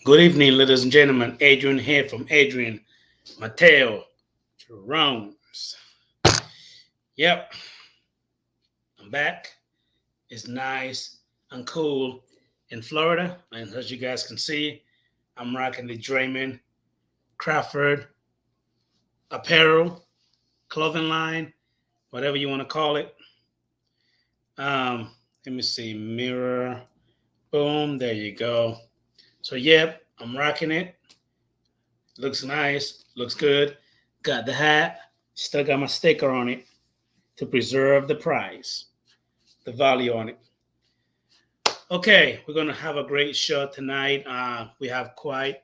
Good evening, ladies and gentlemen. Adrian here from Adrian Mateo Jerome's. Yep, I'm back. It's nice and cool in Florida. And as you guys can see, I'm rocking the Draymond Crawford apparel, clothing line, whatever you want to call it. Um, Let me see. Mirror. Boom. There you go. So, yep, I'm rocking it. Looks nice. Looks good. Got the hat. Still got my sticker on it to preserve the price, the value on it. Okay, we're gonna have a great show tonight. We have quite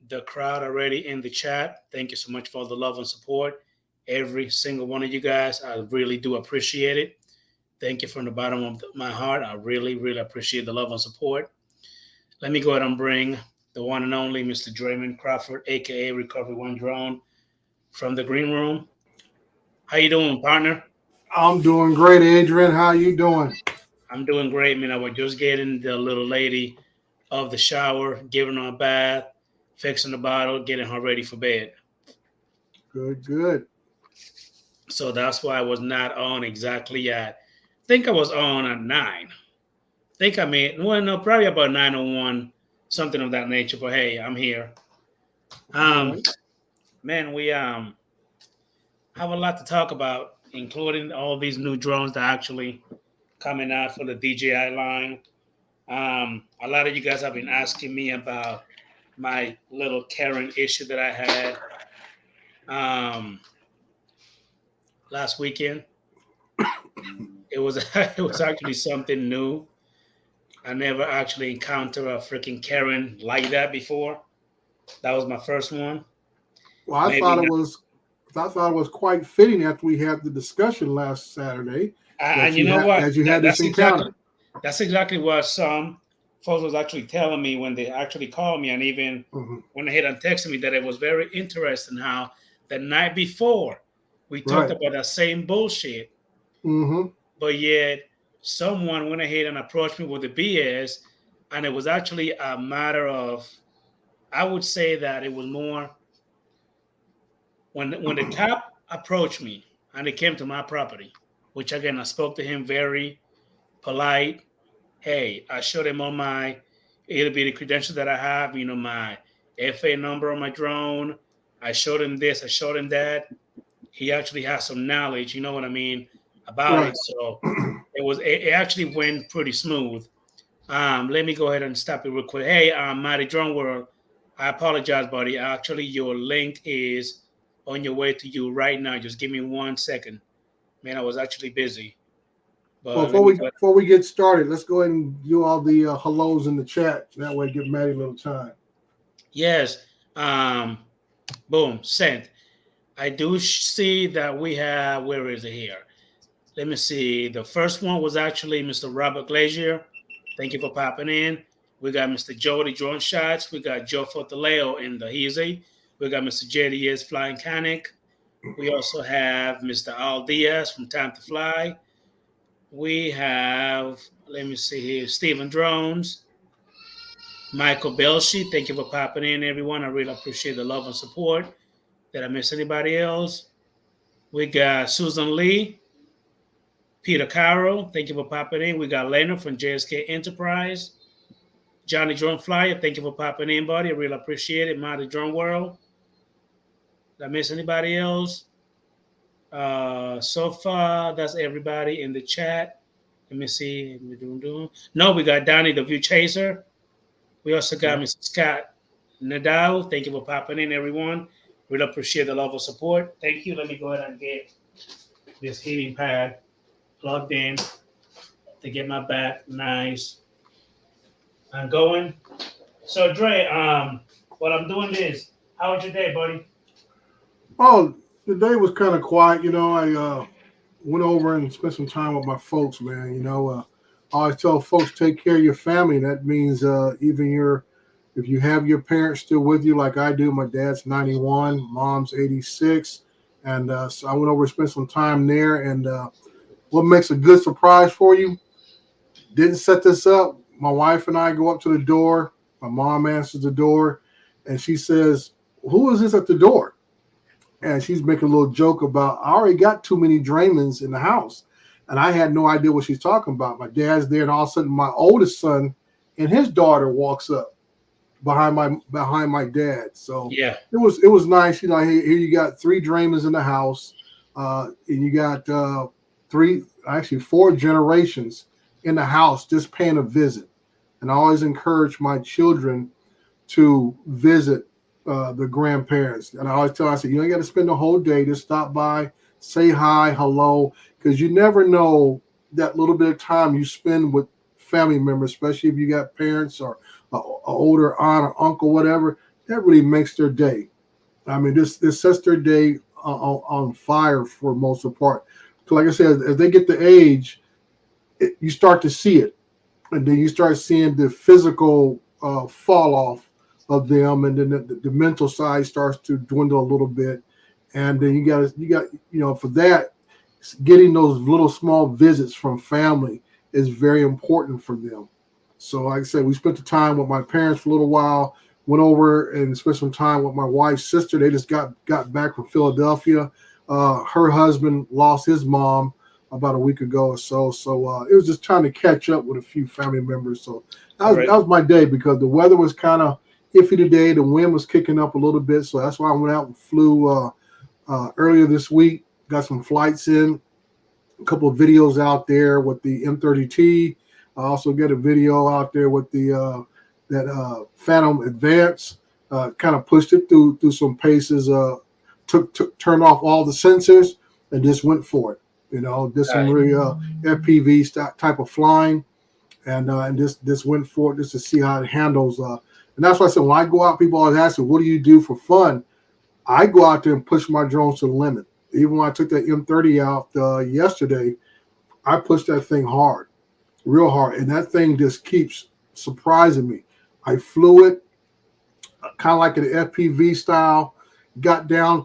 the crowd already in the chat. Thank you so much for the love and support. Every single one of you guys, I really do appreciate it. Thank you from the bottom of my heart. I really, really appreciate the love and support. Let me go ahead and bring the one and only Mr. Draymond Crawford, aka Recovery One Drone, from the green room. How you doing, partner? I'm doing great, Adrian. How you doing? I'm doing great, man. I was just getting the little lady of the shower, giving her a bath, fixing the bottle, getting her ready for bed. Good, good. So that's why I was not on exactly at. I think I was on at 9. I think I made, well, no, probably about 9:01, something of that nature. But hey, I'm here. All Um, right. Man, we have a lot to talk about, including all these new drones that are actually coming out for the DJI line. A lot of you guys have been asking me about my little Karen issue that I had um, last weekend. It was it was actually something new. I never actually encountered a freaking Karen like that before. That was my first one. Well, Maybe not. I thought it was quite fitting after we had the discussion last Saturday And you know what? that you had this encounter. That's exactly what some folks was actually telling me when they actually called me, and even Hmm. went ahead and texted me that it was very interesting how the night before we talked Right. about that same bullshit, Hmm. but yet someone went ahead and approached me with the BS, and it was actually a matter of, I would say that it was more when the cop approached me and they came to my property, which again I spoke to him very polite. Hey, I showed him on my it'll be the credentials that I have, my FA number on my drone. I showed him this, I showed him that. He actually has some knowledge, you know what I mean, about it. Right. So it actually went pretty smooth. Let me go ahead and stop it real quick. Hey, Mighty Drone World, I apologize, buddy. Actually, your link is on your way to you right now. Just give me 1 second. Man, I was actually busy. Well, But let me go ahead. before we get started, let's go ahead and do all the hellos in the chat. That way, give Maddie a little time. Yes. Um, Boom, sent. I do see that we have, where is it here? Let me see. The first one was actually Mr. Robert Glazier. Thank you for popping in. We got Mr. Jody Drone Shots. We got Joe Fortaleo in the Easy. We got Mr. JDS Flying Canic. We also have Mr. Al Diaz from Time to Fly. We have, let me see here, Stephen Drones. Michael Belshi. Thank you for popping in, everyone. I really appreciate the love and support. Did I miss anybody else? We got Susan Lee, Peter Carroll. Thank you for popping in. We got Leonard from JSK Enterprise. Johnny Drone Flyer. Thank you for popping in, buddy. I really appreciate it. Mighty Drone World. Did I miss anybody else? So far, that's everybody in the chat. Let me see. No, we got Donnie the View Chaser. We also got Yeah. Mr. Scott Nadal. Thank you for popping in, everyone. Really appreciate the love of support. Thank you. Let me go ahead and get this heating pad plugged in to get my back nice and going. So Dre, what I'm doing is, how was your day, buddy? Oh, the day was kind of quiet. I went over and spent some time with my folks, man. I always tell folks take care of your family. That means if you have your parents still with you, like I do. My dad's 91, mom's 86, and so I went over and spent some time there. And what makes a good surprise for you? Didn't set this up. My wife and I go up to the door. My mom answers the door, and she says, "Who is this at the door?" And she's making a little joke about, "I already got too many Draymonds in the house." And I had no idea what she's talking about. My dad's there, and all of a sudden, my oldest son and his daughter walks up behind my dad. So Yeah. it was nice. You know, here you got 3 Draymonds in the house, and you got 4 generations in the house just paying a visit. And I always encourage my children to visit the grandparents. And I always tell them, I said, you ain't got to spend the whole day. Just stop by, say hi, hello, because you never know that little bit of time you spend with family members, especially if you got parents or an older aunt or uncle, whatever. That really makes their day. I mean, this sets their day on fire for the most part. So like I said, as they get the age, you start to see it. And then you start seeing the physical fall off of them, and then the mental side starts to dwindle a little bit. And then you got for that, getting those little small visits from family is very important for them. So like I said, we spent the time with my parents for a little while, went over and spent some time with my wife's sister. They just got back from Philadelphia. Her husband lost his mom about a week ago or so. So it was just trying to catch up with a few family members. So that was my day, because the weather was kind of iffy today. The wind was kicking up a little bit. So that's why I went out and flew earlier this week, got some flights in, a couple of videos out there with the M30T. I also got a video out there with the Phantom Advance. Kind of pushed it through some paces, turned off all the sensors and just went for it. You know, did some really FPV type of flying, and just went for it just to see how it handles. And that's why I said, when I go out, people always ask me, "What do you do for fun?" I go out there and push my drones to the limit. Even when I took that M30 out yesterday, I pushed that thing hard, real hard, and that thing just keeps surprising me. I flew it kind of like an FPV style, got down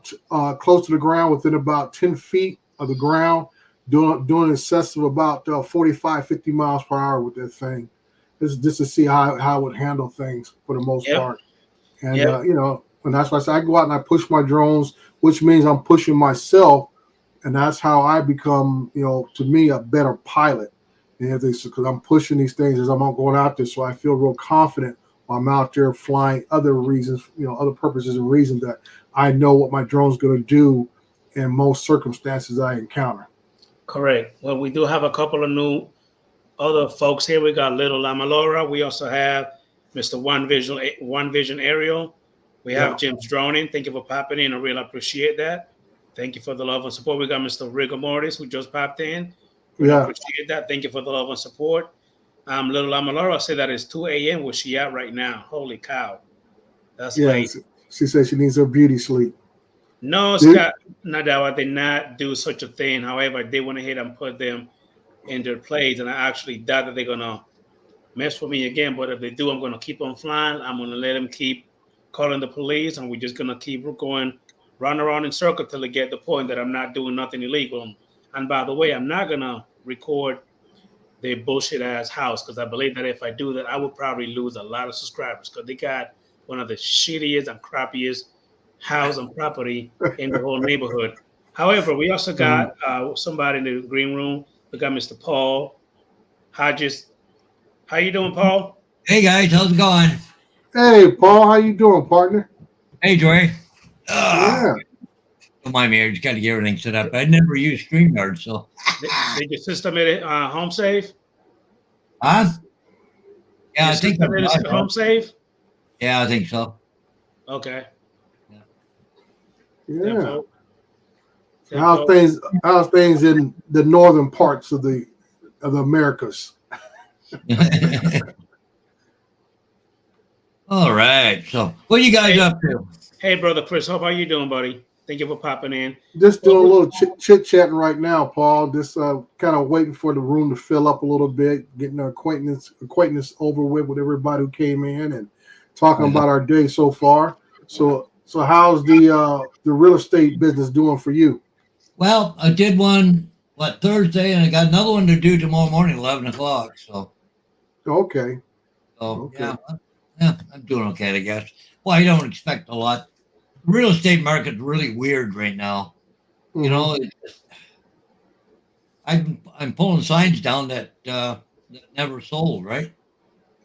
close to the ground within about 10 feet of the ground, doing an excess of about 45, 50 miles per hour with that thing. This is just to see how it would handle things for the most part. And, and that's why I say I go out and I push my drones, which means I'm pushing myself. And that's how I become, to me, a better pilot. And because I'm pushing these things as I'm going out there. So I feel real confident while I'm out there flying other reasons, other purposes and reasons that I know what my drone's going to do in most circumstances I encounter. Correct. Well, we do have a couple of new other folks here. We got Little Lamalora. We also have Mr. One Vision Aerial. We have Jim's Droning. Thank you for popping in. I really appreciate that. Thank you for the love and support. We got Mr. Rigor Mortis, who just popped in. We appreciate that. Thank you for the love and support. Little Lamalora said that it's 2 a.m. Where she at right now? Holy cow. That's late. She said she needs her beauty sleep. No, Scott Nadawa did not do such a thing. However, they went ahead and put them in their place, and I actually doubt that they're going to mess with me again. But if they do, I'm going to keep on flying. I'm going to let them keep calling the police, and we're just going to keep going round around in circle till they get the point that I'm not doing nothing illegal. And by the way, I'm not going to record their bullshit ass house, because I believe that if I do that, I would probably lose a lot of subscribers, because they got one of the shittiest and crappiest house and property in the whole neighborhood. However, we also got somebody in the green room. We got Mr. Paul Hodges. How you doing, Paul? Hey guys, how's it going? Hey Paul, how you doing, partner? Hey Joy. Yeah. Don't mind me, I just got to get everything set up. I never used StreamYard, so. Did your system at home safe? Huh? Yeah, I think home safe. Yeah, I think so. Okay. Yeah. How's things in the northern parts of the Americas? All right. So, what are you guys up to? Hey, brother Chris, how are you doing, buddy? Thank you for popping in. Just doing a little chit chatting right now, Paul. Just kind of waiting for the room to fill up a little bit, getting our acquaintance over with everybody who came in, and talking about our day so far. So how's the real estate business doing for you? Well, I did one Thursday, and I got another one to do tomorrow morning, 11 o'clock. So okay. Yeah, Yeah, I'm doing okay, I guess. Well, I don't expect a lot. The real estate market's really weird right now. You Hmm. know, I'm pulling signs down that never sold, right?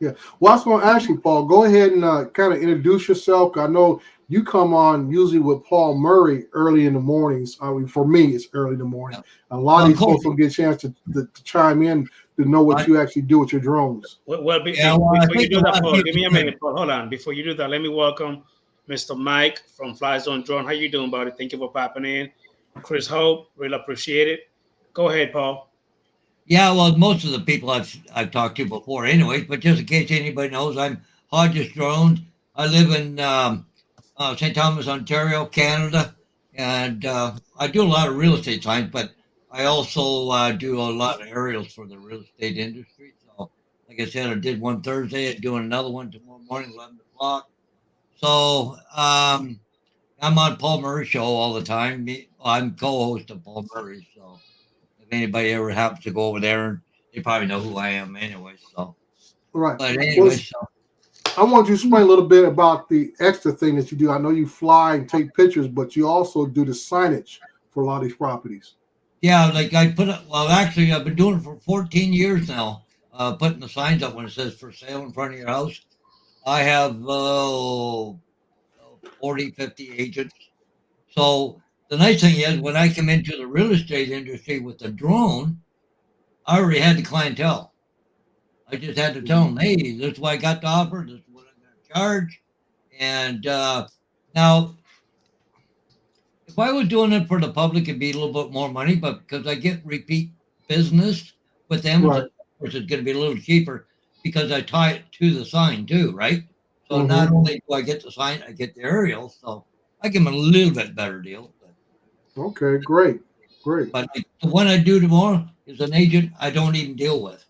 Yeah. Well, I was going to ask you, Paul. Go ahead and kind of introduce yourself. I know you come on usually with Paul Murray early in the mornings. I mean, for me, it's early in the morning. Yeah. A lot Well, of of these course. folks don't get a chance to chime in to know what I, you actually do with your drones. Well, yeah, well, I before you think a do that, lot of Paul, give people me a do. minute, Paul. Hold on. Before you do that, let me welcome Mr. Mike from Fly Zone Drone. How you doing, buddy? Thank you for popping in. Chris Hope, really appreciate it. Go ahead, Paul. Yeah, well, most of the people I've talked to before, anyways. But just in case anybody knows, I'm Hodges Drones. I live in St. Thomas, Ontario, Canada, and I do a lot of real estate signs, but I also do a lot of aerials for the real estate industry. So, like I said, I did one Thursday. I'm doing another one tomorrow morning, 11 o'clock. So, I'm on Paul Murray show all the time. I'm co-host of Paul Murray, so if anybody ever happens to go over there, they probably know who I am anyway. So, Right. but Well, anyway, so I want you to explain a little bit about the extra thing that you do. I know you fly and take pictures, but you also do the signage for a lot of these properties. yeah, like I put up. Well, actually, I've been doing it for 14 years now. Putting the signs up when it says for sale in front of your house. I have 40, 50 agents. So the nice thing is, when I come into the real estate industry with the drone, I already had the clientele. I just had to tell them, hey, this is what I got to offer. This is what I'm going to charge. And now, if I was doing it for the public, it'd be a little bit more money. But because I get repeat business with them, Right. of course, it's going to be a little cheaper because I tie it to the sign too, right? So Hmm. not only do I get the sign, I get the aerial. So I give them a little bit better deal. Okay. Great. Great. But like, the one I do tomorrow is an agent I don't even deal with.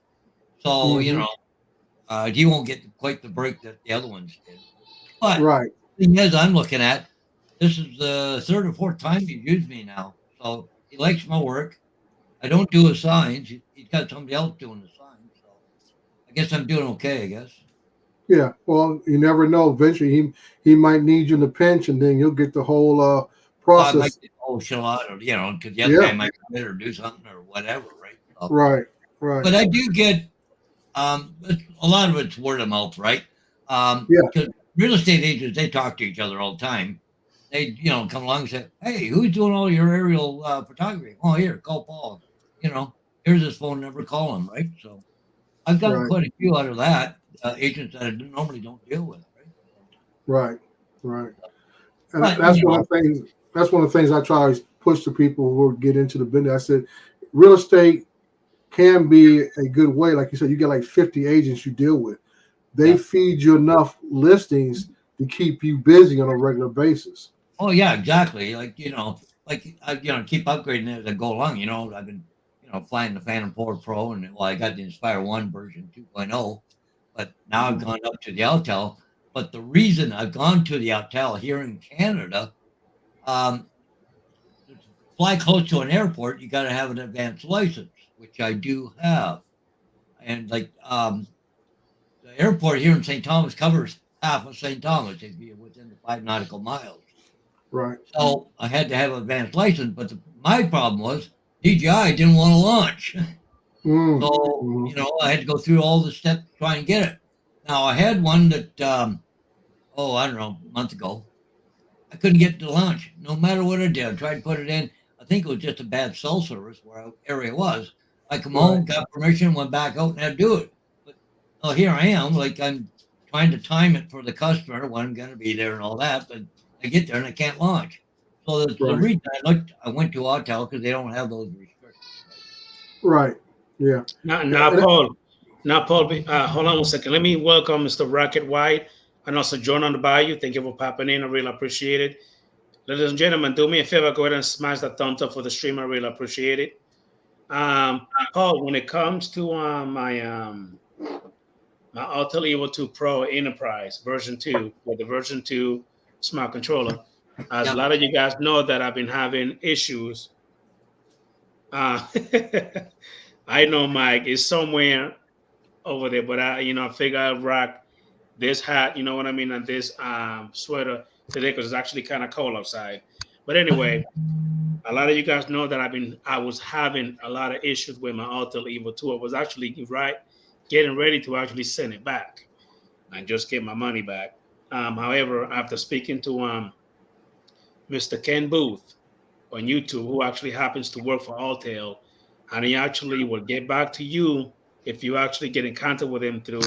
So, Hmm. he won't get quite the break that the other ones did. But Right. the thing is, I'm looking at this is the third or fourth time he's used me now. So he likes my work. I don't do his signs. He's got somebody else doing the signs. So I guess I'm doing okay, I guess. Yeah. Well, you never know. Eventually, he might need you in the pinch, and then you'll get the whole Well, I might process. get oh chill out or because the other guy Yeah. might come in or do something or whatever, right? So, Right. Right. but I do get a lot of it's word of mouth, right? Yeah. Because real estate agents, they talk to each other all the time. They, come along and say, "Hey, who's doing all your aerial photography? Oh, here, call Paul. You know, here's his phone number. Call him." Right. So I've gotten Right. quite a few out of that agents that I normally don't deal with. Right. So, Right. Right. And but that's one of the things. That's one of the things I try to push to people who get into the business. I said, real estate can be a good way. Like you said, you get like 50 agents you deal with. They yeah. feed you enough listings to keep you busy on a regular basis. Oh yeah, exactly. Like I, keep upgrading it as I go along. I've been, flying the Phantom 4 Pro, and well, I got the Inspire One version 2.0, but now I've gone up to the Autel. But the reason I've gone to the Autel here in Canada, um, to fly close to an airport, you got to have an advanced license, which I do have, and like the airport here in St. Thomas covers half of St. Thomas if you're within the 5 nautical miles. Right. So I had to have an advanced license, but my problem was DJI didn't want to launch. Mm. So, Mm. I had to go through all the steps to try and get it. Now I had one that, I don't know, a month ago. I couldn't get to launch. No matter what I did, I tried to put it in. I think it was just a bad cell service where area was. I come Right. home, got permission, went back out and had to do it. But here I am, like I'm trying to time it for the customer when I'm going to be there and all that. But I get there and I can't launch. So the Right. reason I went to Autel because they don't have those restrictions. Right. Yeah. Now, Yeah. now, Paul. Now, Paul. Hold on one second. Let me welcome Mr. Rocket White and also John on the Bayou. Thank you for popping in. I really appreciate it. Ladies and gentlemen, do me a favor. Go ahead and smash that thumbs up for the stream. I really appreciate it. Paul, when it comes to my Autel Evo 2 Pro Enterprise version 2 with the version 2 smart controller, as a Yep. lot of you guys know that I've been having issues. Uh, I know Mike is somewhere over there, but I figure I'd rock this hat, you know what I mean, and this sweater today because it's actually kind of cold outside. But anyway, a lot of you guys know that I was having a lot of issues with my Altel Evo 2. I was actually getting ready to actually send it back and just get my money back. However, after speaking to Mr. Ken Booth on YouTube, who actually happens to work for Altel, and he actually will get back to you if you actually get in contact with him through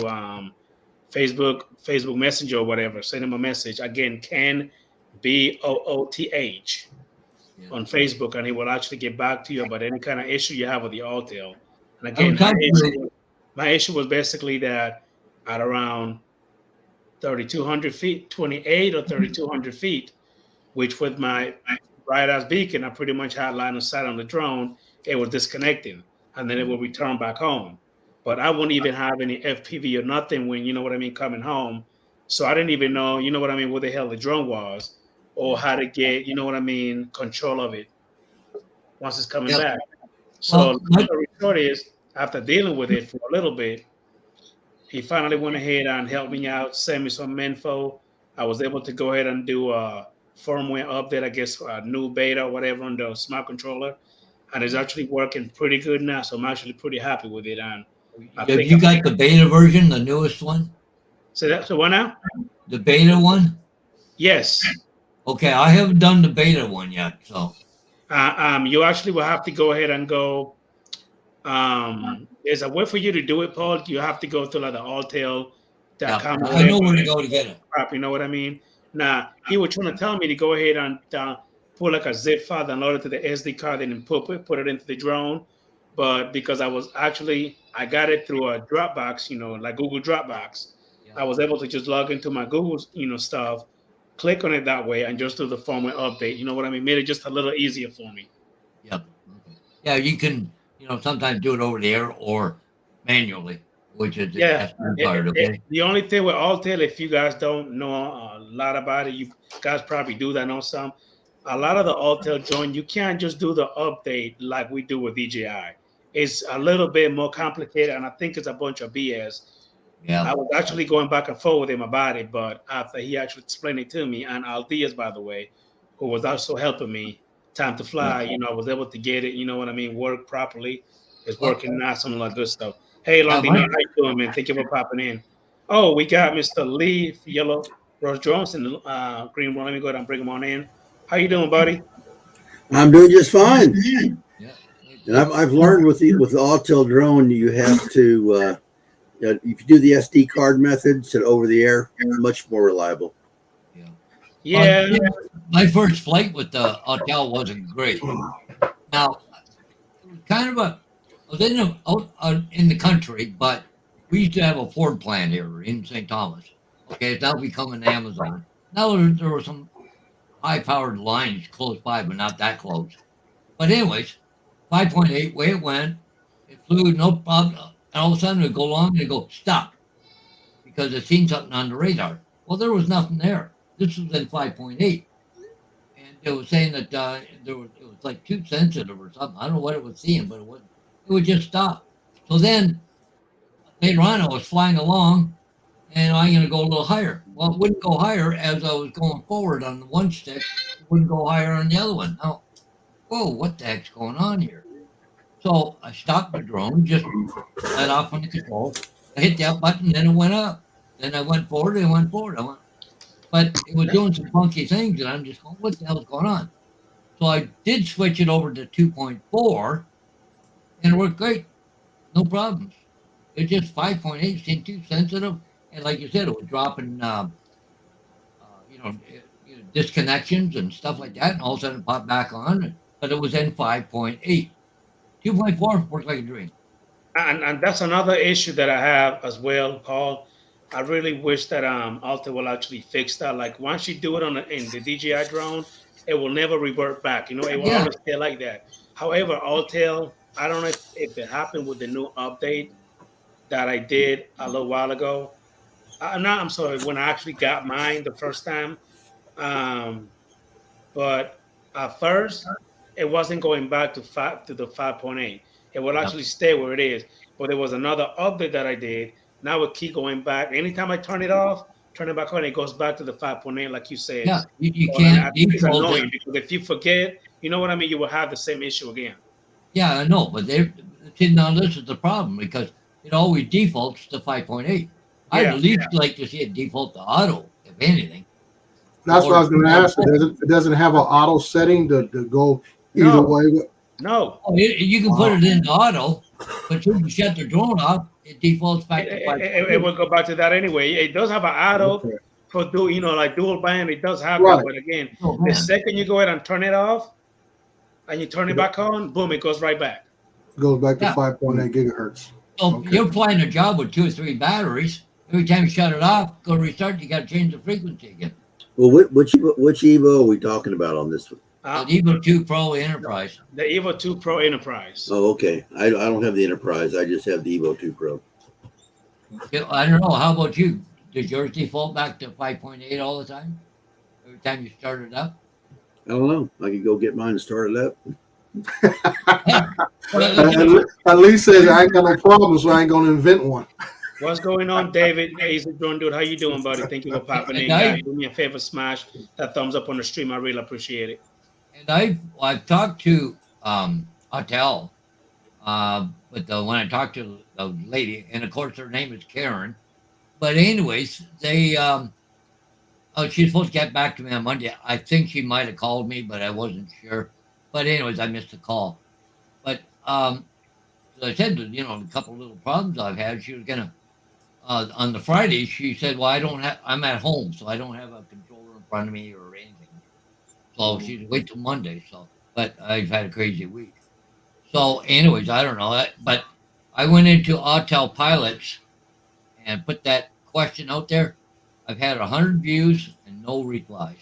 Facebook Messenger or whatever. Send him a message. Again, Ken Booth Yeah. on Facebook, and he will actually get back to you about any kind of issue you have with the Altel. And I again, was talking to my issue was basically that at around 3,200 feet, 28 or 3,200 feet, which with my bright ass beacon, I pretty much had line of sight on the drone. It was disconnecting, and then it will return back home. But I wouldn't even have any FPV or nothing when, you know what I mean, coming home. So I didn't even know, you know what I mean, what the hell the drone was or how to get, you know what I mean, control of it once it's coming yeah. back. So Well, the story short is, after dealing with it for a little bit, he finally went ahead and helped me out, sent me some info. I was able to go ahead and do a firmware update, I guess a new beta or whatever on the smart controller, and it's actually working pretty good now. So I'm actually pretty happy with it. And I have think you got the beta version, the newest one, so what now? the beta one? Yes. Okay, I haven't done the beta one yet, so You actually will have to go ahead and go. There's a way for you to do it, Paul. You have to go through like the yeah, alltail.com or I know whatever. where to go to get it. Crap, you know what I mean? Now, he was trying to tell me to go ahead and pull like a zip file, download it to the SD card, and then put it into the drone. But because I got it through a Dropbox, you know, like Google Dropbox, I Yeah, was able to just log into my Google, you know, stuff, click on it that way, and just do the firmware update. You know what I mean? Made it just a little easier for me. yeah, okay. Yeah, you can, sometimes do it over the air or manually, which is the Yeah. SD card. Okay. The only thing with Altair, if you guys don't know a lot about it, you guys probably do that know some. A lot of the Altair joint, you can't just do the update like we do with DJI. It's a little bit more complicated, and I think it's a bunch of BS. Yeah. I was actually going back and forth with him about it, but after he actually explained it to me, and Aldias, by the way, who was also helping me, Time to Fly, you know, I was able to get it, you know what I mean, work properly. It's Well, working now, some of that good stuff. Hey, yeah, Londino, how you doing, man? Thank you for popping in. Oh, we got Mr. Lee, Yellow Rose Jones, and Green One. Let me go ahead and bring him on in. How you doing, buddy? I'm doing just fine. yeah. And I've learned with the Autel drone, you have to if you do the SD card method, instead of over the air, much more reliable. Yeah. My first flight with the Autel wasn't great. Now, it was kind of I was out in the country, but we used to have a Ford plant here in St. Thomas. Okay, it's now become an Amazon. Now there were some high-powered lines close by, but not that close. But anyways, 5.8, way it went, it flew no problem. And all of a sudden it would go along and it go stop because it seen something on the radar. Well, there was nothing there. This was in 5.8. And it was saying that it was like too sensitive or something. I don't know what it was seeing, but it would just stop. So then later on, I was flying along, and I'm going to go a little higher. Well, it wouldn't go higher as I was going forward on the one stick. It wouldn't go higher on the other one. Now, whoa, what the heck's going on here? So I stopped the drone, just let off on the control. I hit that button, then it went up. Then I went forward and went forward. But it was doing some funky things, and I'm just going, what the hell's going on? So I did switch it over to 2.4, and it worked great. No problems. It's just 5.8 seemed too sensitive. And like you said, it was dropping, disconnections and stuff like that. And all of a sudden it popped back on. But it was in 5.8. 2.4 worked like a dream. And that's another issue that I have as well, Paul. I really wish that Alta will actually fix that. Like once you do it in the DJI drone, it will never revert back. You know, it will Yeah. always stay like that. However, Altair, I don't know if it happened with the new update that I did a little while ago. I'm sorry, when I actually got mine the first time. But at first, it wasn't going back to the 5.8. It will Yep. actually stay where it is. But there was another update that I did. now it keep going back. Anytime I turn it off, turn it back on, it goes back to the 5.8, like you said. Yeah, you So, and I can't think it's default annoying it. because if you forget, you know what I mean, you will have the same issue again. Yeah, I know, but they're see, now this is the problem because it always defaults to 5.8. I'd Yeah, at least like to see it default to auto, if anything. That's what I was going to ask. Oh, It doesn't have an auto setting to go either No. way. no. you can put Wow. it into auto, but when you shut the drone off, it defaults back to It 5.8. will go back to that anyway. It does have an auto Okay. for like dual band. It does have Right. that, but again, Oh, the man. second you go ahead and turn it off, and you turn it back on, boom, it goes right back. It goes back to Yeah. 5.8 gigahertz. So Okay. if you're flying a job with 2 or 3 batteries, every time you shut it off, go restart, you got to change the frequency again. Well, which Evo are we talking about on this one? The Evo 2 Pro Enterprise. The Evo 2 Pro Enterprise. Oh, okay. I don't have the Enterprise. I just have the Evo 2 Pro. I don't know. How about you? Does yours default back to 5.8 all the time? Every time you start it up? I don't know. I can go get mine and start it up. At least says I ain't got no problem, so I ain't going to invent one. What's going on, David? Hey, Easy Drone Dude. How you doing, buddy? Thank you for popping in. Hey, Guys, do me a favor, smash that thumbs up on the stream. I really appreciate it. And I've talked to Autel, but when I talked to the lady, and of course her name is Karen. But anyways, they she's supposed to get back to me on Monday. I think she might have called me, but I wasn't sure. But anyways, I missed the call. But as I said, you know, a couple little problems I've had. She was gonna on the Friday. She said, "Well, I'm at home, so I don't have a controller in front of me or anything." So she'd wait till Monday. So, but I've had a crazy week. So, anyways, I don't know. But I went into Autel Pilots and put that question out there. I've had 100 views and no replies.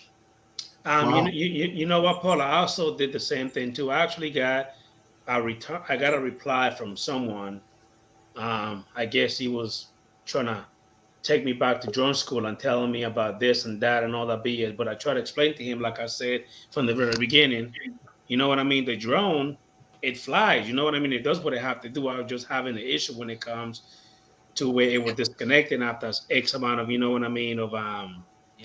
Wow. You know what, Paul? I also did the same thing too. I actually got a reply from someone. I guess he was trying to take me back to drone school and telling me about this and that and all that BS. But I tried to explain to him, like I said from the very beginning, you know what I mean? The drone, it flies. You know what I mean? It does what it have to do. I was just having an issue when it comes to where it was disconnecting after X amount of, you know what I mean, of Yeah,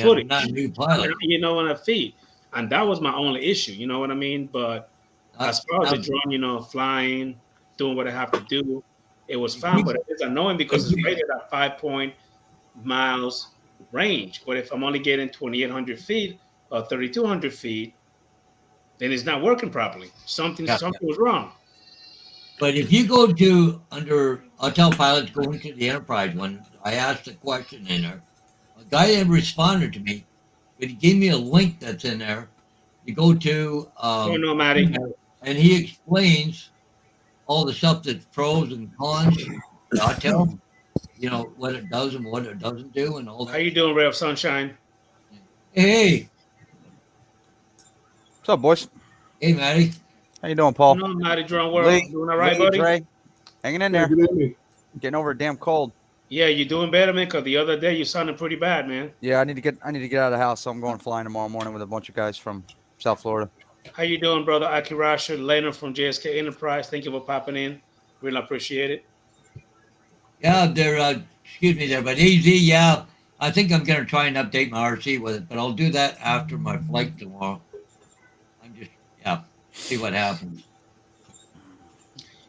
footage. not a new pilot. You know, on a feed. And that was my only issue, you know what I mean? But as far as the drone, you know, flying, doing what I have to do, it was fine. But it's annoying because it's rated at 5 miles range. But if I'm only getting 2,800 feet or 3,200 feet, then it's not working properly. Something was wrong. But if you go to under Autel Pilots, go into the Enterprise one, I asked a question in there. A guy had responded to me, but he gave me a link that's in there. You go to, Oh, no, Matty. and he explains all the stuff that's pros and cons. Autel, you know what it does and what it doesn't do, and all How that. you doing, Ray of Sunshine? Hey, What's up, boys? hey, Matty. How you doing, Paul? No, Matty Drone World. Lee, Doing all right, Lee, buddy? Trey, hanging in there. Good evening. Getting over a damn cold. Yeah, you doing better, man? Because the other day you sounded pretty bad, man. Yeah, I need to get out of the house, so I'm going flying tomorrow morning with a bunch of guys from South Florida. How you doing, brother? Aki Rasha, Leonard from JSK Enterprise. Thank you for popping in. Really appreciate it. Yeah, they're excuse me there, but easy. Yeah, I think I'm gonna try and update my RC with it, but I'll do that after my flight tomorrow. I'm just see what happens.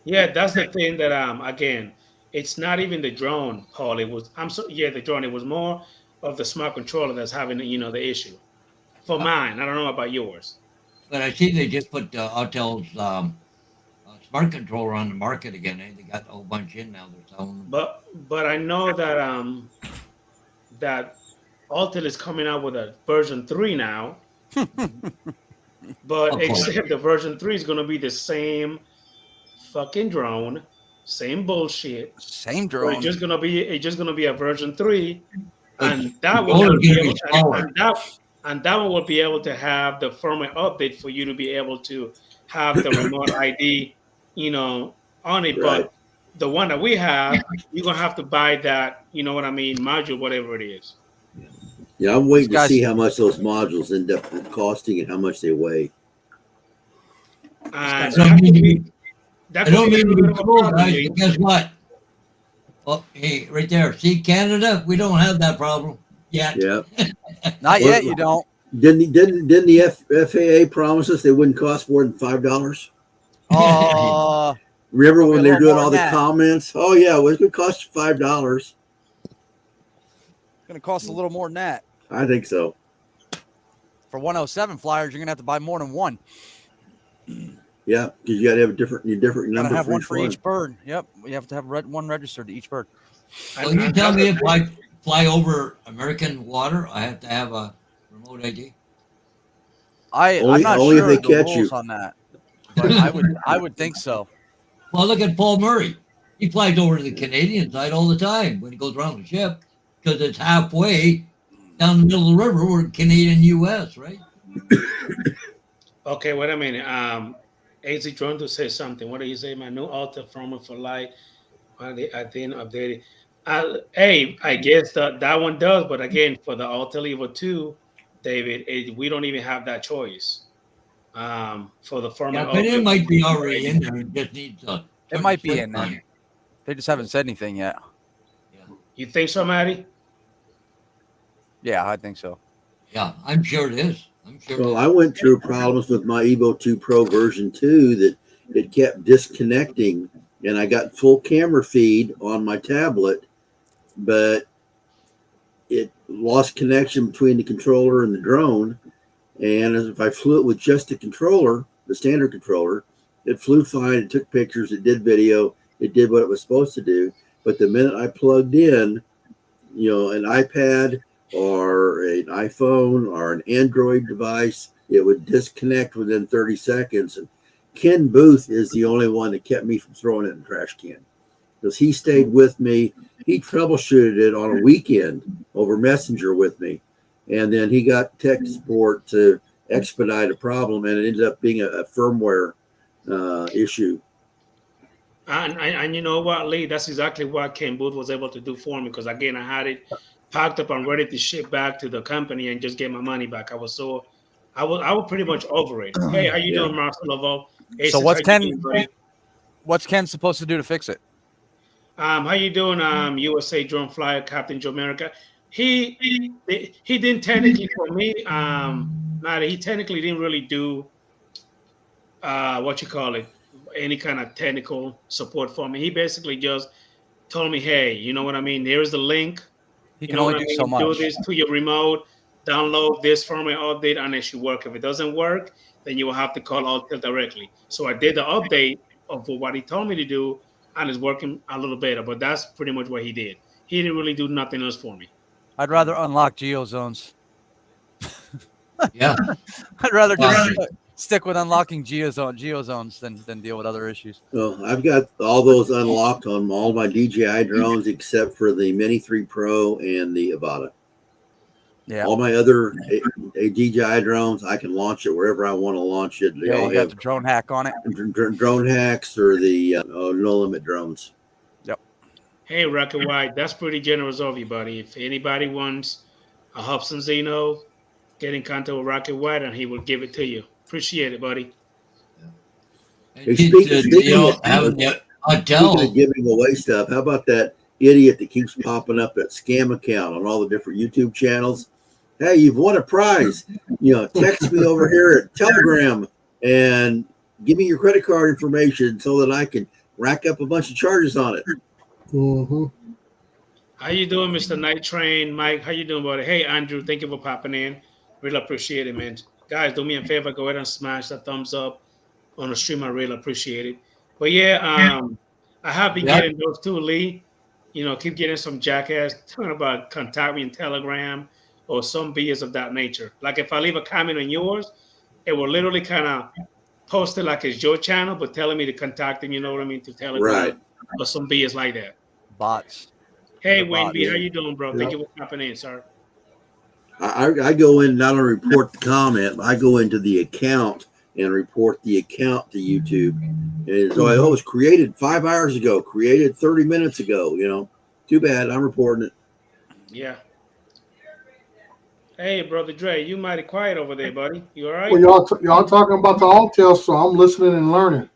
Yeah, that's the thing that again, it's not even the drone, Paul. It was the drone. It was more of the smart controller that's having the issue. For mine, I don't know about yours. But I see they just put Autel's smart controller on the market again. They got a whole bunch in now. They're selling them. But I know that that Autel is coming out with a version 3 now. But except the version 3 is going to be the same fucking drone, same bullshit. Same But drone. it's just gonna be a version 3, and that The will drone be is able, gonna be smaller. and that one will be able to have the firmware update for you to be able to have the remote ID, on it. Right. But the one that we have, you're gonna have to buy that, module, whatever it is. Yeah, I'm waiting to Guys- see how much those modules end up costing and how much they weigh. And I don't mean to be that I don't could mean to a be little bit of a cruel, problem, guys, Lee. but guess what? Oh, hey, right there. See, Canada, we don't have that problem yet. Yeah. Not yet. You don't. Didn't the FAA promise us they wouldn't cost more than $5? Remember Probably when a they were little doing more all than the that. comments? Oh yeah, well, it's gonna cost you $5. It's gonna cost a little more than that. I think so. For 107 flyers, you're gonna have to buy more than one. Yeah, because you got to have a different Gotta number have for one each for one. each bird. Yep, you have to have one registered to each bird. So you tell me if I fly over American water, I have to have a remote ID. I'm not only if sure they of the catch rules you. on that, but I would think so. Well, look at Paul Murray. He flies over to the Canadian side all the time when he goes around the ship because it's halfway down the middle of the river. We're Canadian U.S., right? Okay, wait a minute. AZ Drone to say something. What do you say? My new Alta firmware for light. I didn't update it. Hey, I guess that one does, but again, for the Alta Level 2, David, we don't even have that choice. For the firmware Yeah, but it update. might be already in there. It just needs a. It might be in there. They just haven't said anything yet. You think so, Maddie? Yeah, I think so. Yeah, I'm sure it is. I'm sure. Well, I went through problems with my Evo 2 Pro version 2 that it kept disconnecting, and I got full camera feed on my tablet, but it lost connection between the controller and the drone. And as if I flew it with just the controller, the standard controller, it flew fine. It took pictures. It did video. It did what it was supposed to do. But the minute I plugged in, an iPad or an iPhone or an Android device, it would disconnect within 30 seconds. And Ken Booth is the only one that kept me from throwing it in the trash can because he stayed with me. He troubleshooted it on a weekend over Messenger with me. And then he got tech support to expedite a problem, and it ended up being a firmware issue. And you know what, Lee? That's exactly what Ken Booth was able to do for me because, again, I had it packed up and ready to ship back to the company and just get my money back. I was pretty much over it. Hey, how you doing, Marcelo? Hey, So what's Ken supposed to do to fix it? How you doing, USA Drone Flyer, Captain Joe America? He didn't technically for me, Maddie, he technically didn't really do any kind of technical support for me. He basically just told me, hey, you know what I mean? There's the link. He can only do so much. Do this to your remote, download this firmware update, and it should work. If it doesn't work, then you will have to call Altel directly. So I did the update of what he told me to do, and it's working a little better. But that's pretty much what he did. He didn't really do nothing else for me. I'd rather unlock geozones. Yeah. I'd rather just stick with unlocking geozones than deal with other issues. Well, I've got all those unlocked on all my DJI drones except for the Mini 3 Pro and the Avata. Yeah. All my other DJI drones, I can launch it wherever I want to launch it. They all you got have the drone hack on it. drone hacks or the no limit drones. Yep. Hey, Rocket White, that's pretty generous of you, buddy. If anybody wants a Hobson Xeno, get in contact with Rocket White and he will give it to you. Appreciate it, buddy. Hey, speaking of giving away stuff, how about that idiot that keeps popping up that scam account on all the different YouTube channels? Hey, you've won a prize. Text me over here at Telegram and give me your credit card information so that I can rack up a bunch of charges on it. Mm-hmm. How you doing, Mr. Night Train? Mike, how you doing, buddy? Hey, Andrew, thank you for popping in. Really appreciate it, man. Guys, do me a favor. Go ahead and smash that thumbs up on the stream. I really appreciate it. But yeah, I have been getting those too, Lee. Keep getting some jackass talking about contact me in Telegram or some BS of that nature. Like if I leave a comment on yours, it will literally kind of post it like it's your channel, but telling me to contact him, you know what I mean, to Telegram Right. or some BS like that. Bots. Hey, Wayne B, how you doing, bro? Thank you for popping in, sir. I go in, not only report the comment, but I go into the account and report the account to YouTube. And so it was created 5 hours ago, created 30 minutes ago, Too bad, I'm reporting it. Yeah. Hey, Brother Dre, you mighty quiet over there, buddy. You all right? Well, y'all talking about the Altel, so I'm listening and learning.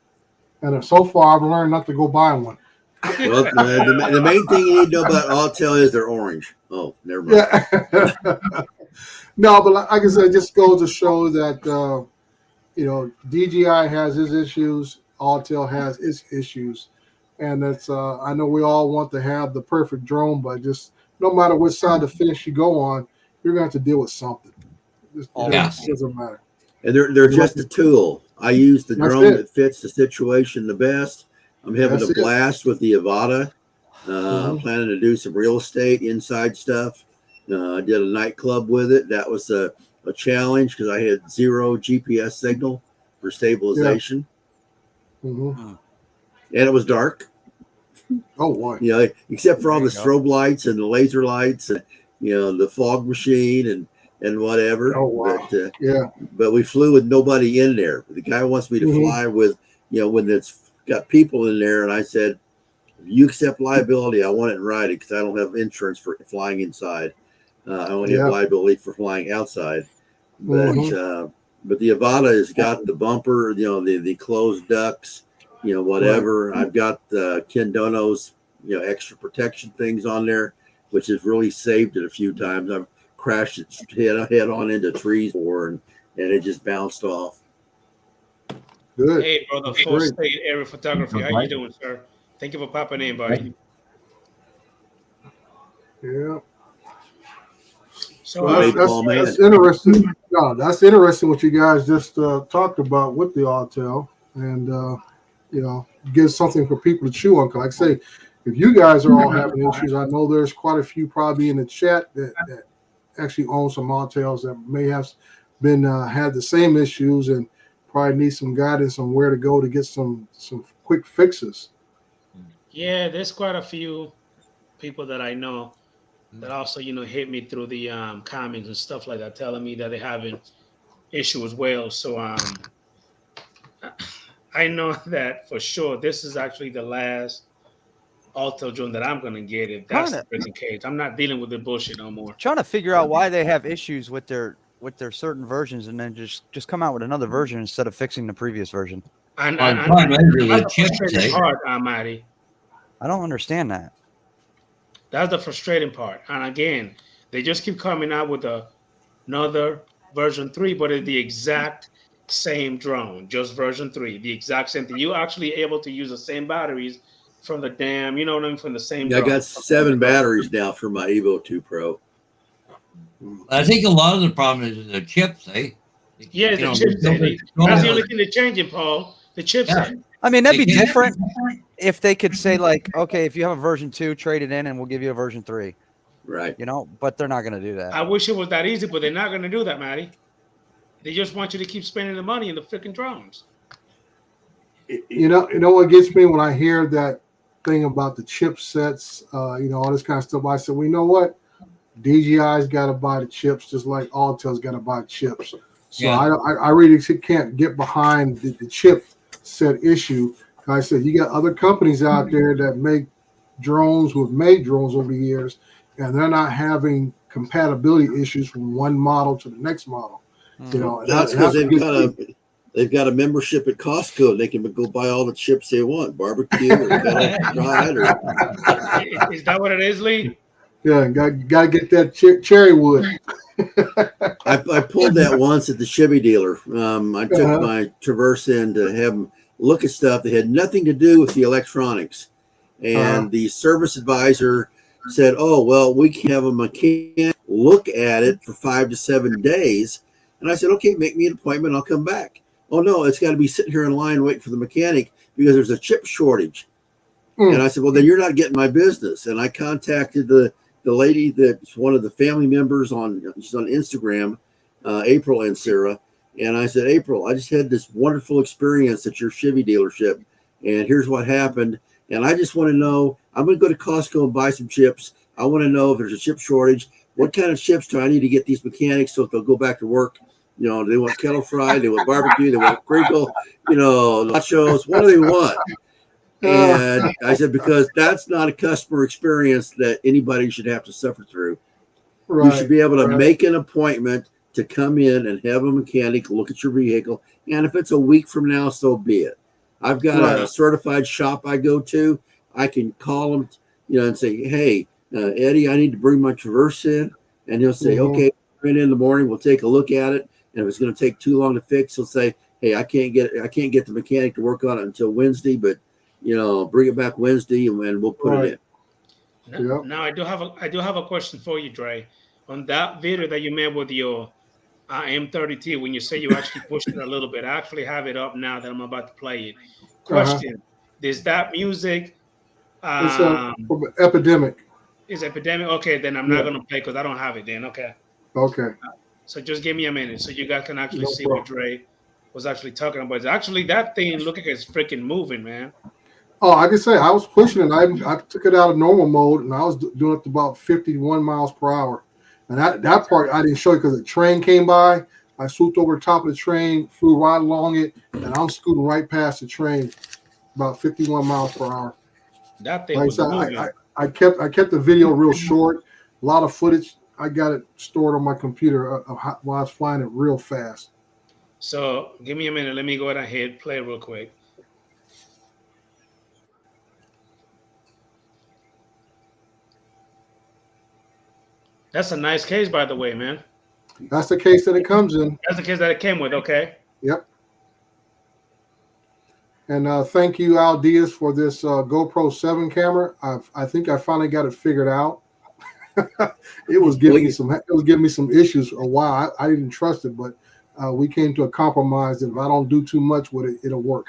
And so far, I've learned not to go buy one. Well, the main thing you need to know about Autel is they're orange. Oh, never mind. Yeah. No, but like I said, it just goes to show that DJI has its issues, Autel has its issues, and that's I know we all want to have the perfect drone, but just no matter which side of the fence you go on, you're going to have to deal with something. It Yes. doesn't matter. And they're just a tool. I use the That's drone it. that fits the situation the best. I'm having That's a it. blast with the Avata. Mhm. Planning to do some real estate inside stuff. I did a nightclub with it. That was a challenge because I had 0 GPS signal for stabilization, Mhm. and it was dark. Oh boy. Except for all There the you go. strobe lights and the laser lights and the fog machine and whatever. Oh wow. But Yeah. but we flew with nobody in there. The guy wants me to Mhm. fly with when it's got people in there, and I said, if you accept liability, I want it in writing because I don't have insurance for flying inside. I only have Yeah. liability for flying outside. Mhm. But the Avata has got the bumper, the closed ducts, whatever. I've got Ken Dono's extra protection things on there, which has really saved it a few times. I've crashed it head on into trees before, and it just bounced off. Good. Hey, brother, That's full great. state area photography. How you doing, sir? Thank you for popping in, buddy. Yeah. So, Well, Hey, Paul, man. that's interesting. No, that's interesting what you guys just talked about with the Autel, and gives something for people to chew on. 'Cause like I say, if you guys are all having issues, I know there's quite a few probably in the chat that actually own some Autels that may have been had the same issues and probably need some guidance on where to go to get some quick fixes. yeah, there's quite a few people that I know that also, hit me through the comments and stuff like that, telling me that they're having issue as well. So, I know that for sure. This is actually the last Alto drone that I'm gonna get. If that's the Kinda. freaking case, I'm not dealing with the bullshit no more. Trying to figure out why they have issues with their certain versions, and then just come out with another version instead of fixing the previous version. And, I'm and, trying to and enter the that's the chips, frustrating eh? part, Marty. I don't understand that. That's the frustrating part. And again, they just keep coming out with another version 3, but it's the exact same drone, just version 3, the exact same thing. You're actually able to use the same batteries from the damn, you know what I mean, from the same I drone. got 7 batteries now for my Evo 2 Pro. I think a lot of the problem is the chips, eh? Yeah, You the know, chipset. they- That's the only thing they're changing, Paul. The chipset. I mean, that'd They be can't- different if they could say like, okay, if you have a version 2, trade it in, and we'll give you a version 3. Right. But they're not going to do that. I wish it was that easy, but they're not going to do that, Matty. They just want you to keep spending the money in the freaking drones. You know what gets me when I hear that thing about the chipsets, all this kind of stuff. I said, well, you know what? DJI's got to buy the chips, just like Autel's got to buy chips. So Yeah. I really can't get behind the chip set issue. Like I said, you got other companies out there that make drones, who have made drones over the years, and they're not having compatibility issues from one model to the next model. And That's because they've got a membership at Costco, and they can go buy all the chips they want, barbecue or kettle fried. Is that what it is, Lee? Yeah, got to get that cherry wood. I pulled that once at the Chevy dealer. I took my Traverse in to have them look at stuff that had nothing to do with the electronics. And the service advisor said, oh, well, we can have a mechanic look at it for 5 to 7 days. And I said, okay, make me an appointment. I'll come back. Oh, no, it's got to be sitting here in line waiting for the mechanic because there's a chip shortage. And I said, well, then you're not getting my business. And I contacted the lady that's one of the family members she's on Instagram, April Ansira. And I said, April, I just had this wonderful experience at your Chevy dealership. And here's what happened. And I just want to know, I'm going to go to Costco and buy some chips. I want to know if there's a chip shortage. What kind of chips do I need to get these mechanics so they'll go back to work? They want kettle fried, they want barbecue, they want crinkle, nachos. What do they want? And I said, because that's not a customer experience that anybody should have to suffer through. Right, you should be able to make an appointment to come in and have a mechanic look at your vehicle. And if it's a week from now, so be it. I've got a certified shop I go to. I can call him, and say, hey, Eddie, I need to bring my Traverse in. And he'll say, Mhm. okay, right in the morning, we'll take a look at it. And if it's going to take too long to fix, he'll say, hey, I can't get the mechanic to work on it until Wednesday, but bring it back Wednesday and we'll put Right. it in. Yep. Now I do have a question for you, Dre. On that video that you made with your M30T, when you say you actually pushed it a little bit, I actually have it up now that I'm about to play it. Uh-huh. Question: is that music It's um, epidemic. is Epidemic? Okay, then I'm Yeah. not gonna play because I don't have it. Then okay, Okay. so just give me a minute so you guys can actually No see what problem. Dre was actually talking about. Actually, that thing look like it's freaking moving, man. Oh, I can say I was pushing it. I took it out of normal mode and I was doing it to about 51 miles per hour. And that part I didn't show you because the train came by. I swooped over the top of the train, flew right along it, and I'm scooting right past the train, about 51 miles per hour. That thing Like I was said, moving. I kept the video real short. A lot of footage. I got it stored on my computer while I was flying it real fast. So give me a minute. Let me go ahead and hit play real quick. That's a nice case, by the way, man. That's the case that it comes in. That's the case that it came with. Okay. Yep. And thank you, Al Diaz, for this GoPro 7 camera. I think I finally got it figured out. It was giving me some issues a while. I didn't trust it, but we came to a compromise that if I don't do too much with it, it'll work.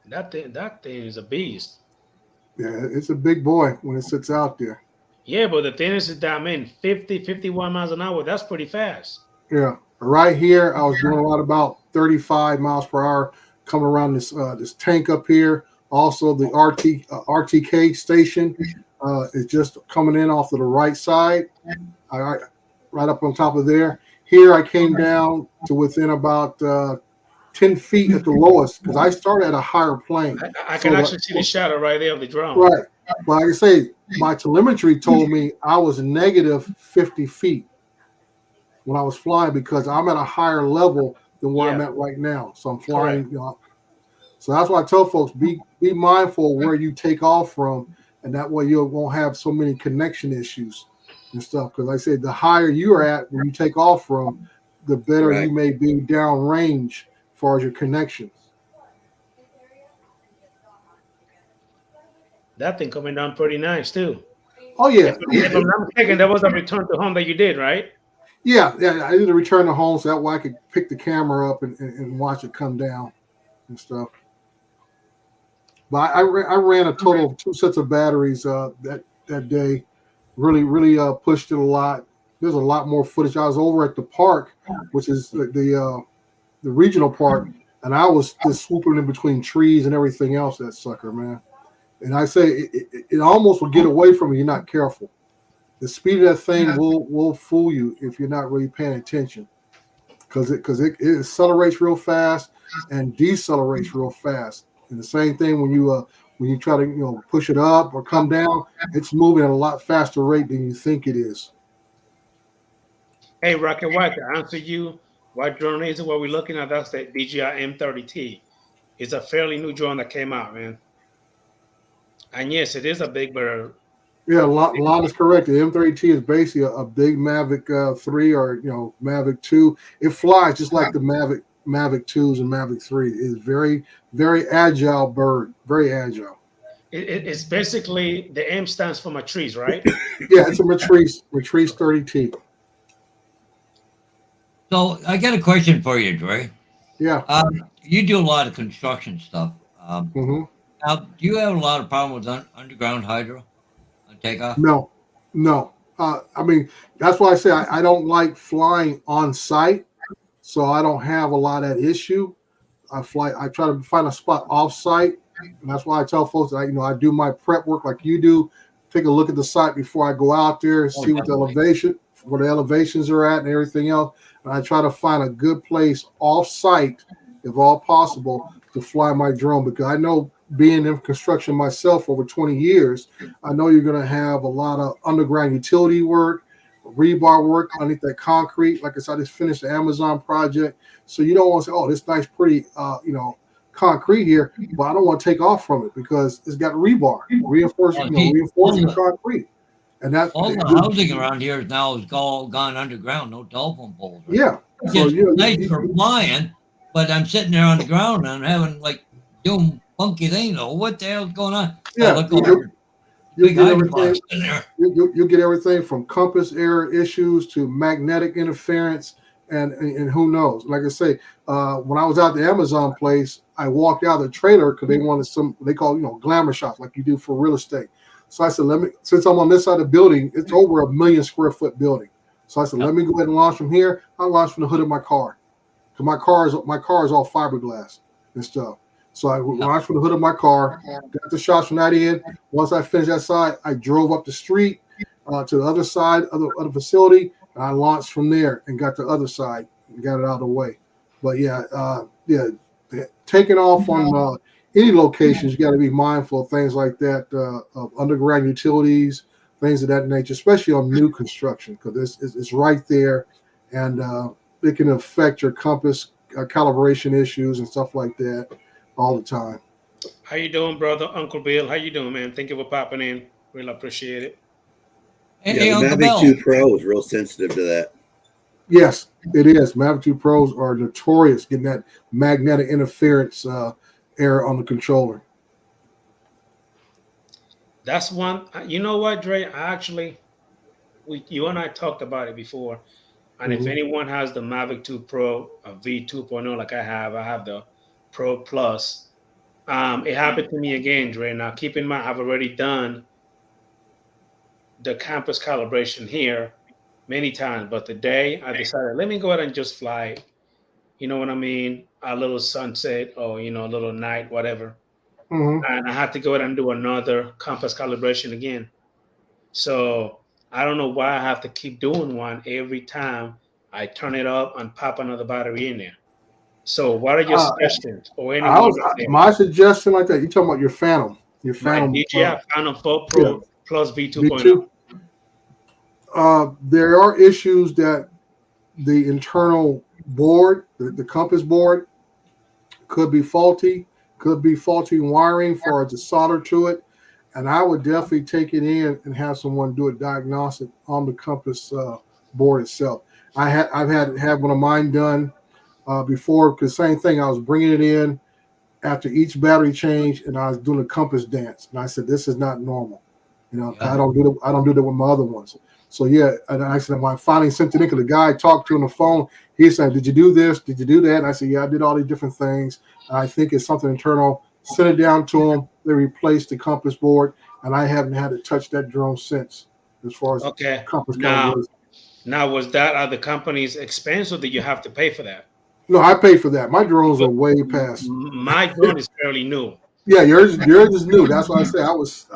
That thing is a beast. Yeah, it's a big boy when it sits out there. Yeah, but the thing is that, man, 50, 51 miles an hour, that's pretty fast. Yeah, right here, I was doing about 35 miles per hour coming around this tank up here. Also, the RTK station is just coming in off to the right side, right up on top of there. Here, I came down to within about 10 feet at the lowest because I started at a higher plane. I can actually see the shadow right there of the drone. Right. But like I say, my telemetry told me I was negative 50 feet when I was flying because I'm at a higher level than where I'm at right now. So I'm flying. So that's why I tell folks, be mindful where you take off from, and that way you won't have so many connection issues and stuff. Because like I said, the higher you are at where you take off from, the better you may be downrange as far as your connections. That thing coming down pretty nice too. Oh yeah. If I'm not mistaken, that was a return to home that you did, right? Yeah. I did a return to home so that way I could pick the camera up and watch it come down and stuff. But I ran a total of 2 sets of batteries that day. Really pushed it a lot. There's a lot more footage. I was over at the park, which is the regional park, and I was just swooping in between trees and everything else. That sucker, man. And I say it almost will get away from you. You're not careful. The speed of that thing will fool you if you're not really paying attention, because it accelerates real fast and decelerates real fast. And the same thing when you try to push it up or come down, it's moving at a lot faster rate than you think it is. Hey, Rocket White, to answer you, what drone is it? What we're looking at? That's the DJI M30T. It's a fairly new drone that came out, man. And yes, it is a big bird. Yeah, Lon is correct. The M30T is basically a big Mavic 3 or Mavic 2. It flies just like the Mavic 2s and Mavic 3. It's very, very agile bird. Very agile. It's basically the M stands for Matrice, right? Yeah, it's a Matrice 30T. So I got a question for you, Dre. Yeah. You do a lot of construction stuff. Mm-hmm. Now, do you have a lot of problem with underground hydro on takeoff? No. I mean, that's why I say I don't like flying on site, so I don't have a lot of that issue. I try to find a spot off site, and that's why I tell folks that I do my prep work like you do. Take a look at the site before I go out there, see what the elevations are at, and everything else. And I try to find a good place off site, if all possible, to fly my drone, because I know, being in construction myself over 20 years, I know you're going to have a lot of underground utility work, rebar work underneath that concrete. Like I said, I just finished the Amazon project. So you don't want to say, oh, this nice, pretty, concrete here, but I don't want to take off from it because it's got rebar, reinforcing concrete. And that All the housing around here is now all gone underground. No telephone poles. Right? Yeah. It's So nice for flying, but I'm sitting there on the ground and I'm having like doing funky things. Oh, what the hell's going on? Yeah, I look over, you'll big get hydrobox everything. in there. You'll get everything from compass error issues to magnetic interference, and who knows? Like I say, when I was out the Amazon place, I walked out of the trailer because they wanted they call glamour shots like you do for real estate. So I said, since I'm on this side of the building, it's over 1 million square foot building. So I said, let me go ahead and launch from here. I launched from the hood of my car, because my car is all fiberglass and stuff. So I launched from the hood of my car, got the shots from that end. Once I finished that side, I drove up the street to the other side of the facility, and I launched from there and got the other side and got it out of the way. But taking off on any locations, you got to be mindful of things like that, of underground utilities, things of that nature, especially on new construction, because it's right there, and it can affect your compass calibration issues and stuff like that all the time. How you doing, brother? Uncle Bill, how you doing, man? Thank you for popping in. Really appreciate it. Hey, the Uncle Mavic Bill. 2 Pro is real sensitive to that. Yes, it is. Mavic 2 Pros are notorious getting that magnetic interference error on the controller. That's one. You know what, Dre? You and I talked about it before. And if anyone has the Mavic 2 Pro, a V2.0 like I have the Pro Plus. It happened to me again, Dre. Now, keep in mind, I've already done the campus calibration here many times, but today I decided, let me go ahead and just fly, you know what I mean? A little sunset or, a little night, whatever. And I had to go ahead and do another compass calibration again. So I don't know why I have to keep doing one every time I turn it up and pop another battery in there. So what are your suggestions? Or anyone? My suggestion like that, you talking about your Phantom. My DJI Phantom 4 Pro plus V2. V2.0. There are issues that the internal board, the compass board, could be faulty wiring for it to solder to it. And I would definitely take it in and have someone do a diagnostic on the compass board itself. I've had one of mine done before, because same thing. I was bringing it in after each battery change, and I was doing a compass dance, and I said, "This is not normal." I don't do that with my other ones. So and I said, when I finally sent it in, because the guy I talked to on the phone, he said, "Did you do this? Did you do that?" And I said, "Yeah, I did all these different things. And I think it's something internal." Sent it down to them. They replaced the compass board, and I haven't had to touch that drone since. As far as compass calibration. Now, was that at the company's expense, or did you have to pay for that? No, I paid for that. My drones are way past. My drone is fairly new. Yeah, yours is new. That's why I say I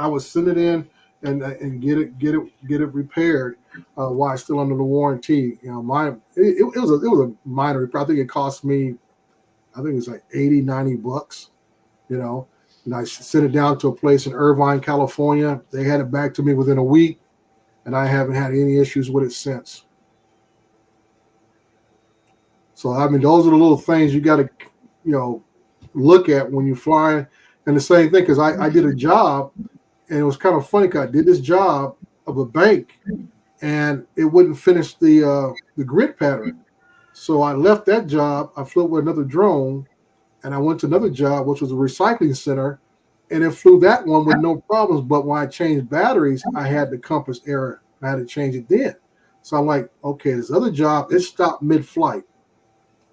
was send it in and get it repaired while it's still under the warranty. Mine it was a minor. I think it cost me, I think it's like $80-$90. And I sent it down to a place in Irvine, California. They had it back to me within a week, and I haven't had any issues with it since. So, I mean, those are the little things you got to, look at when you're flying. And the same thing, because I did a job, and it was kind of funny, because I did this job of a bank, and it wouldn't finish the grid pattern. So I left that job. I flew with another drone, and I went to another job, which was a recycling center, and it flew that one with no problems. But when I changed batteries, I had the compass error. I had to change it then. So I'm like, okay, this other job, it stopped mid-flight.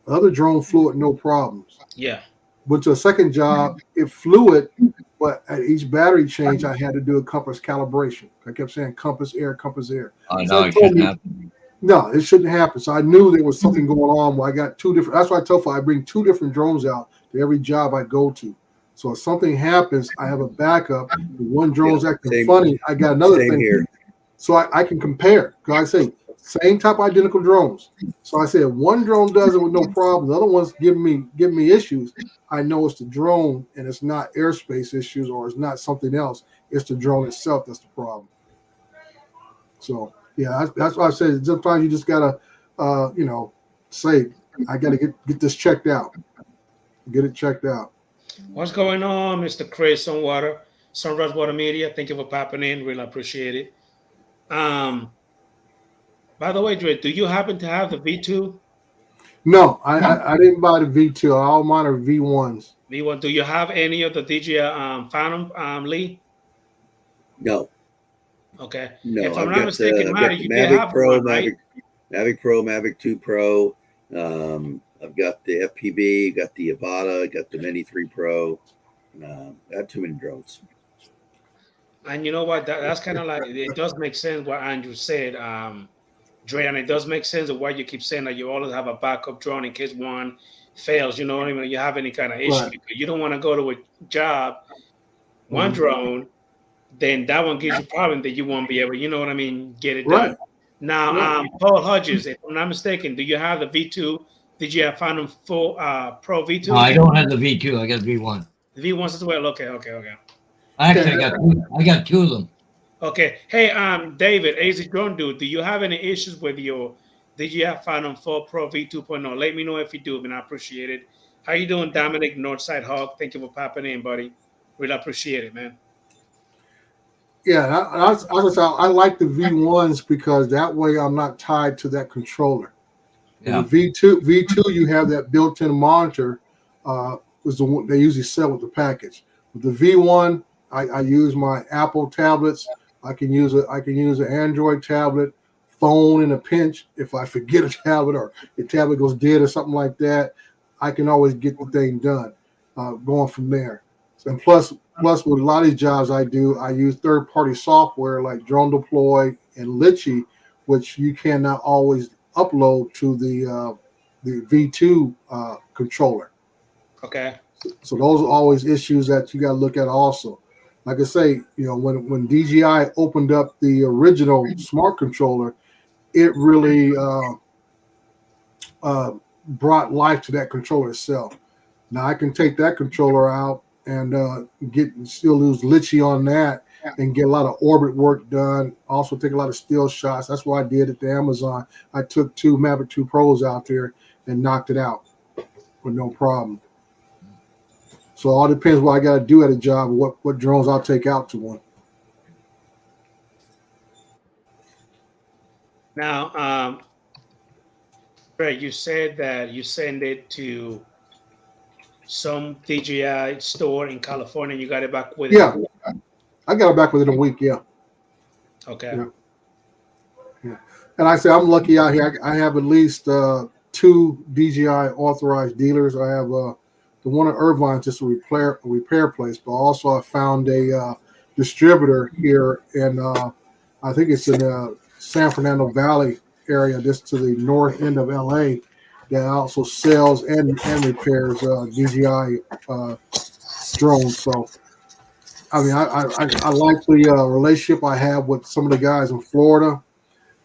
The other drone flew it no problems. Yeah. Went to a second job, it flew it, but at each battery change, I had to do a compass calibration. I kept saying compass error. Oh, no, it shouldn't happen. No, it shouldn't happen. So I knew there was something going on where I got two different. That's why I tell folks I bring two different drones out to every job I go to. So if something happens, I have a backup. If one drone's acting funny, I got another thing here. So I can compare. Because I say same type of identical drones. So I say if one drone does it with no problem, the other one's giving me issues, I know it's the drone and it's not airspace issues or it's not something else. It's the drone itself that's the problem. So Yeah, that's why I said sometimes you just gotta, say I gotta get this checked out, get it checked out. What's going on, Mr. Chris Sunrise Water Media? Thank you for popping in. Really appreciate it. By the way, Dre, do you happen to have the V2? No, I didn't buy the V2. All mine are V1s. V1. Do you have any of the DJI Phantom, Lee? No, Okay. no, If I'm I've not got mistaken, I've Mario, got the you did Mavic have Pro, one, right? Mavic Pro, Mavic 2 Pro. I've got the FPV, got the Avata, got the Mini 3 Pro. I have too many drones. And you know what? That's kind of like it does make sense what Andrew said, Dre, and it does make sense of why you keep saying that you always have a backup drone in case one fails. You know what I mean? You have any kind of issue Right. because you don't want to go to a job, one Mhm. drone, then that one gives you problem that you won't be able. You know what I mean? Get it Right. done. Now, Right. Paul Hodges, if I'm not mistaken, do you have the V2? Did you have Phantom full Pro V2? No, I don't have the V2. I got V1. The V1s as well. Okay. Actually, Okay. I got two of them. Okay. Hey, David, AZ Drone Dude, do you have any issues with your DJI Phantom 4 Pro V2.0? Let me know if you do, man. I appreciate it. How you doing, Dominic Northside Hawk? Thank you for popping in, buddy. Really appreciate it, man. Yeah, I like the V1s because that way I'm not tied to that controller. Yeah. The V2, you have that built-in monitor. Was the one they usually sell with the package. With the V1, I use my Apple tablets. I can use an Android tablet, phone in a pinch. If I forget a tablet or the tablet goes dead or something like that, I can always get the thing done. Going from there. And plus with a lot of these jobs I do, I use third-party software like Drone Deploy and Litchi, which you cannot always upload to the V2 controller. Okay. So those are always issues that you got to look at also. Like I say, when DJI opened up the original smart controller, it really brought life to that controller itself. Now I can take that controller out and still use Litchi on that and get a lot of orbit work done. Also take a lot of still shots. That's what I did at the Amazon. I took two Mavic 2 Pros out there and knocked it out with no problem. So it all depends what I got to do at a job, what drones I'll take out to one. Now, Greg, you said that you send it to some DJI store in California. And you got it back with Yeah, I got it back within a week. Yeah. Okay. Yeah. And I say I'm lucky out here. I have at least two DJI authorized dealers. I have the one in Irvine, just a repair place, but also I found a distributor here in I think it's in the San Fernando Valley area, just to the north end of LA, that also sells and repairs DJI drones. So I mean, I like the relationship I have with some of the guys in Florida.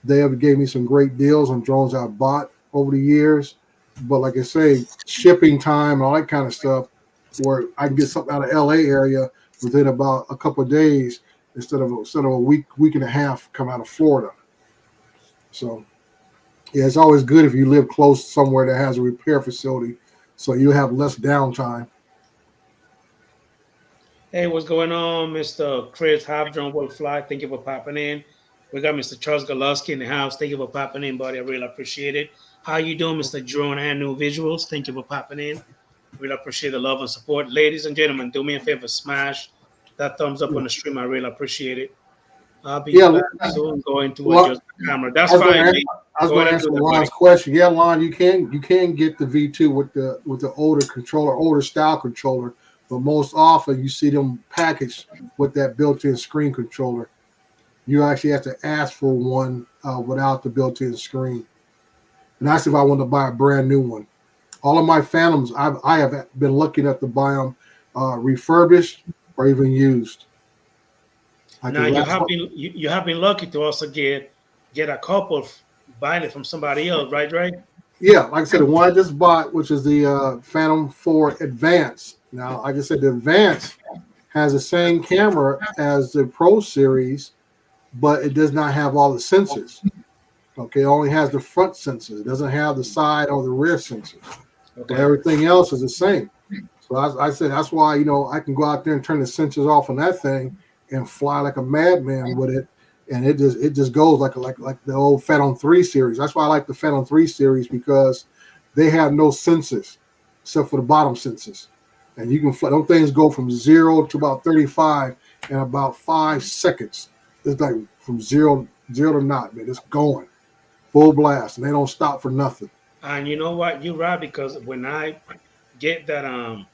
They have gave me some great deals on drones I bought over the years. But like I say, shipping time and all that kind of stuff, where I can get something out of LA area within about a couple of days instead of a week and a half come out of Florida. So yeah, it's always good if you live close somewhere that has a repair facility, so you have less downtime. Hey, what's going on, Mr. Chris Half Drone Will Fly? Thank you for popping in. We got Mr. Charles Goloski in the house. Thank you for popping in, buddy. I really appreciate it. How you doing, Mr. Drone and New Visuals? Thank you for popping in. Really appreciate the love and support. Ladies and gentlemen, do me a favor, smash that thumbs up on the stream. I really appreciate it. I'll be back soon going to adjust the camera. That's fine. I was going to answer Lon's question. Yeah, Lon, you can get the V2 with the older controller, older style controller, but most often you see them packaged with that built-in screen controller. You actually have to ask for one without the built-in screen. And that's if I want to buy a brand new one. All of my Phantoms, I have been looking at to buy them refurbished or even used. Now you have been lucky to also get a couple buying it from somebody else, right, Dre? Yeah, like I said, the one I just bought, which is the Phantom 4 Advance. Now, like I said, the Advance has the same camera as the Pro Series, but it does not have all the sensors. Okay, it only has the front sensors. It doesn't have the side or the rear sensors. So Okay. everything else is the same. So I said that's why I can go out there and turn the sensors off on that thing and fly like a madman with it, and it just goes like the old Phantom 3 series. That's why I like the Phantom 3 series, because they have no sensors except for the bottom sensors, and you can fly. Those things go from 0 to about 35 in about 5 seconds. It's like from zero to naught, man. It's going full blast, and they don't stop for nothing. And you know what? You're right, because when I get that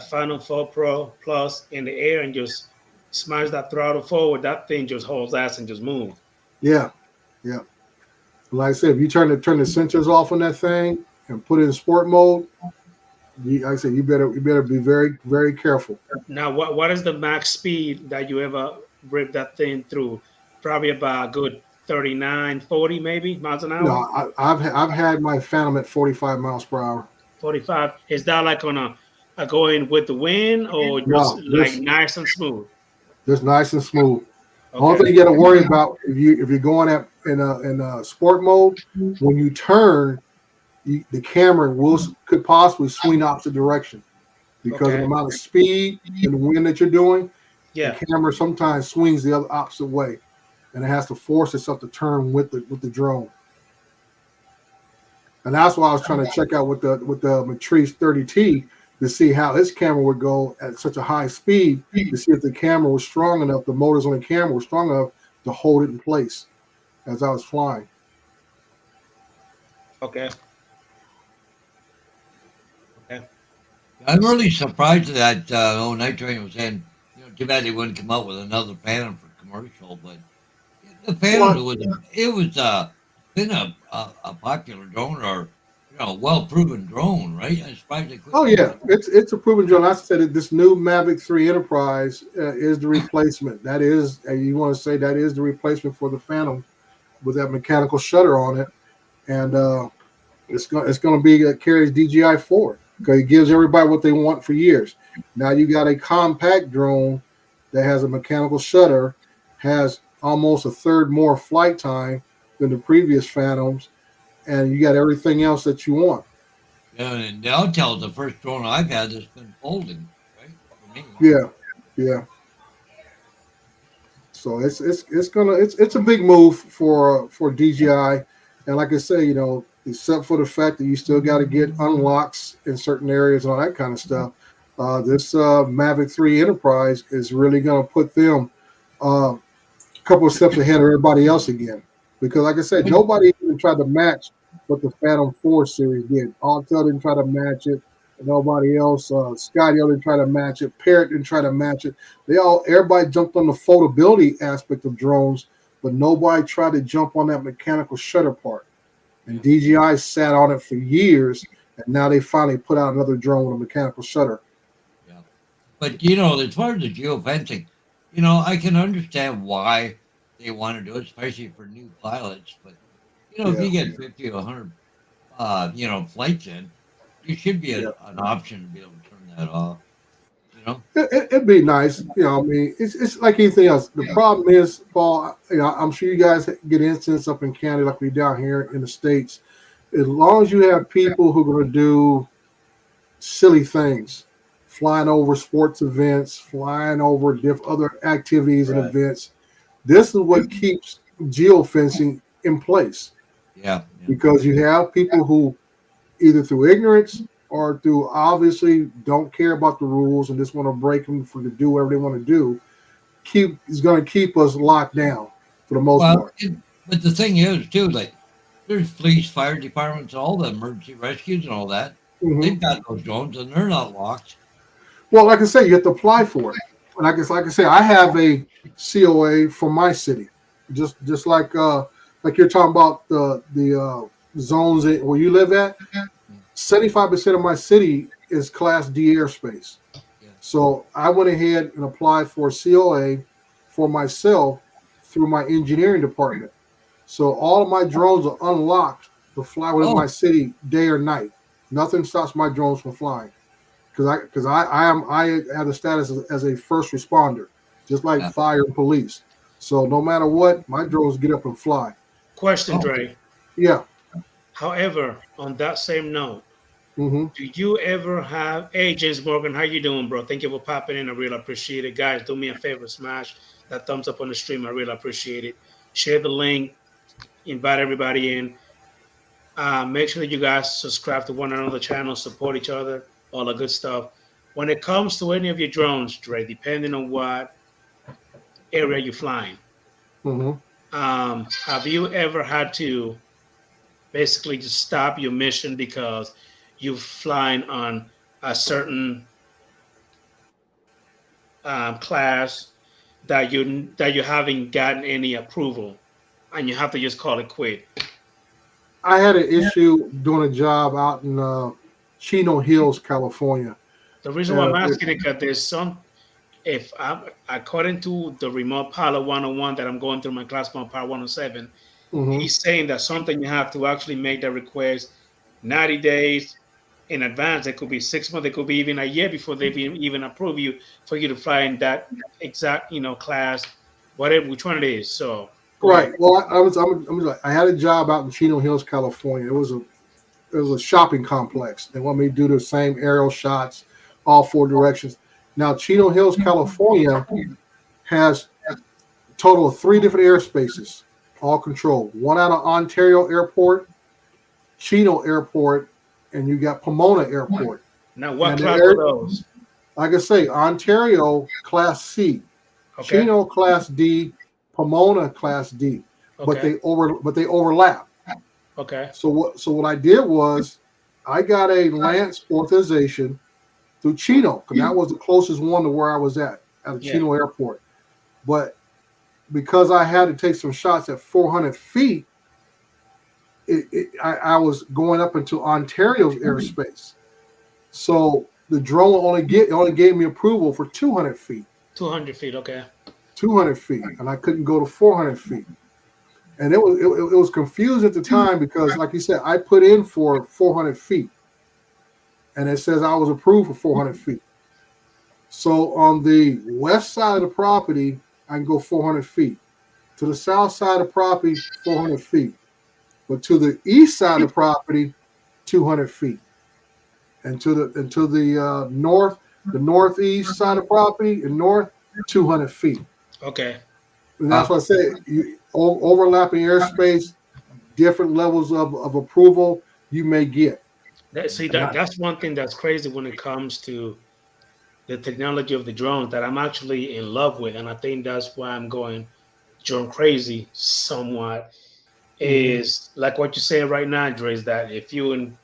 Final 4 Pro Plus in the air and just smash that throttle forward, that thing just holds ass and just move. Yeah, yeah. Like I said, if you turn the sensors off on that thing and put it in sport mode, like I said, you better be very, very careful. Now, what is the max speed that you ever rip that thing through? Probably about a good 39, 40 maybe miles an hour. No, I've had my Phantom at 45 miles per hour. 45. Is that like on a going with the wind, or just No, like this- nice and smooth? Just nice and smooth. Okay. Only thing you got to worry about if you're going in a sport mode, when you turn, the camera could possibly swing opposite direction because of Okay. the amount of speed and the wind that you're doing. Yeah. The camera sometimes swings the other opposite way, and it has to force itself to turn with the drone. And that's why I was trying to check out with the Matrice 30T to see how this camera would go at such a high speed, to see if the camera was strong enough, the motors on the camera were strong enough to hold it in place as I was flying. Okay. I'm really surprised that Night Train was saying, too bad they wouldn't come out with another Phantom for commercial, but the Phantom was been a popular drone, or well proven drone, right? I'm surprised they couldn't. Oh yeah, it's a proven drone. I said it, this new Mavic 3 Enterprise is the replacement. That is, you want to say that is the replacement for the Phantom with that mechanical shutter on it, and it's going to be carries DJI forward, because it gives everybody what they want for years. Now you got a compact drone that has a mechanical shutter, has almost a third more flight time than the previous Phantoms, and you got everything else that you want. Yeah, and Delta is the first drone I've had that's been folding, right? For me. Yeah. So it's a big move for DJI, and like I say, except for the fact that you still got to get unlocks in certain areas and all that kind of stuff, this Mavic 3 Enterprise is really going to put them a couple of steps ahead of everybody else again. Because, like I said, nobody even tried to match what the Phantom 4 series did. Altel didn't try to match it. Nobody else. Skydio didn't try to match it. Parrot didn't try to match it. Everybody jumped on the foldability aspect of drones, but nobody tried to jump on that mechanical shutter part. And DJI sat on it for years, and now they finally put out another drone with a mechanical shutter. Yeah, but as far as the geofencing, I can understand why they want to do it, especially for new pilots. But if you get 50 or 100, flights in, you should be an option to be able to turn that off. It'd be nice. It's like anything else. The problem is, Paul, I'm sure you guys get incidents up in Canada like we down here in the States. As long as you have people who are going to do silly things, flying over sports events, flying over other activities and events, this is what keeps geofencing in place. Yeah. Because you have people who, either through ignorance or through obviously don't care about the rules and just want to break them to do whatever they want to do, is going to keep us locked down for the most part. But the thing is, too, like, there's police, fire departments, all the emergency rescues and all that. Mm-hmm. They've got those drones, and they're not locked. Well, like I say, you have to apply for it. And like I say, I have a COA for my city, just like you're talking about the zones where you live at. 75% of my city is Class D airspace. Yeah. So I went ahead and applied for a COA for myself through my engineering department. So all of my drones are unlocked to fly within my city day or night. Nothing stops my drones from flying, because I have the status as a first responder, just like fire and police. So no matter what, my drones get up and fly. Question, Oh. Dre. Yeah. However, on that same note, Hmm. do you ever have? Hey, James Morgan, how you doing, bro? Thank you for popping in. I really appreciate it, guys. Do me a favor, smash that thumbs up on the stream. I really appreciate it. Share the link. Invite everybody in. Make sure that you guys subscribe to one another channel, support each other, all the good stuff. When it comes to any of your drones, Dre, depending on what area you're flying, Hmm. have you ever had to basically just stop your mission because you're flying on a certain class that you haven't gotten any approval, and you have to just call it quit? I had an issue doing a job out in Chino Hills, California. The reason why I'm It, asking it because there's some, if I'm according to the remote pilot 101 that I'm going through my class on Pilot 107, hmm he's saying that something you have to actually make that request 90 days in advance. It could be 6 months. It could be even a year before they even approve you for you to fly in that exact class, whatever which one it is. So go ahead. Right. Well, I had a job out in Chino Hills, California. It was a shopping complex. They want me to do the same aerial shots, all four directions. Now, Chino Hills, California, has a total of 3 different airspaces, all controlled. One out of Ontario Airport, Chino Airport, and you got Pomona Airport. Now, what And class are those? like I say, Ontario Class C, Okay. Chino Class D, Pomona Class D, but Okay. they overlap. Okay. So what I did was I got a Lance authorization through Chino because that was the closest one to where I was at the Yeah. Chino Airport. But because I had to take some shots at 400 feet, I was going up into Ontario's airspace. So the drone only gave me approval for 200 feet, 200 feet. Okay. 200 feet, and I couldn't go to 400 feet. And it was confused at the time because, like you said, I put in for 400 feet, and it says I was approved for 400 feet. So on the west side of the property, I can go 400 feet. To the south side of the property, 400 feet. But to the east side of the property, 200 feet. And to the north, the northeast side of the property, and north, 200 feet. Okay. And that's what I say. Overlapping airspace, different levels of approval you may get. That's one thing that's crazy when it comes to the technology of the drones that I'm actually in love with, and I think that's why I'm going drone crazy somewhat. Is like what you're saying right now, Andre, is that if you in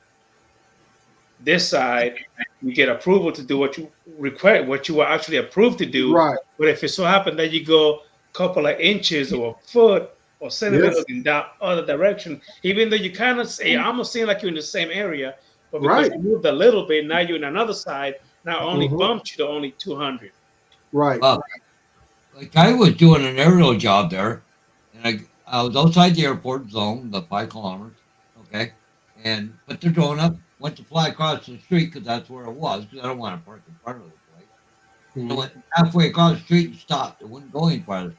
this side, you get approval to do what you require, what you were actually approved to do. Right. But if it so happened that you go a couple of inches or a foot or centimeters in that other direction, even though you kind of say, almost seem like you're in the same area, but because you moved a little bit, now you're in another side, now only bumped you to only 200. Right. Like I was doing an aerial job there, and I was outside the airport zone, the 5 kilometers, okay, and put the drone up, went to fly across the street because that's where it was, because I don't want to park in front of the place. Mhm. I went halfway across the street and stopped. It wouldn't go any farther.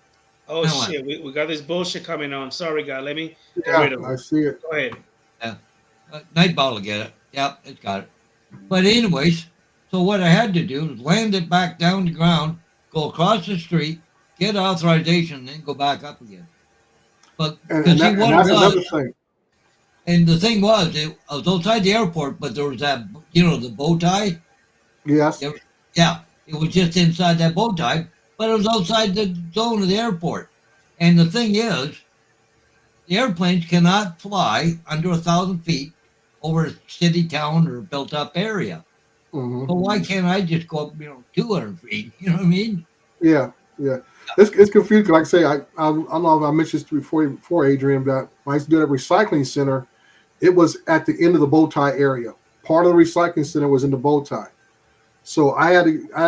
Oh, shit. We got this bullshit coming on. Sorry, guy. Let me get rid of it. I see it. Go ahead. Nightball will get it. Yep, it's got it. But anyways, so what I had to do was land it back down the ground, go across the street, get authorization, and then go back up again. But And see, that's another thing. And the thing was, I was outside the airport, but there was that, the bow tie. Yes. Yeah, it was just inside that bow tie, but it was outside the zone of the airport. And the thing is, the airplanes cannot fly under 1,000 feet over a city, town, or built-up area. Mm-hmm. So why can't I just go up, 200 feet? You know what I mean? Yeah. It's confusing. Like I say, I don't know if I mentioned this before, Adrian, but when I used to do that recycling center, it was at the end of the bow tie area. Part of the recycling center was in the bow tie. So I had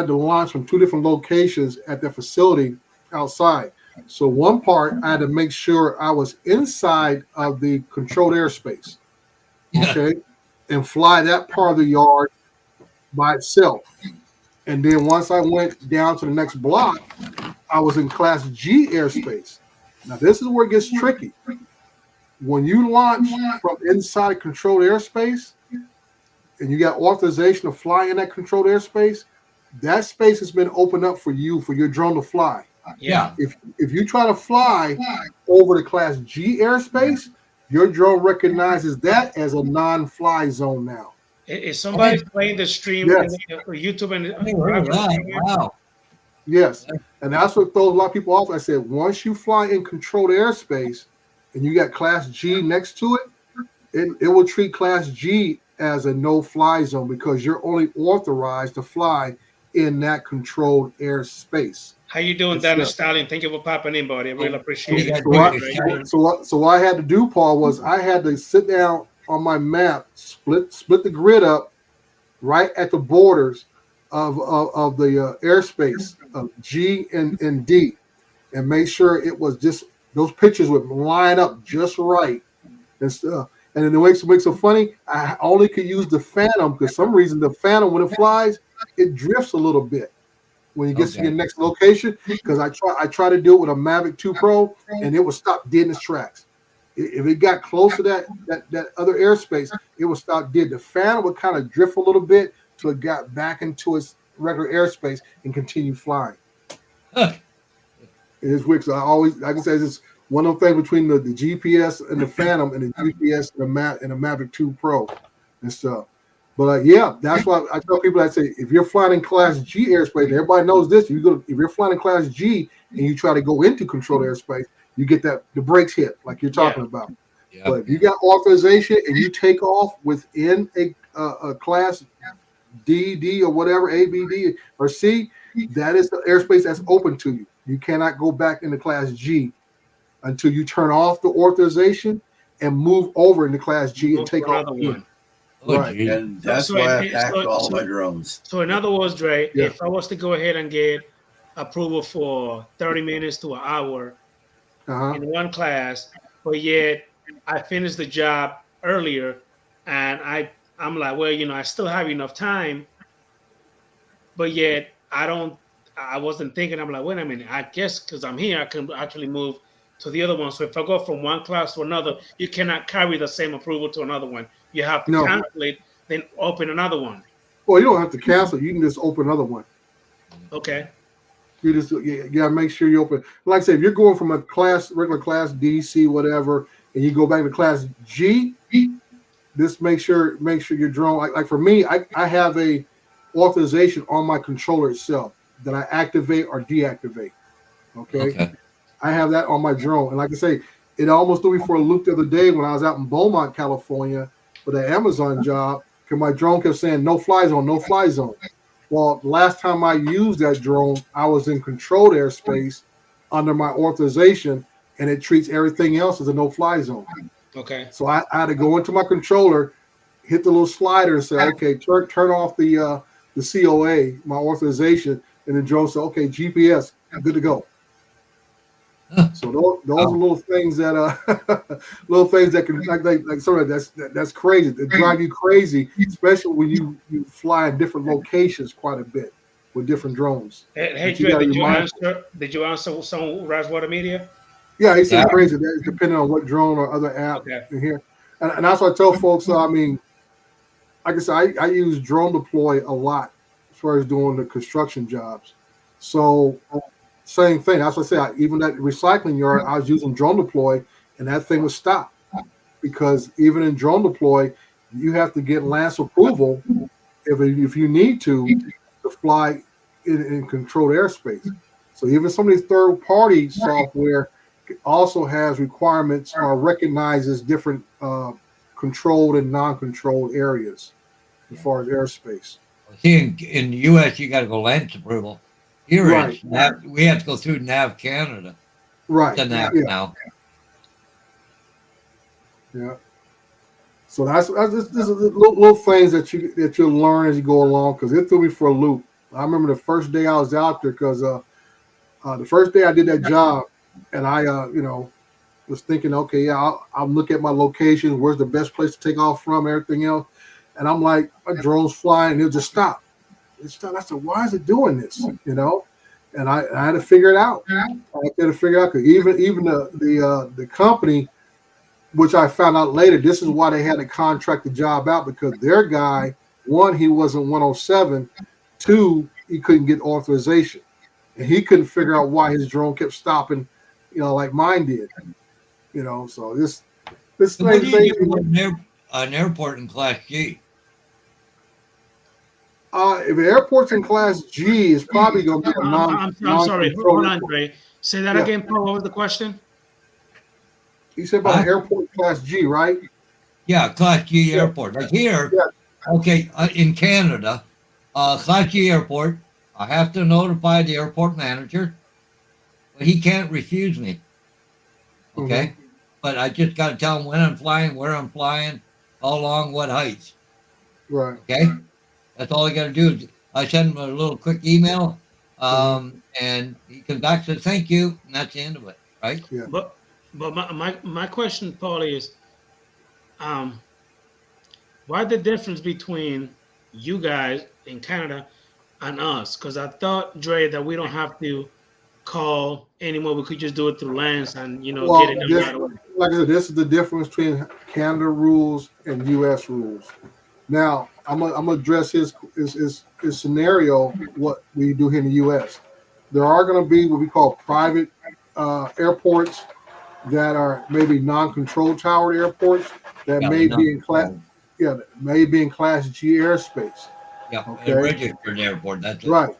to launch from 2 different locations at the facility outside. So one part I had to make sure I was inside of the controlled airspace. Yeah. Okay. And fly that part of the yard by itself. And then once I went down to the next block, I was in Class G airspace. Now this is where it gets tricky. When you launch from inside controlled airspace, and you got authorization to fly in that controlled airspace, that space has been opened up for you for your drone to fly. Yeah. If you try to fly over the Class G airspace, your drone recognizes that as a non-fly zone now. Is somebody playing the stream Yes. for YouTube and I never heard of that. Wow. Yes, and that's what throws a lot of people off. I said once you fly in controlled airspace and you got Class G next to it, it will treat Class G as a no-fly zone because you're only authorized to fly in that controlled airspace. how you doing, Donna Stallion? Thank you for popping in, buddy. I really appreciate Yeah, it. So what I had to do, Paul, was I had to sit down on my map, split the grid up right at the borders of the airspace of G and D, and make sure it was just those pictures would line up just right and stuff. And then it makes it funny. I only could use the Phantom because some reason the Phantom when it flies, it drifts a little bit when you get to your next location. Because I try to do it with a Mavic 2 Pro, and it would stop dead in its tracks. If it got close to that other airspace, it would stop dead. The Phantom would kind of drift a little bit till it got back into its regular airspace and continue flying. It is weird. So I always, like I said, it's one of the things between the GPS and the Phantom and the GPS and the Mavic 2 Pro and stuff. But yeah, that's why I tell people, I say, if you're flying in Class G airspace, and everybody knows this, if you're flying in Class G and you try to go into controlled airspace, you get the brakes hit like you're talking about. Yeah. But if you got authorization and you take off within a Class D or whatever, A, B, D, or C, that is the airspace that's open to you. You cannot go back into Class G until you turn off the authorization and move over into Class G and take off. One. Right. And that's why I packed all my drones. So in other words, Dre, if I was to go ahead and get approval for 30 minutes to an hour in one class, but yet I finished the job earlier, and I'm like, well, I still have enough time, but yet I wasn't thinking. I'm like, wait a minute, I guess because I'm here, I can actually move to the other one. So if I go from one class to another, you cannot carry the same approval to another one. You have to cancel it, then open another one. Well, you don't have to cancel. You can just open another one. Okay. You just gotta make sure you open. Like I say, if you're going from a regular class D, C, whatever, and you go back to Class G, just make sure your drone. Like for me, I have a authorization on my controller itself that I activate or deactivate. Okay. I have that on my drone, and like I say, it almost threw me for a loop the other day when I was out in Beaumont, California, for the Amazon job, because my drone kept saying no fly zone, no fly zone. Well, last time I used that drone, I was in controlled airspace under my authorization, and it treats everything else as a no fly zone. Okay. So I had to go into my controller, hit the little slider, and say, okay, turn off the COA, my authorization, and the drone said, okay, GPS, I'm good to go. So those are little things that can like sort of that's crazy. They drive you crazy, especially when you fly in different locations quite a bit with different drones. Hey, Dre, did you answer some Razzwater Media? Yeah, he said crazy. That's depending on what drone or other app in here. And that's what I tell folks. I mean, like I said, I use Drone Deploy a lot as far as doing the construction jobs. So same thing. That's what I say. Even that recycling yard, I was using Drone Deploy, and that thing was stopped because even in Drone Deploy, you have to get LANC approval if you need to fly in controlled airspace. So even some of these third-party software also has requirements or recognizes different controlled and non-controlled areas as far as airspace. See, in the U.S., you got to go LANC approval. Here, we have to go through NAV Canada. Right. The NAV now. Yeah. So that's just little things that you'll learn as you go along, because it threw me for a loop. I remember the first day I was out there, because the first day I did that job, and I was thinking, okay, I'll look at my location, where's the best place to take off from, everything else, and I'm like, my drone's flying, and it'll just stop. I said, why is it doing this? and I had to figure it out. I had to figure it out because even the company, which I found out later, this is why they had to contract the job out because their guy, one, he wasn't 107, two, he couldn't get authorization, and he couldn't figure out why his drone kept stopping, like mine did. So this So what do thing. you do with an airport in Class G? If the airport's in Class G, it's probably going to be a I'm sorry. Hold on, Dre. Say that Yeah. again, Paul. What was the question? You said about an airport Class G, right? Yeah, Class G Yeah. airport. Like here, Yeah. okay, in Canada, Class G airport, I have to notify the airport manager, but he can't refuse me. Okay, but I just got to tell him when I'm flying, where I'm flying, how long, what heights. Right. Okay, that's all I got to do. I send him a little quick email, and he comes back and says thank you, and that's the end of it. Right? Yeah. But my question, Paul, is why the difference between you guys in Canada and us? Because I thought, Dre, that we don't have to call anymore. We could just do it through Lance and Well, get it done this, right away. like I said, this is the difference between Canada rules and U.S. rules. Now, I'm gonna address his scenario. What we do here in the U.S. There are going to be what we call private airports that are maybe non-control tower airports that may be in class. Yeah, may be in Class G airspace. Yeah, Okay. a registered airport. That's it. Right.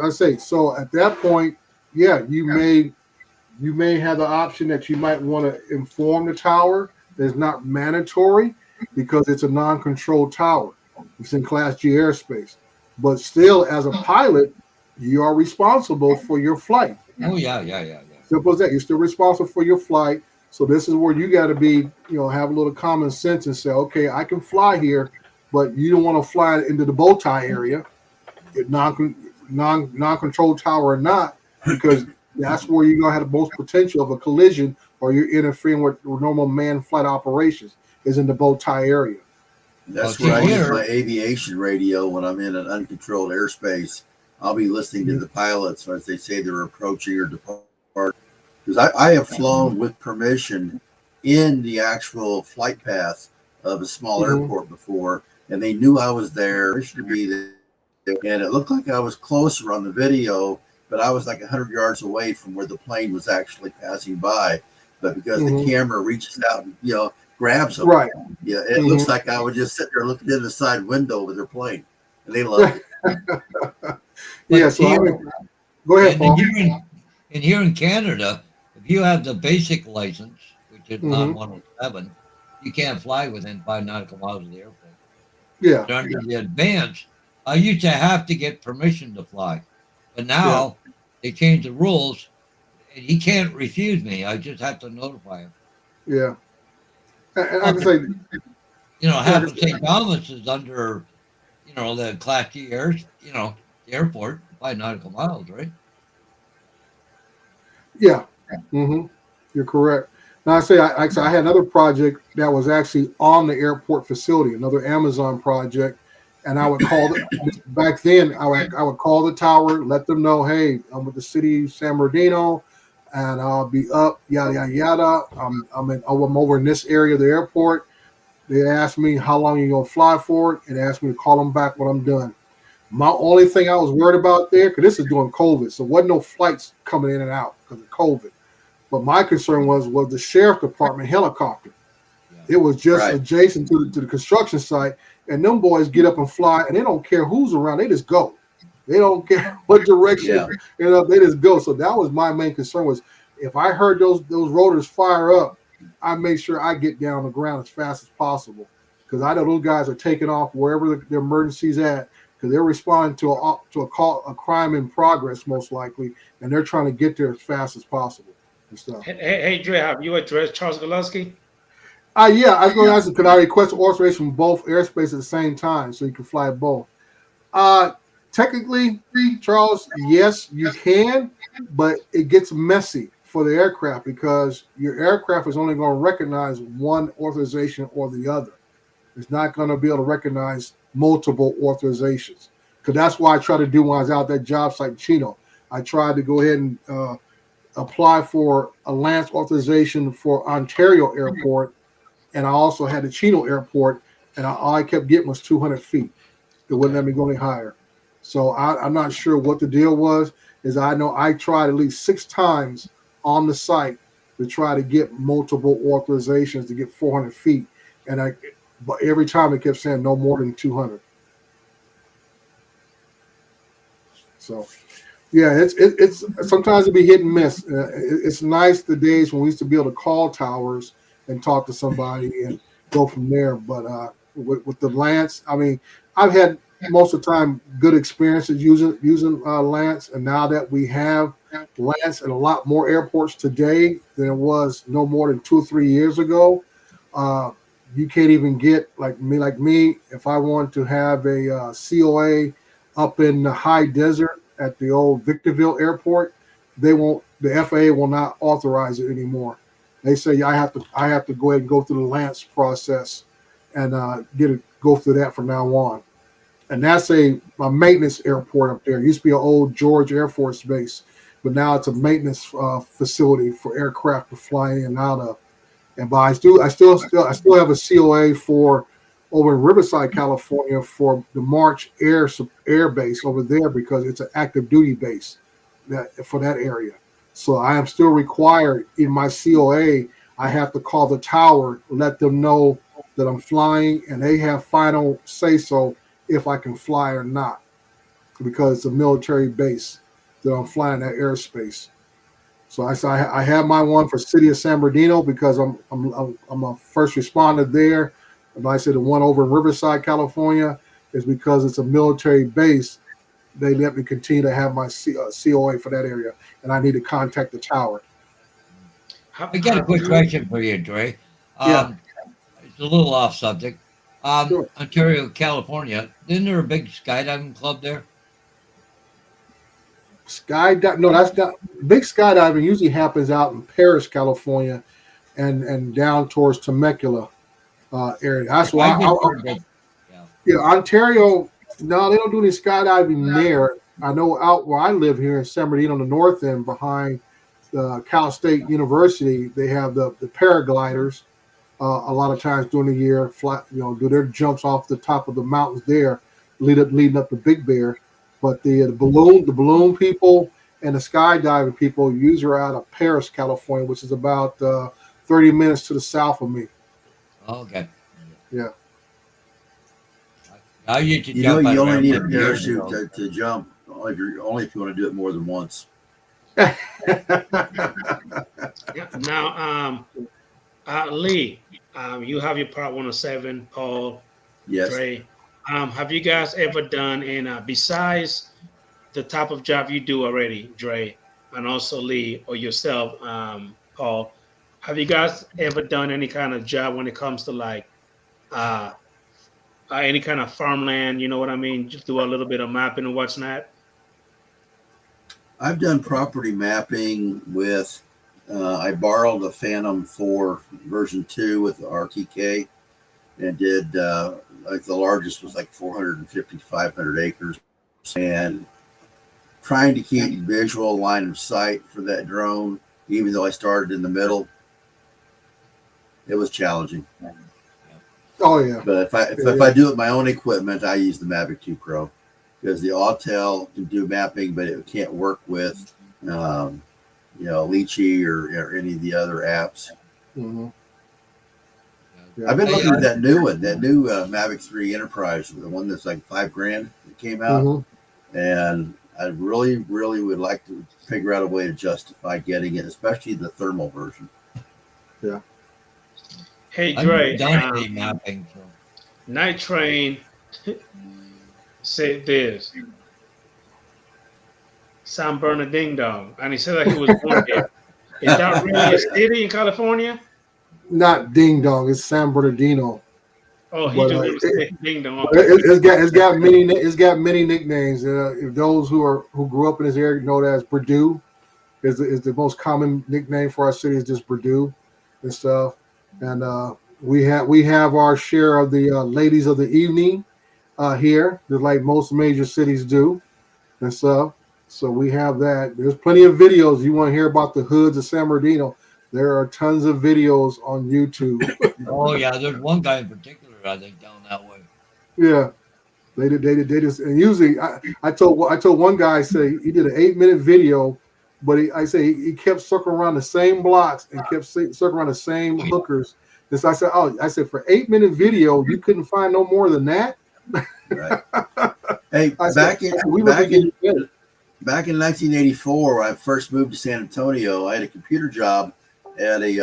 I say so. At that point, yeah, you may have the option that you might want to inform the tower. It's not mandatory because it's a non-controlled tower. It's in Class G airspace, but still, as a pilot, you are responsible for your flight. Oh yeah. Simple as that. You're still responsible for your flight. So this is where you got to be, have a little common sense and say, okay, I can fly here, but you don't want to fly into the bow tie area, non-controlled tower or not, because that's where you're gonna have the most potential of a collision, or you're interfering with normal manned flight operations. Is in the bow tie area. That's Well, where I use here- my aviation radio when I'm in an uncontrolled airspace. I'll be listening to the pilots as they say they're approaching or departing. Because I have flown with permission in the actual flight path of a small airport before, and they knew I was there. Permission to be there, and it looked like I was closer on the video, but I was like 100 yards away from where the plane was actually passing by. But because the camera reaches out and grabs them, Right. Yeah, it looks like I would just sit there looking in the side window with their plane, and they love it. Yeah. So go ahead, Paul. And here in Canada, if you have the basic license, which is non 107, you can't fly within 5 nautical miles of the airport. Yeah. But under the advanced, I used to have to get permission to fly, but now they changed the rules, and he can't refuse me. I just have to notify him. Yeah. And I can say, half of St. Thomas is under, the Class G the airport, 5 nautical miles, right? yeah. You're correct. Now I had another project that was actually on the airport facility, another Amazon project, and I would call back then. I would call the tower, let them know, hey, I'm with the city of San Bernardino, and I'll be up, yada yada yada. I'm over in this area of the airport. They asked me how long you gonna fly for it, and asked me to call them back when I'm done. My only thing I was worried about there, because this is during COVID, so wasn't no flights coming in and out because of COVID. But my concern was the sheriff department helicopter. It was just adjacent to the construction site, and them boys get up and fly, and they don't care who's around. They just go. They don't care what direction. They just go. So that was my main concern, was if I heard those rotors fire up, I make sure I get down on the ground as fast as possible, because I know those guys are taking off wherever the emergency's at, because they're responding to a crime in progress most likely, and they're trying to get there as fast as possible. Stuff. Hey, Dre, have you addressed Charles Gillespie? Yeah, I was going to ask, could I request authorization from both airspace at the same time so you can fly both? Technically, Charles, yes, you can, but it gets messy for the aircraft because your aircraft is only going to recognize one authorization or the other. It's not going to be able to recognize multiple authorizations, because that's why I tried to do when I was out that job site in Chino. I tried to go ahead and apply for a Lance authorization for Ontario Airport, and I also had the Chino Airport, and all I kept getting was 200 feet. It wouldn't let me go any higher. So I'm not sure what the deal was. Is I know I tried at least 6 times on the site to try to get multiple authorizations to get 400 feet, but every time it kept saying no more than 200. So, yeah, it's sometimes it be hit and miss. It's nice the days when we used to be able to call towers and talk to somebody and go from there. But with the Lance, I mean, I've had most of the time good experiences using Lance, and now that we have Lance at a lot more airports today than it was no more than 2 or 3 years ago. You can't even get like me. If I want to have a COA up in the high desert at the old Victorville Airport, they won't. The FAA will not authorize it anymore. They say I have to go ahead and go through the Lance process and go through that from now on. And that's a maintenance airport up there. It used to be an old George Air Force Base, but now it's a maintenance facility for aircraft to fly in and out of. But I still have a COA for over in Riverside, California, for the March Air Base over there because it's an active duty base for that area. So I am still required in my COA. I have to call the tower, let them know that I'm flying, and they have final say so if I can fly or not, because it's a military base that I'm flying that airspace. So I have my one for City of San Bernardino because I'm a first responder there. And like I said, the one over in Riverside, California, is because it's a military base. They let me continue to have my COA for that area, and I need to contact the tower. I got a quick question for you, Dre. Yeah. It's a little off subject. Sure. Ontario, California. Isn't there a big skydiving club there? No, that's not. Big skydiving usually happens out in Paris, California, and down towards Temecula area. That's why. Yeah, Ontario. No, they don't do any skydiving there. I know out where I live here in San Bernardino on the north end, behind Cal State University, they have the paragliders. A lot of times during the year, do their jumps off the top of the mountains there, leading up to Big Bear. But the balloon people and the skydiving people usually are out of Paris, California, which is about 30 minutes to the south of me. Oh, okay. Yeah. I used to You know, jump out you of only need a airplanes years parachute ago. to jump, only if you want to do it more than once. Yeah. Now, Lee, you have your Part 107, Paul, Yes. Dre. Have you guys ever done, and besides the type of job you do already, Dre, and also Lee or yourself, Paul, have you guys ever done any kind of job when it comes to like any kind of farmland? You know what I mean? Just do a little bit of mapping and what's not. I've done property mapping with, I borrowed a Phantom 4 version 2 with the RTK and did, like the largest was like 450 to 500 acres. And trying to keep visual line of sight for that drone, even though I started in the middle, it was challenging. Oh yeah. But if I do it with my own equipment, I use the Mavic 2 Pro because the Autel can do mapping, but it can't work with, Lychee or any of the other apps. Mm-hmm. Yeah. I've been looking at that new one, that new Mavic 3 Enterprise, the one that's like $5,000 that came out, Mm-hmm. and I really, really would like to figure out a way to justify getting it, especially the thermal version. Yeah. Hey, Dre, I've done any mapping. So. Night Train said this. San Bernardino, and he said that he was born there. Is that really a city in California? Not Ding Dong. It's San Bernardino. Oh, he But, just want to say Ding Dong. It's got many nicknames. If those who grew up in this area know that as Purdue is the most common nickname for our city, is just Purdue and stuff. And we have our share of the ladies of the evening here, just like most major cities do and stuff. So we have that. There's plenty of videos. You want to hear about the hoods of San Bernardino? There are tons of videos on YouTube. Oh yeah, there's one guy in particular I think down that way. Yeah, they just, and usually I told one guy, I say he did an 8-minute video, but he kept circling around the same blocks and kept circling around the same hookers. And so I said for 8-minute video you couldn't find no more than that. Right. Hey, I back said, in 1984, when I first moved to San Antonio, I had a computer job at a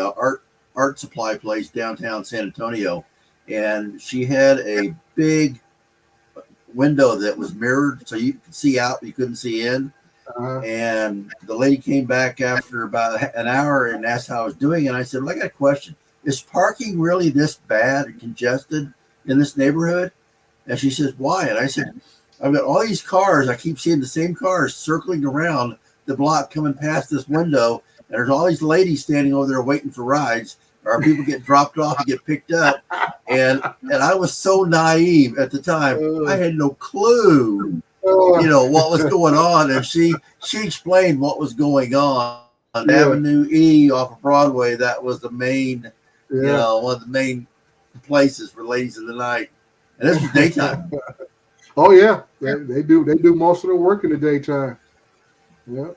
art supply place downtown San Antonio, and she had a big window that was mirrored, so you could see out, you couldn't see in. And the lady came back after about an hour and asked how I was doing, and I said, "Well, I got a question. Is parking really this bad and congested in this neighborhood?" And she says, "Why?" And I said, "I've got all these cars. I keep seeing the same cars circling around the block coming past this window. And there's all these ladies standing over there waiting for rides, or people get dropped off and get picked up." And I was so naive at the time. I had no clue, what was going on. And she explained what was going on. On Avenue E off of Broadway, that was the main, one of the main places for ladies of the night. And this was daytime. Oh yeah, they do most of the work in the daytime. Yeah.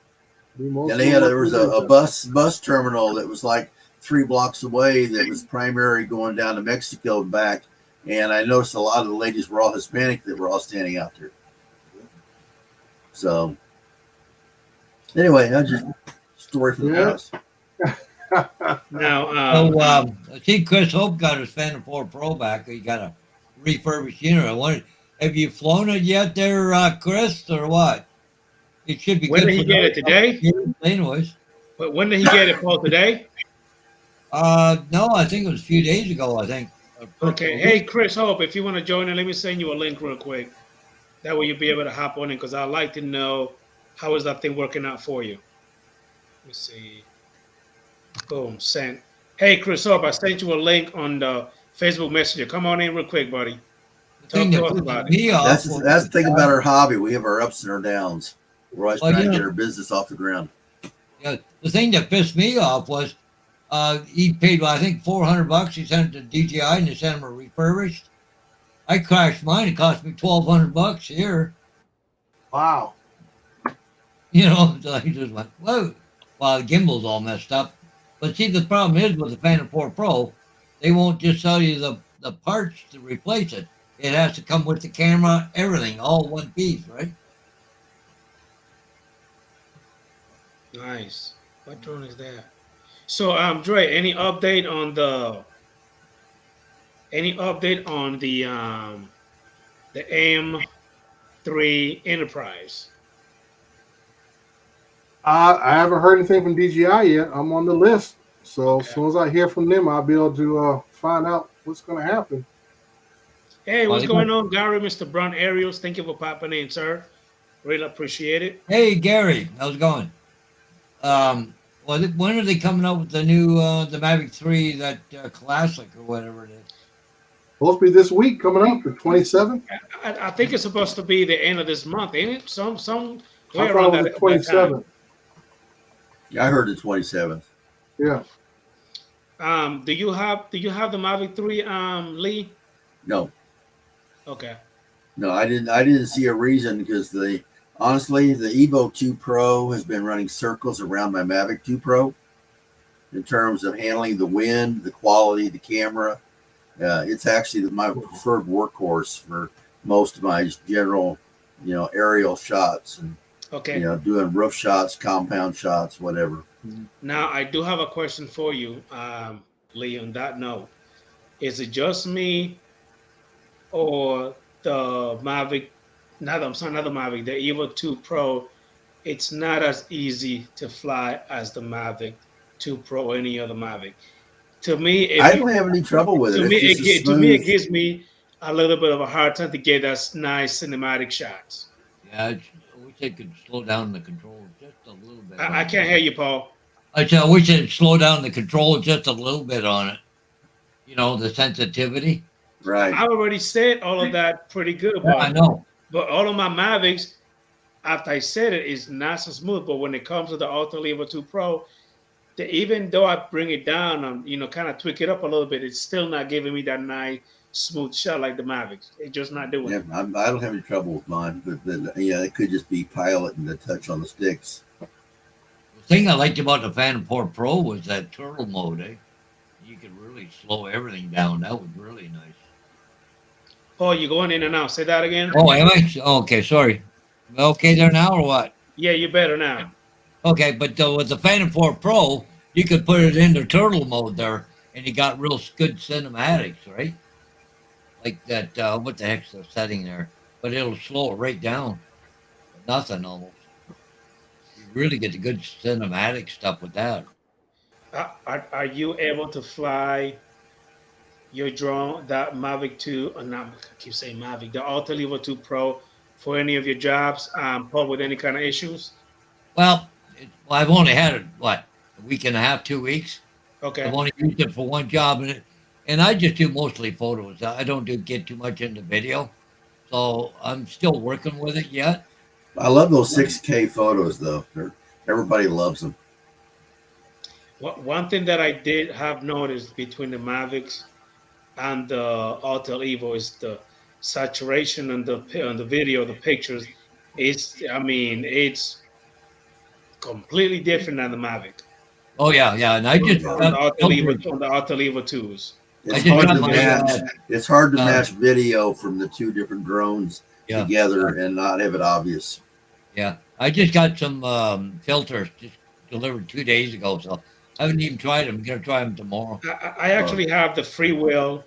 And there was a bus terminal that was like 3 blocks away that was primary going down to Mexico and back. And I noticed a lot of the ladies were all Hispanic that were all standing out there. So anyway, that's just a story from the house. Now, I see Chris Hope got his Phantom 4 Pro back. He got a refurbished unit. I wondered, have you flown it yet there, Chris, or what? It should be when good. did he get it today? Anyways. But when did he get it, Paul? Today? No, I think it was a few days ago, I think. Okay. Hey, Chris Hope, if you want to join in, let me send you a link real quick. That way you'll be able to hop on it, because I'd like to know how is that thing working out for you. Let me see. Boom, sent. Hey, Chris Hope, I sent you a link on the Facebook Messenger. Come on in real quick, buddy. Talk to us about it. That's the thing about our hobby. We have our ups and our downs. We're always trying to get our business off the ground. Yeah, the thing that pissed me off was he paid, I think, $400. He sent it to DJI and they sent him a refurbished. I crashed mine. It cost me $1,200 here. Wow. So he just went, whoa. Well, the gimbal's all messed up. But see, the problem is with the Phantom 4 Pro, they won't just sell you the parts to replace it. It has to come with the camera, everything, all one piece, right? Nice. What drone is that? So, Dre, any update on the AM3 Enterprise? I haven't heard anything from DJI yet. I'm on the list, so as soon as I hear from them, I'll be able to find out what's going to happen. Hey, what's going on, Gary? Mr. Brown Ariels, thank you for popping in, sir. Really appreciate it. Hey, Gary, how's it going? When are they coming out with the new the Mavic 3, that Classic or whatever it is? Supposed to be this week coming up, the 27th. I think it's supposed to be the end of this month, ain't it? Some I thought it was the 27th. Yeah, I heard the 27th. Yeah. Do you have the Mavic 3, Lee? No. Okay. No, I didn't see a reason, because honestly, the Evo 2 Pro has been running circles around my Mavic 2 Pro in terms of handling the wind, the quality, the camera. It's actually my preferred workhorse for most of my general, aerial shots and, doing roof shots, compound shots, whatever. Now, I do have a question for you, Lee, on that note. Is it just me or the Mavic, not the Mavic, the Evo 2 Pro, it's not as easy to fly as the Mavic 2 Pro or any other Mavic? To me, I don't have any trouble with it. To me, it gives me a little bit of a hard time to get that nice cinematic shots. Yeah, I wish they could slow down the control just a little bit. I can't hear you, Paul. I wish they'd slow down the control just a little bit on it. The sensitivity. Right. I already said all of that pretty good. Yeah, I know. But all of my Mavics, after I said it, it's not so smooth. But when it comes to the Alta Levo 2 Pro, even though I bring it down, kind of tweak it up a little bit, it's still not giving me that nice smooth shot like the Mavics. It's just not doing Yeah, it. I don't have any trouble with mine, but yeah, it could just be pilot and the touch on the sticks. The thing I liked about the Phantom 4 Pro was that turtle mode, eh? You could really slow everything down. That was really nice. Paul, you going in and out. Say that again. Oh, am I? Oh, okay, sorry. Okay there now or what? Yeah, you better now. Okay, but with the Phantom 4 Pro, you could put it into turtle mode there, and you got real good cinematics, right? Like that, what the heck's the setting there? But it'll slow it right down. Nothing almost. You really get the good cinematic stuff with that. Are you able to fly your drone, that Mavic 2, or not, I keep saying Mavic, the Alta Levo 2 Pro for any of your jobs, Paul, with any kind of issues? Well, I've only had it, what, a week and a half, 2 weeks? Okay. I've only used it for one job, and I just do mostly photos. I don't get too much into video, so I'm still working with it yet. I love those 6K photos though. Everybody loves them. One thing that I did have noticed between the Mavics and the Alta Evo is the saturation on the video, the pictures. It's completely different than the Mavic. Oh yeah, and I just On the Alta Evo 2s. It's just hard got to my, match. It's hard to match video from the two different drones Yeah. together and not have it obvious. Yeah, I just got some filters just delivered 2 days ago, so I haven't even tried them. I'm gonna try them tomorrow. I actually have the Freewheel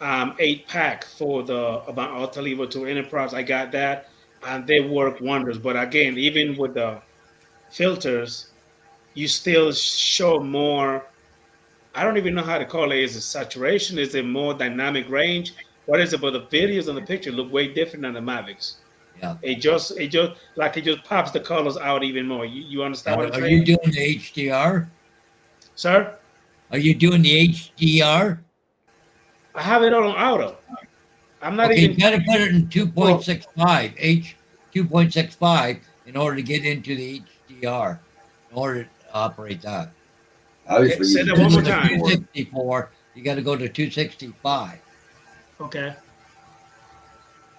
8-pack for the about Alta Levo 2 Enterprise. I got that, and they work wonders. But again, even with the filters, you still show more. I don't even know how to call it. Is it saturation? Is it more dynamic range? What is it? But the videos and the picture look way different than the Mavics. Yeah. It just pops the colors out even more. You understand what I'm Are saying? you doing the HDR? Sir? Are you doing the HDR? I have it all on auto. I'm not Okay, even. you gotta put it in 2.65, H 2.65 in order to get into the HDR, in order to operate that. Obviously, Say you that can one do more it time. before. 264, you gotta go to 265. Okay.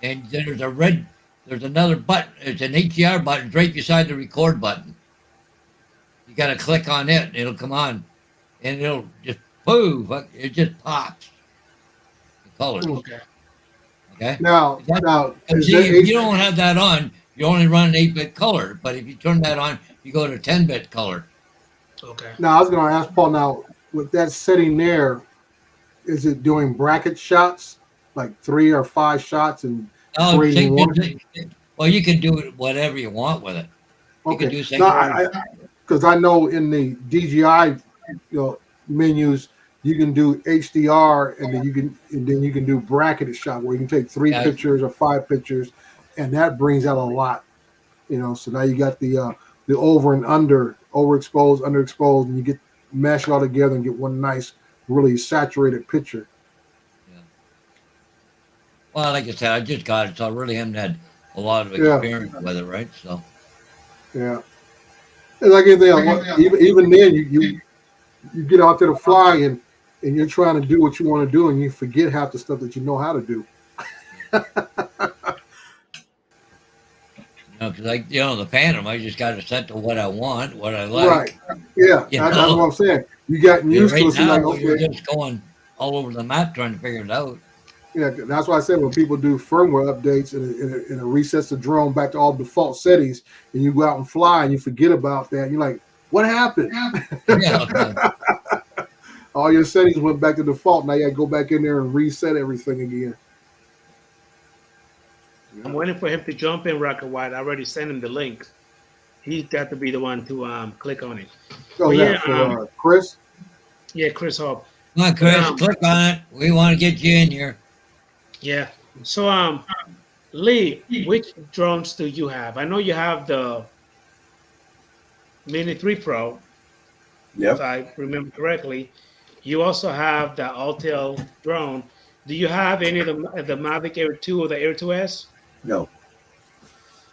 And there's another button, it's an HDR button right beside the record button. You gotta click on it, and it'll come on, and it'll just poof, it just pops. The colors, Okay. okay? Now, And is see, that if you don't have that on, you only run an 8-bit color. But if you turn that on, you go to 10-bit color. Okay. Now, I was going to ask Paul. Now, with that setting there, is it doing bracket shots, like 3 or 5 shots, and Oh, creating one? well, you can do it whatever you want with it. You can Okay. do things. No, because I know in the DJI, menus, you can do HDR, and then you can do bracketed shot where you can take 3 Yeah. pictures or 5 pictures, and that brings out a lot. So now you got the over and under, overexposed, underexposed, and you get mash it all together and get one nice, really saturated picture. Well, like I said, I just got it, so I really haven't had a lot of Yeah. experience with it, right? So, Yeah. And like anything else, even then, you get out there to fly and you're trying to do what you want to do, and you forget half the stuff that you know how to do. because the Phantom, I just got it set to what I want, what I like. Right. Yeah. You That's know? what I'm saying. You gotten Yeah, used right to it. So now, like, you're okay. just going all over the map trying to figure it out. Yeah, that's why I said when people do firmware updates and it resets the drone back to all default settings, and you go out and fly and you forget about that, you're like, what happened? Yeah, okay. All your settings went back to default. Now you got to go back in there and reset everything again. I'm waiting for him to jump in, Rocket White. I already sent him the link. He's got to be the one to click on it. Oh, Well, yeah, yeah, for Chris. Yeah, Chris Hope. Come on, Chris, Yeah. click on it. We want to get you in here. Yeah. So, Lee, which drones do you have? I know you have the Mini 3 Pro, if Yep. I remember correctly. You also have the Altel drone. Do you have any of the Mavic Air 2 or the Air 2S? No.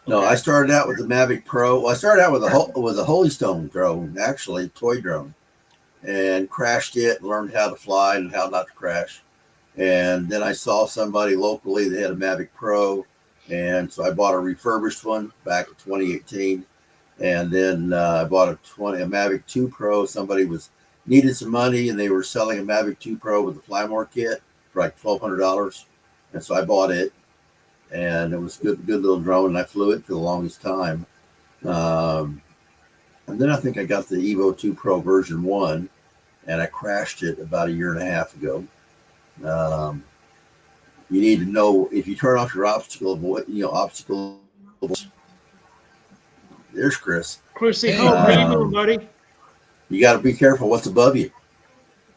No, Okay. I started out with the Mavic Pro. Well, I started out with a Holy Stone drone, actually, toy drone, and crashed it and learned how to fly and how not to crash. And then I saw somebody locally that had a Mavic Pro, and so I bought a refurbished one back in 2018. And then I bought a Mavic 2 Pro. Somebody needed some money, and they were selling a Mavic 2 Pro with a Flymore kit for like $1,200, and so I bought it, and it was good little drone, and I flew it for the longest time. And then I think I got the Evo 2 Pro version 1, and I crashed it about a year and a half ago. You need to know if you turn off your obstacle. There's Chris. Chrissy, Hey, how you doing, buddy? You got to be careful what's above you.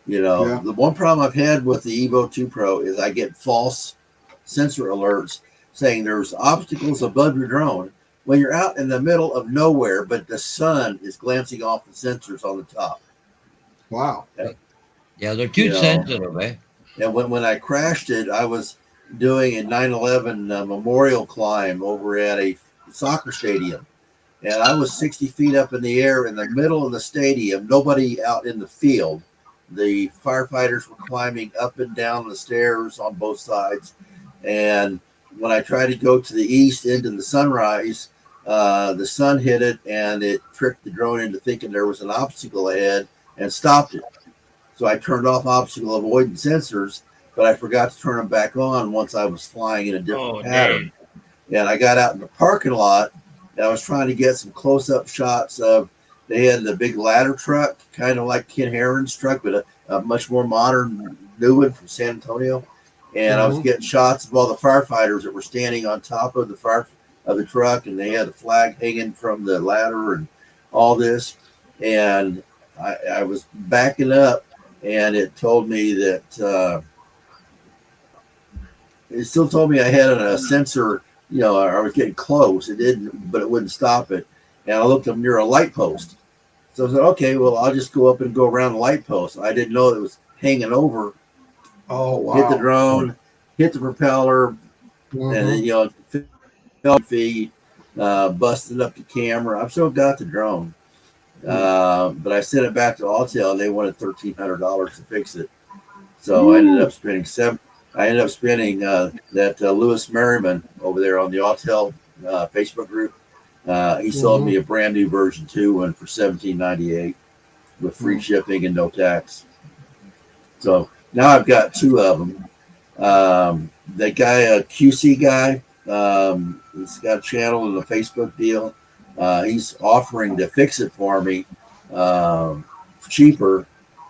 Yeah. The one problem I've had with the Evo 2 Pro is I get false sensor alerts saying there's obstacles above your drone when you're out in the middle of nowhere, but the sun is glancing off the sensors on the top. Wow. Yeah, they're too sensitive, eh? And when I crashed it, I was doing a 9/11 memorial climb over at a soccer stadium. And I was 60 feet up in the air in the middle of the stadium, nobody out in the field. The firefighters were climbing up and down the stairs on both sides. And when I tried to go to the east into the sunrise, the sun hit it and it tricked the drone into thinking there was an obstacle ahead and stopped it. So I turned off obstacle avoidance sensors, but I forgot to turn them back on once I was flying in a different pattern. And I got out in the parking lot, and I was trying to get some close-up shots of, they had the big ladder truck, kind of like Ken Heron's truck, but a much more modern new one from San Antonio. And I was getting shots of all the firefighters that were standing on top of the truck, and they had a flag hanging from the ladder and all this. And I was backing up, and it told me that it still told me I had a sensor. I was getting close. It didn't, but it wouldn't stop it. And I looked up near a light post. So I said, okay, well, I'll just go up and go around the light post. I didn't know it was hanging over. Oh, wow. Hit the drone, hit the propeller, Mhm. and then, fell feet, busted up the camera. I've still got the drone. But I sent it back to Autel, and they wanted $1,300 to fix it. So I ended up spending that Lewis Merriman over there on the Autel Facebook group. He sold me a brand new version 2 one for $17.98 with free shipping and no tax. So now I've got 2 of them. That guy, a QC guy, he's got a channel and a Facebook deal. He's offering to fix it for me cheaper.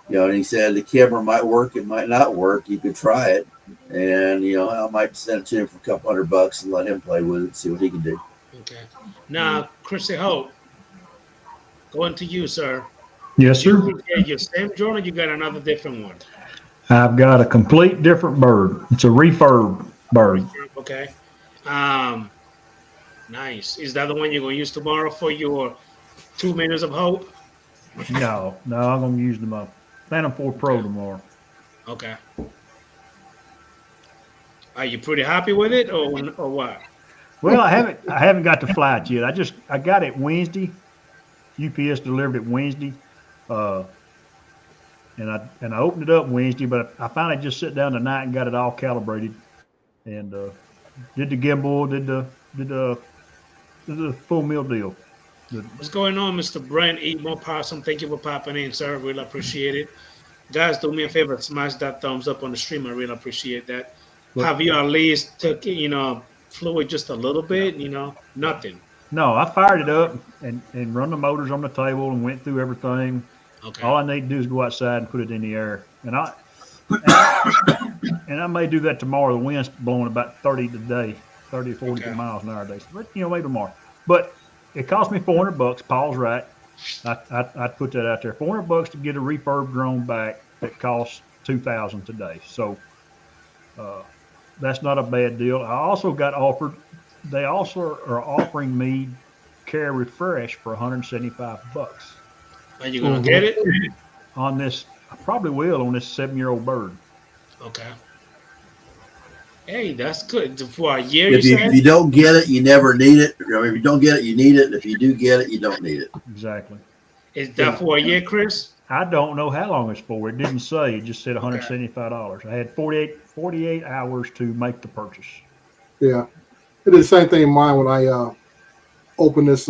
And he said the camera might work, it might not work. You could try it, and I might send it to him for a couple $100 and let him play with it, see what he can do. Okay. Now, Chrissy Hope, going to you, sir. Yes, sir. You get your same drone, or you got another different one? I've got a complete different bird. It's a refurb bird. Okay. Nice. Is that the one you're going to use tomorrow for your 2 minutes of hope? No, I'm going to use the Phantom 4 Pro tomorrow. Okay. Are you pretty happy with it, or what? Well, I haven't got to fly it yet. I got it Wednesday. UPS delivered it Wednesday. And I opened it up Wednesday, but I finally just sat down tonight and got it all calibrated, and did the gimbal, did the full meal deal. What's going on, Mr. Brent Emo Possum? Thank you for popping in, sir. Really appreciate it. Guys, do me a favor, smash that thumbs up on the stream. I really appreciate that. Have you at least flew it just a little bit? Nothing. No, I fired it up and run the motors on the table and went through everything. Okay. All I need to do is go outside and put it in the air. And I may do that tomorrow. The wind's blowing about 30 today, 30 to 40 miles an hour today. But maybe tomorrow. But it cost me $400. Paul's right. I'd put that out there. $400 to get a refurb drone back that costs $2,000 today. So that's not a bad deal. I also got offered. They also are offering me Carry Refresh for $175. Are you gonna get it On this? I probably will on this 7-year-old bird. Okay. Hey, that's good. For a year, you If you, said? if you don't get it, you never need it. I mean, if you don't get it, you need it. And if you do get it, you don't need it. Exactly. Is that Yeah. for a year, Chris? I don't know how long it's for. It didn't say. It just said Okay. $175. I had 48 hours to make the purchase. Yeah. It did the same thing in mine when I opened this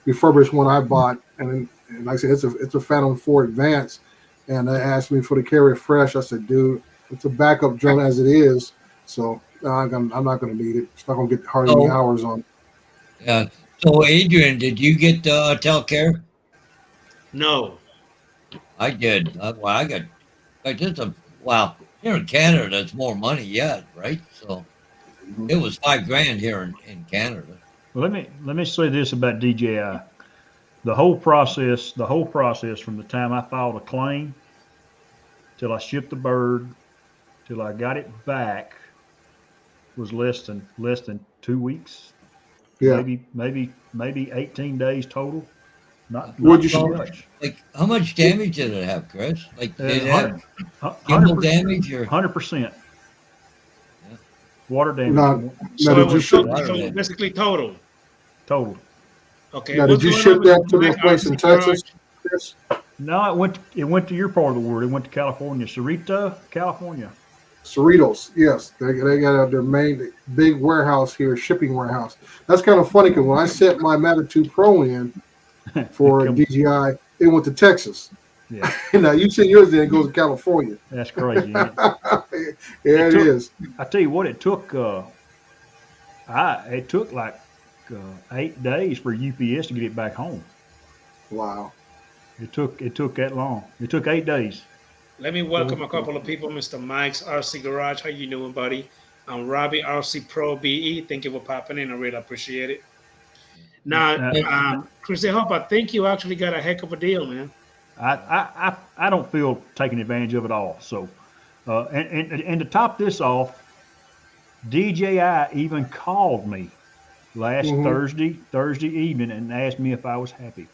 refurbished one I bought, and like I said, it's a Phantom 4 Advance, and they asked me for the carrier fresh. I said, dude, it's a backup drone as it is, so no, I'm not going to need it. It's not going to get hardly any Oh. hours on. Yeah. So, Adrian, did you get Telcare? No. I did. Well, I got. Well, here in Canada, it's more money yet, right? So it was $5,000 here in Canada. Let me say this about DJI. The whole process from the time I filed a claim till I shipped the bird till I got it back was less than 2 weeks. Yeah. Maybe 18 days total. Not What'd you too ship? much. Like, how much damage did it have, Chris? Like, did it have 100%. gimbal damage or? 100%. Yeah. Water damage. Now, So did it you was ship? Water so damage. basically total. Total. Okay. Now, did what's you going ship on with that to Mike the place in RC Garage? Texas? Chris? No, it went to your part of the world. It went to California, Cerrito, California. Cerritos, yes, they got their main big warehouse here, shipping warehouse. That's kind of funny because when I sent my Mavic 2 Pro in for Come- DJI, it went to Texas. Yeah, Now you send yours in, it goes to California. that's crazy. Isn't it? Yeah, it took- is. I tell you what, it took. It took like 8 days for UPS to get it back home. Wow. It took that long. It took 8 days. Let me welcome a couple of people. Mr. Mike's RC Garage. How you doing, buddy? I'm Robbie RC Pro BE. Thank you for popping in. I really appreciate it. Now, Chris Hope, I think you actually got a heck of a deal, man. I don't feel taken advantage of at all. So, and to top this off, DJI even called me last Mhm. Thursday evening and asked me if I was happy.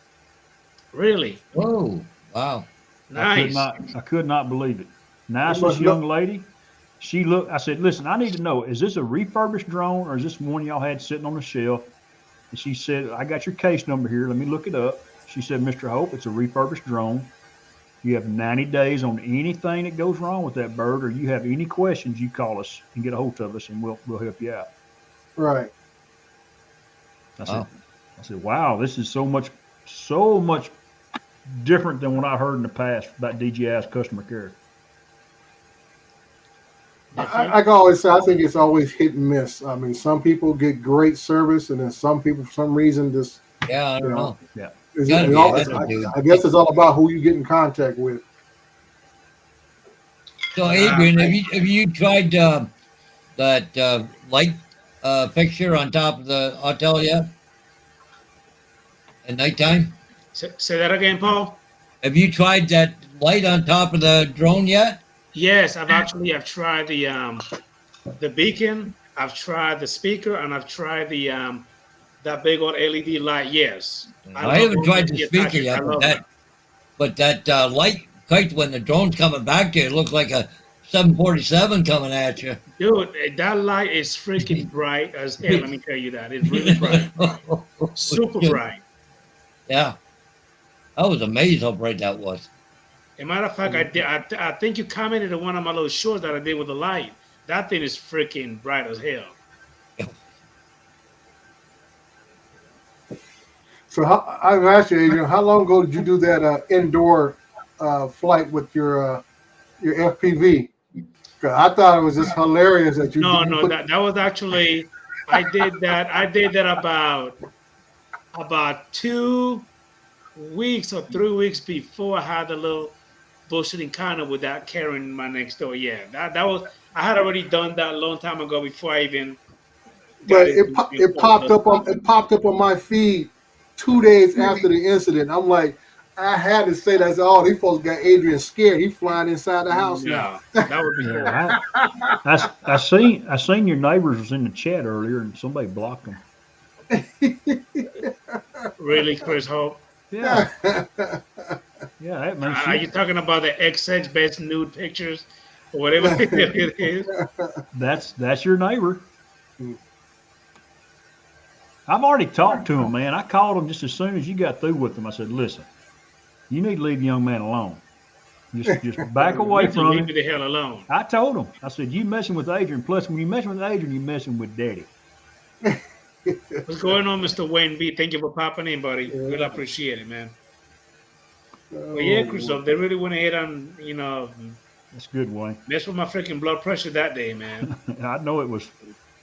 Really? Whoa! Wow! Nice. I could not believe it. must Nicest young lady. She looked. I said, "Listen, I need to know: is this a refurbished drone or is this one y'all had sitting on the shelf?" And she said, "I got your case number here. Let me look it up." She said, "Mr. Hope, it's a refurbished drone. You have 90 days on anything that goes wrong with that bird, or you have any questions, you call us and get a hold of us, and we'll help you out." Right. I said, "Wow, this is so much different than what I heard in the past about DJI's customer care." I can always say I think it's always hit and miss. I mean, some people get great service, and then some people, for some reason, just Yeah, I don't know. Gotta be attitude. I guess it's all about who you get in contact with. So, Adrian, have you tried that light fixture on top of the hotel yet? At nighttime? Say that again, Paul. Have you tried that light on top of the drone yet? Yes, I've tried the beacon. I've tried the speaker, and I've tried the that big old LED light. Yes, I haven't tried the love speaker it. yet, I love it. but that light kite when the drone's coming back to you, it looks like a 747 coming at you. Dude, that light is freaking bright as hell. Let me tell you that. It's really bright. Super bright. Yeah. I was amazed how bright that was. As a matter of fact, I think you commented on one of my little shorts that I did with the light. That thing is freaking bright as hell. So I've asked you, Adrian, how long ago did you do that indoor flight with your FPV? 'Cause I thought it was just hilarious that you. No, put, that was actually I did that about 2 weeks or 3 weeks before I had the little bullshit encounter with that Karen in my next door. Yeah, that was I had already done that a long time ago before I even. But it popped up on my feed 2 days after the incident. I'm like, I had to say that's all. These folks got Adrian scared. He's flying inside the house now. Yeah, that would be cool. Yeah, I seen your neighbors was in the chat earlier, and somebody blocked them. Really, Chris Hope? Yeah, yeah. That makes Are you talking about the XX best nude pictures whatever it is. That's your neighbor. Mm. I've already talked to him, man. I called him just as soon as you got through with him. I said, listen, you need to leave the young man alone. Just back away You from leave him. me the hell alone. I told him. I said, you messing with Adrian. Plus, when you messing with Adrian, you messing with Daddy. What's going on, Mr. Wayne B? Thank you for popping in, buddy. Really appreciate it, man. But yeah, Christoph, they really went ahead and, That's good, Wayne. messed with my freaking blood pressure that day, man. I know it was.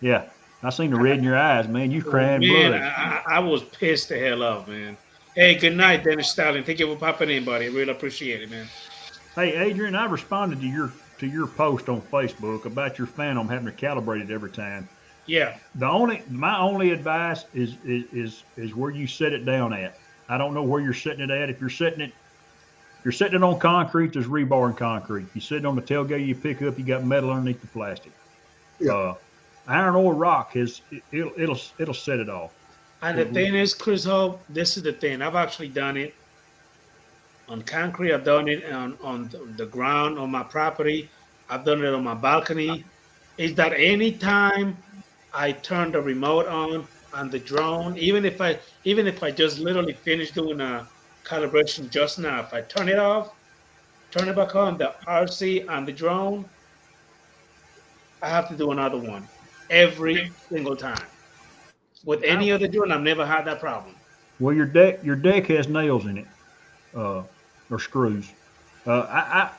Yeah, I seen the red in your eyes, man. You crying Man, blood. I was pissed the hell off, man. Hey, good night, Dennis Stalin. Thank you for popping in, buddy. Really appreciate it, man. Hey, Adrian, I responded to your post on Facebook about your Phantom having to calibrate it every time. Yeah. My only advice is where you set it down at. I don't know where you're setting it at. If you're setting it on concrete, there's rebar in concrete. You sit it on the tailgate you pick up, you got metal underneath the plastic. Yeah. Iron or rock it'll set it off. And the thing is, Chris Hope, this is the thing. I've actually done it on concrete. I've done it on the ground on my property. I've done it on my balcony. Is that anytime I turn the remote on the drone, even if I just literally finished doing a calibration just now, if I turn it off, turn it back on, the RC on the drone, I have to do another one every single time. With any other drone, I've never had that problem. Well, your deck has nails in it, or screws. My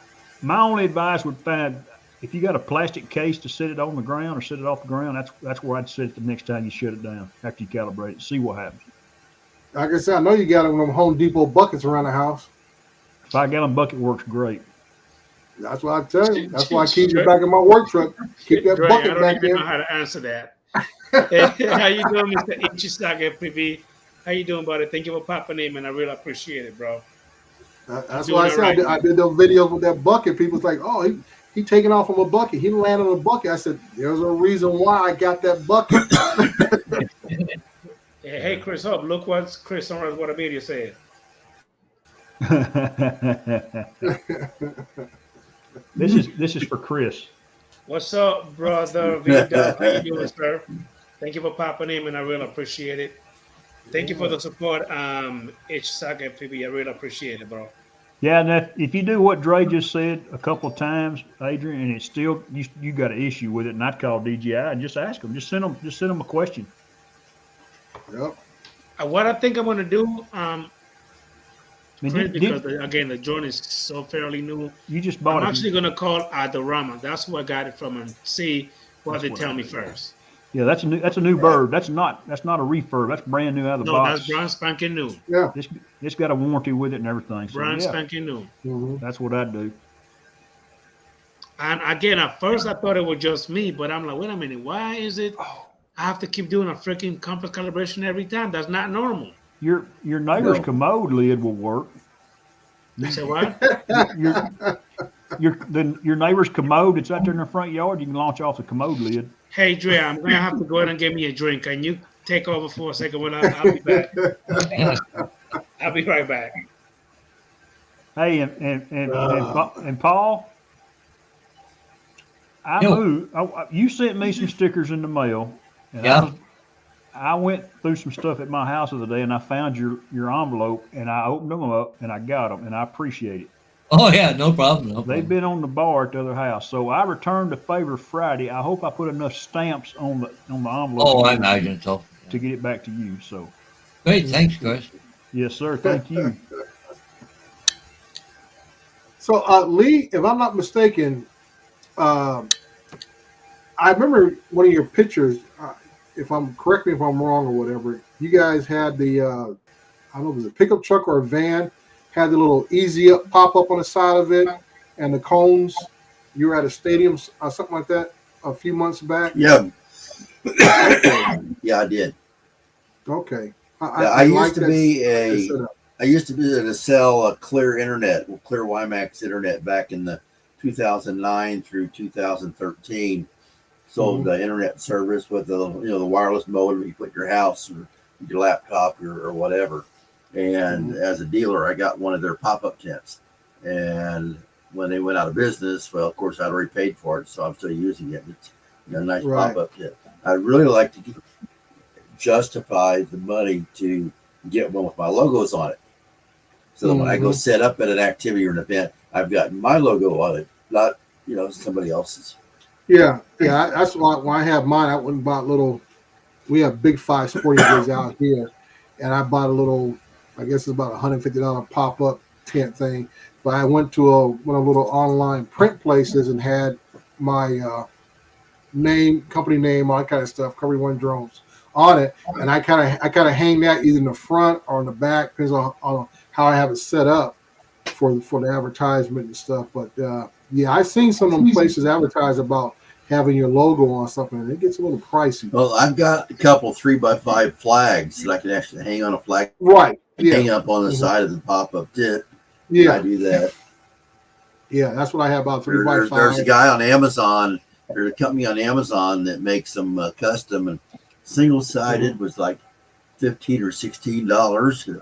only advice would find if you got a plastic case to set it on the ground or set it off the ground. That's where I'd set it the next time you shut it down after you calibrate it. See what happens. Like I said, I know you got them Home Depot buckets around the house. 5-gallon bucket works great. That's what I tell you. That's why I keep it back in my work truck. Keep that Dre, bucket I don't back even there. know how to answer that. Hey, how you doing, Mr. Ichisaga FPV? How you doing, buddy? Thank you for popping in, man. I really appreciate it, bro. That's doing why I all said right. I did those videos with that bucket. People's like, oh, he taking off from a bucket. He landed on a bucket. I said, there's a reason why I got that bucket. Hey, Chris Hope, look what Chris on What a Video said. This is for Chris. What's up, brother? Vida? How you doing, sir? Thank you for popping in, and I really appreciate it. Thank you for the support, Ichisaga FPV. I really appreciate it, bro. Yeah, and if you do what Dre just said a couple of times, Adrian, and it's still you got an issue with it, and I'd call DJI and just ask them, just send them a question. Yep. What I think I'm gonna do, I mean, Chris, because again the drone is so fairly new. you just bought I'm it. actually gonna call Adorama. That's who I got it from, and see what they what tell I me do. first. Yeah, that's a new bird. That's not a refurb. That's brand new out of the No, box. that's brand spanking new. Yeah. It's got a warranty with it and everything. So Brand yeah, spanking new. Mm-hmm. that's what I'd do. And again, at first I thought it was just me, but I'm like, wait a minute, why is it I have to keep doing a freaking complex calibration every time? That's not normal. Your neighbor's No. commode lid will work. I said, what? Your neighbor's commode, it's out there in the front yard. You can launch off the commode lid. Hey, Dre, I'm gonna have to go ahead and get me a drink. Can you take over for a second? When I'll be back. I'll be right back. Hey, and Paul, Yo. You sent me some stickers in the mail, and Yeah. I went through some stuff at my house the other day, and I found your envelope, and I opened them up, and I got them, and I appreciate it. Oh yeah, no problem. No They've problem. been on the bar at the other house, so I returned the favor Friday. I hope I put enough stamps on the envelope. Oh, I imagine so. to get it back to you. So, Great, thanks, Chris. yes, sir. Thank you. So, Lee, if I'm not mistaken, I remember one of your pictures. Correct me if I'm wrong or whatever. You guys had the, I don't know, if it was a pickup truck or a van, had the little easy up pop up on the side of it, and the cones. You were at a stadium or something like that a few months back. Yeah. Yeah, I did. Okay. I used like to that be setup. I used to be able to sell a Clear WiMAX internet back in the 2009 through 2013. Sold the internet service with the wireless modem you put in your house or your laptop or whatever. And as a dealer, I got one of their pop-up tents, and when they went out of business, well, of course, I'd already paid for it, so I'm still using it. It's a nice Right. pop-up kit. I'd really like to justify the money to get one with my logos on it. So that when I go set up at an activity or an event, I've got my logo on it, not somebody else's. Yeah. That's why when I have mine, I went and bought little. We have Big Five sporting goods out here, and I bought a little. I guess it's about $150 pop-up tent thing. But I went to one of the little online print places and had my name, company name, all that kind of stuff, Cover One Drones on it, and I kind of hang that either in the front or in the back, depends on how I have it set up for the advertisement and stuff. But yeah, I've seen some of them places advertise about having your logo on something, and it gets a little pricey. Well, I've got a couple 3x5 flags that I can actually hang on a flag, Right? hang Yeah. up on the side of the pop-up tent. I Yeah. do that. Yeah. That's what I have about 3x5. There's a guy on Amazon. There's a company on Amazon that makes them custom, and single-sided was like $15 or $16.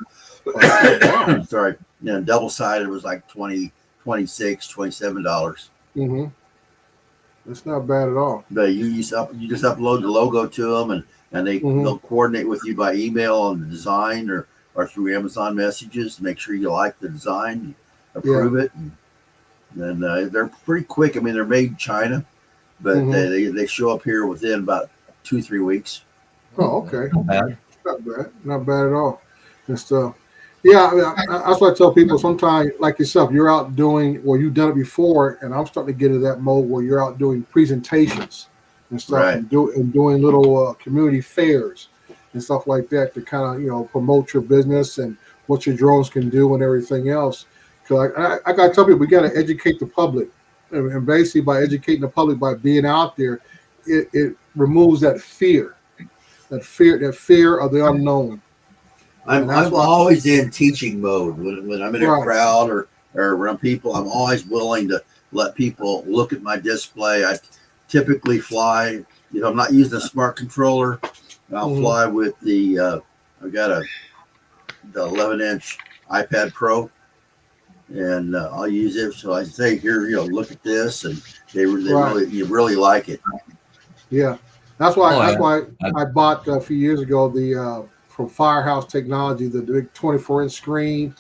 Sorry, double-sided was like $20, $26, $27. Mm-hmm. That's not bad at all. But you just upload the logo to them, and they'll coordinate with you by email on the design or through Amazon messages to make sure you like the design, approve it, and then they're pretty quick. I mean, they're made in China, but they show up here within about 2-3 weeks. Oh, okay. Not bad. Not bad at all. And stuff. Yeah, I mean, that's what I tell people. Sometimes, like yourself, you're out doing, well, you've done it before, and I'm starting to get into that mode where you're out doing presentations and stuff, Right. and doing little community fairs and stuff like that to kind of promote your business and what your drones can do and everything else. Because I got to tell people, we got to educate the public, and basically by educating the public by being out there, it removes that fear of the unknown. I'm always in teaching mode when I'm in a crowd or around people. I'm always willing to let people look at my display. I typically fly. I'm not using a smart controller. I'll fly with I've got the 11-inch iPad Pro, and I'll use it. So I say, here, look at this, and they really like it. Yeah, that's why I bought a few years ago from Firehouse Technology, the big 24-inch screen,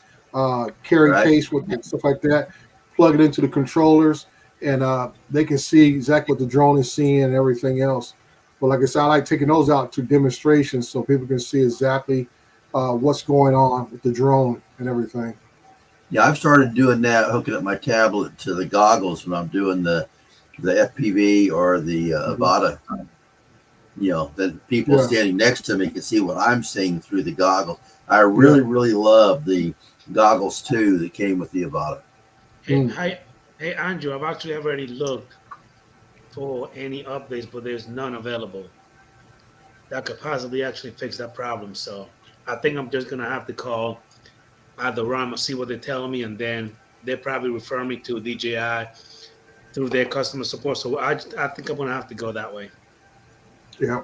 carry case with stuff like that. Plug it into the controllers, and they can see exactly what the drone is seeing and everything else. But like I said, I like taking those out to demonstrations so people can see exactly what's going on with the drone and everything. Yeah, I've started doing that, hooking up my tablet to the goggles when I'm doing the FPV or the Avata. Then people standing next to me can see what I'm seeing through the goggles. I really love the goggles too that came with the Avata. Hey, Andrew, I've actually already looked for any updates, but there's none available that could possibly actually fix that problem. So I think I'm just gonna have to call either ROM, see what they're telling me, and then they'll probably refer me to DJI through their customer support. So I think I'm gonna have to go that way. Yeah.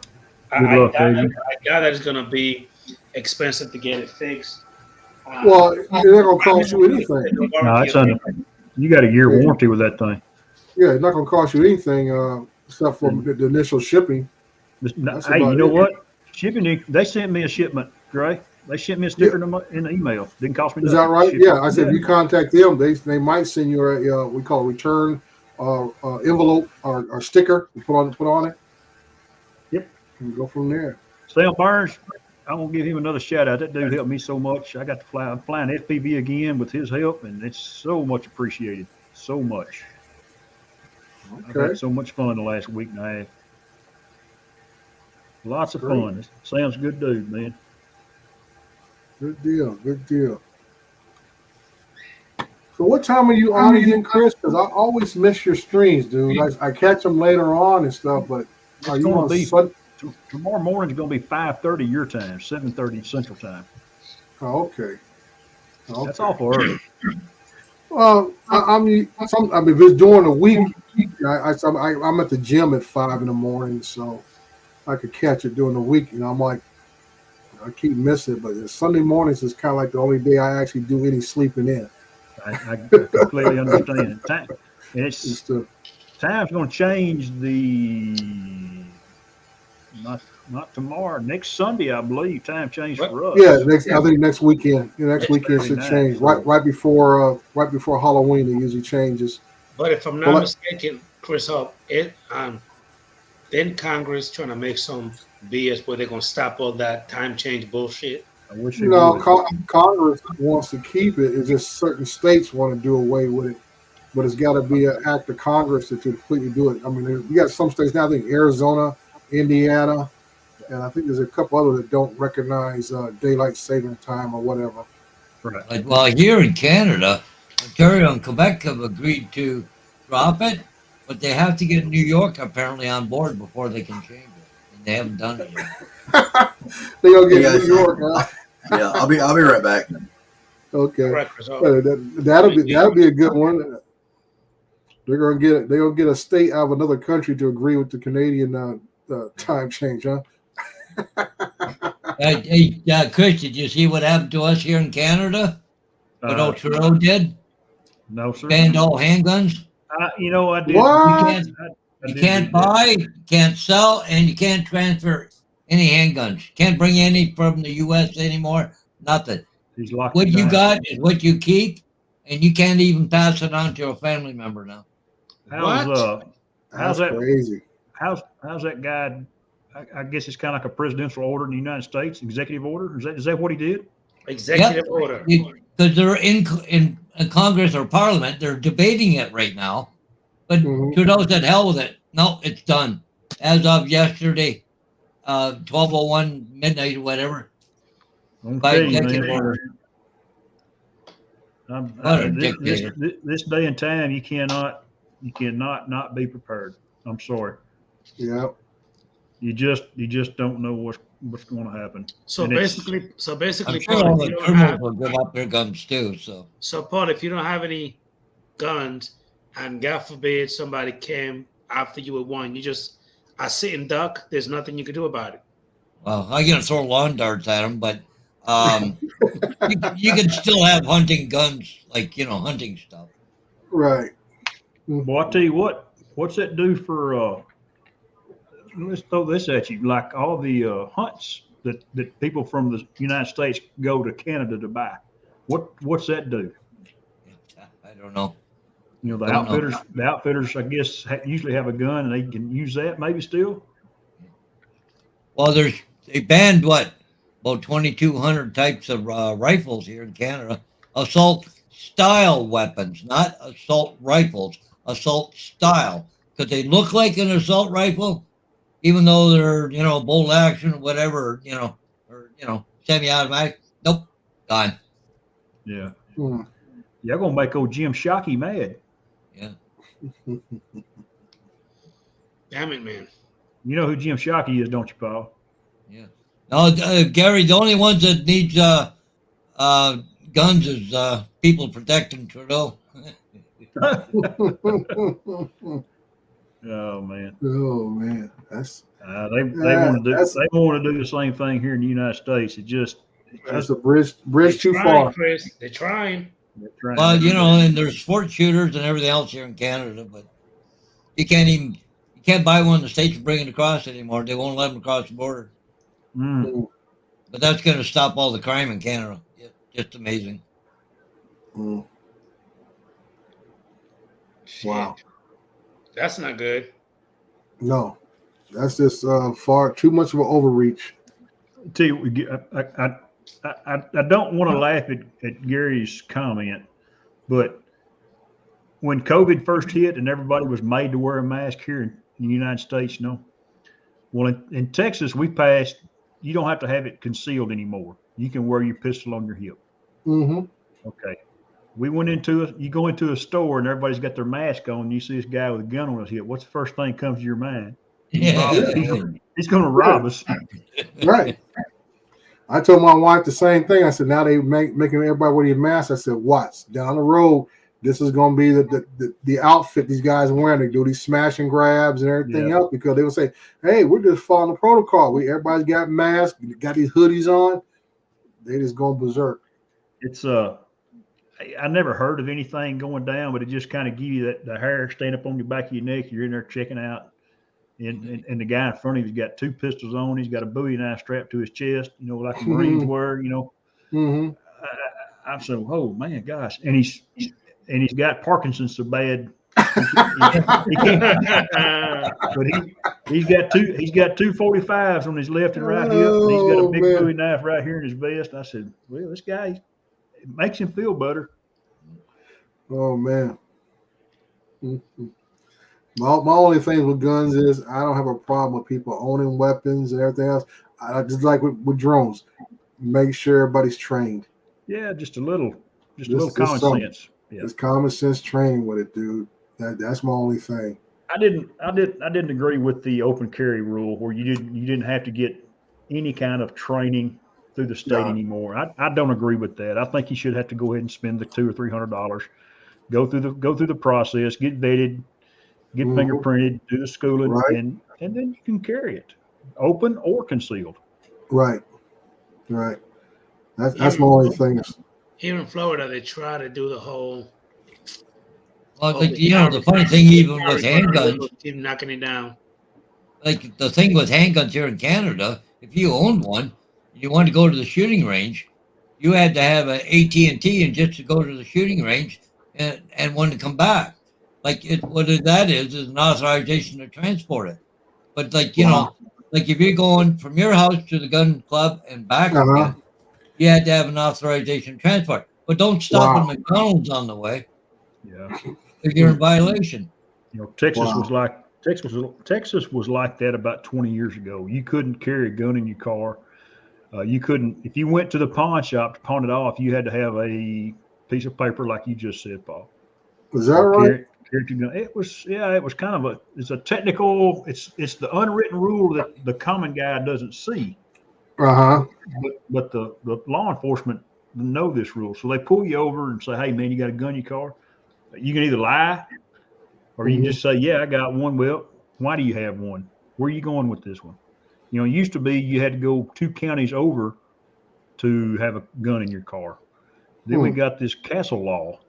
I doubt that it's gonna be expensive to get it fixed. Well, it's not gonna cost you anything. No, you got a year warranty with that thing. Yeah, it's not gonna cost you anything except for the initial shipping. Hey, you know what? Shipping, they sent me a shipment, Dre. They sent me a sticker in the email. Didn't cost me nothing. Is that right? Yeah, I said if you contact them, they might send you a we call a return envelope or sticker to put on it. Yep. And go from there. Sam Burns, I'm gonna give him another shout out. That dude helped me so much. I got to fly. I'm flying FPV again with his help, and it's so much appreciated. So much. I've had so much fun the last week and a half. Lots of fun. Sam's a good dude, man. Good deal. Good deal. So what time are you on again, Chris? Because I always miss your streams, dude. I catch them later on and stuff, but are you on tomorrow morning's going to be 5:30 your time, 7:30 Central Time. Oh, okay. That's awful early. Well, I mean, if it's during the week, I'm at the gym at 5 in the morning, so I could catch it during the week. I'm like, I keep missing it, but Sunday mornings is kind of like the only day I actually do any sleeping in. I completely understand. And It's it's the, time's going to change. Not tomorrow, next Sunday, I believe. Time changed What? for us. yeah, I think next weekend. Next It's weekend should 29, change. so- Right before Halloween, it usually changes. But if I'm not Well, mistaken, Chris, then Congress trying to make some BS where they're gonna stop all that time change bullshit. I wish they no, would. Congress wants to keep it. It's just certain states want to do away with it, but it's got to be an act of Congress to completely do it. I mean, you got some states now. I think Arizona, Indiana, and I think there's a couple other that don't recognize daylight saving time or whatever. Right. But while here in Canada, Ontario and Quebec have agreed to drop it, but they have to get New York apparently on board before they can change it, and they haven't done it yet. They gonna get Yeah, New York. Huh? Yeah, I'll be right back. Okay. All right, Chris. That'll be a good one. They're gonna get a state out of another country to agree with the Canadian time change, huh? Hey, Chris, did you see what happened to us here in Canada? What old Trudeau did? No, sir. Banned all handguns. I did. What? You can't buy, can't sell, and you can't transfer any handguns. Can't bring any from the U.S. anymore. Nothing. He's locked. What it you down. got is what you keep, and you can't even pass it on to a family member now. How's That's that? crazy. How's that guy? I guess it's kind of like a presidential order in the United States, executive order. Is that what he did? Executive order. Because they're in Congress or Parliament, they're debating it right now. But Mhm. Trudeau said, "Hell with it. No, it's done." As of yesterday, 12:01 midnight or whatever. By Okay, executive man. order. What a dictator. This day and time, you cannot not be prepared. I'm sorry. Yeah. You just don't know what's going to happen. So And it's- basically, I'm sure all Paul, if the you don't criminals have, will give up their guns too. So Paul, if you don't have any guns, and God forbid somebody came after you with one, you just a sitting duck. There's nothing you can do about it. well, I'm gonna throw lawn darts at them, but you can still have hunting guns, like hunting stuff. Right. Well, I tell you what. What's that do for? Let's throw this at you. Like all the hunts that people from the United States go to Canada to buy. What's that do? I don't know. You know, the Don't know. outfitters, I guess, usually have a gun and they can use that maybe still. Well, they banned about 2,200 types of rifles here in Canada. Assault style weapons, not assault rifles. Assault style, because they look like an assault rifle, even though they're bolt action, whatever, or semi-automatic. Nope, gone. Yeah. Hmm. You're gonna make old Jim Shockey mad. Yeah. Damn it, man. You know who Jim Shockey is, don't you, Paul? Yeah. No, Gary, the only ones that needs guns is people protecting Trudeau. Oh man. Oh man, that's They want to do the same thing here in the United States. a bridge They're too trying, far. Chris. They're trying. Well, and there's sport shooters and everything else here in Canada, but you can't buy one in the States and bring it across anymore. They won't let them across the border. Mm. But that's going to stop all the crime in Canada. Yeah, just amazing. Mm. Shit. Wow. That's not good. No, that's just far too much of an overreach. Tell you, I don't want to laugh at Gary's comment, but when COVID first hit and everybody was made to wear a mask here in the United States, well, in Texas, we passed, you don't have to have it concealed anymore. You can wear your pistol on your hip. Mm-hmm. Okay. You go into a store and everybody's got their mask on. And you see this guy with a gun on his hip. What's the first thing that comes to your mind? He's going to rob us. Right. I told my wife the same thing. I said, now they making everybody wear these masks. I said, watch down the road. This is going to be the outfit these guys are wearing. They do these smash and grabs and everything else because they will say, hey, we're just following the protocol. Everybody's got masks, got these hoodies on. They just going berserk. It's I never heard of anything going down, but it just kind of give you that the hair stand up on your back of your neck. You're in there checking out, and the guy in front of you's got 2 pistols on. He's got a Bowie knife strapped to his chest, you know, like the Marines wear. You know, Mm-hmm. I'm saying, oh man, gosh, and he's got Parkinson's so bad. He can't, but he's got two 45s on his left and right hip, and he's got a big man. Bowie knife right here in his vest. I said, well, this guy, it makes him feel better. Oh man. Mhm. My only thing with guns is I don't have a problem with people owning weapons and everything else. I just like with drones, make sure everybody's trained. Yeah, just a little Just common something. sense. Yeah. It's common sense training with it, dude. That's my only thing. I didn't agree with the open carry rule where you didn't have to get any kind of training through the state No. anymore. I don't agree with that. I think you should have to go ahead and spend the $200 or $300, go through the process, get vetted, get Mhm. fingerprinted, do the schooling, Right. and then you can carry it, open or concealed. Right. That's my only thing. Here in Florida, they try to do the whole. Well, like, the funny thing, even with handguns, keep knocking it down. like the thing with handguns here in Canada, if you owned one, you wanted to go to the shooting range, you had to have an AT&T and just to go to the shooting range and one to come back. Like what that is an authorization to transport it. But like, Wow. like if you're going from your house to the gun club and back Uh-huh. again, you had to have an authorization to transport. But don't stop Wow. at McDonald's on the way Yeah. if you're in violation. You know, Texas Wow. was like that about 20 years ago. You couldn't carry a gun in your car. You couldn't, if you went to the pawn shop to pawn it off, you had to have a piece of paper like you just said, Paul. Is that right? Carry your gun. It was kind of it's a technical, it's the unwritten rule that the common guy doesn't see. Uh-huh. But the law enforcement know this rule. So they pull you over and say, hey man, you got a gun in your car? You can either lie or you can just say, yeah, I got one. Well, why do you have one? Where are you going with this one? You know, it used to be you had to go 2 counties over to have a gun in your car. Then we got this castle law.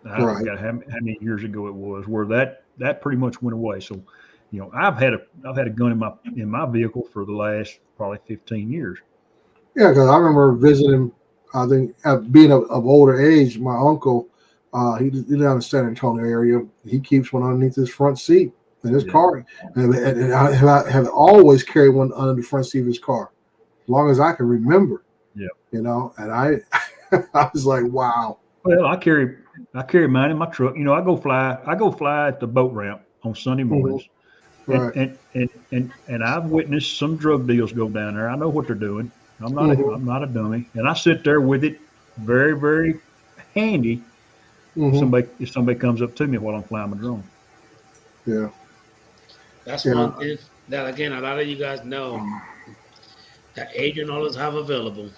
I forgot how many years ago it was, where that pretty much went away. So, you know, I've had a gun in my vehicle for the last probably 15 years. Yeah, because I remember visiting. I think being of older age, my uncle, he down in the San Antonio area. He keeps one underneath his front seat in his car, and I have always carried one under the front seat of his car, as long as I can remember. Yeah, you know, and I was like, wow. Well, I carry mine in my truck. You know, I go fly at the boat ramp on Sunday mornings. Right. And I've witnessed some drug deals go down there. I know what they're doing. I'm not a dummy. And I sit there with it very, very handy if somebody comes up to me while I'm flying my drone. Yeah. That's one thing that, again, a lot of you guys know that Adrian always have available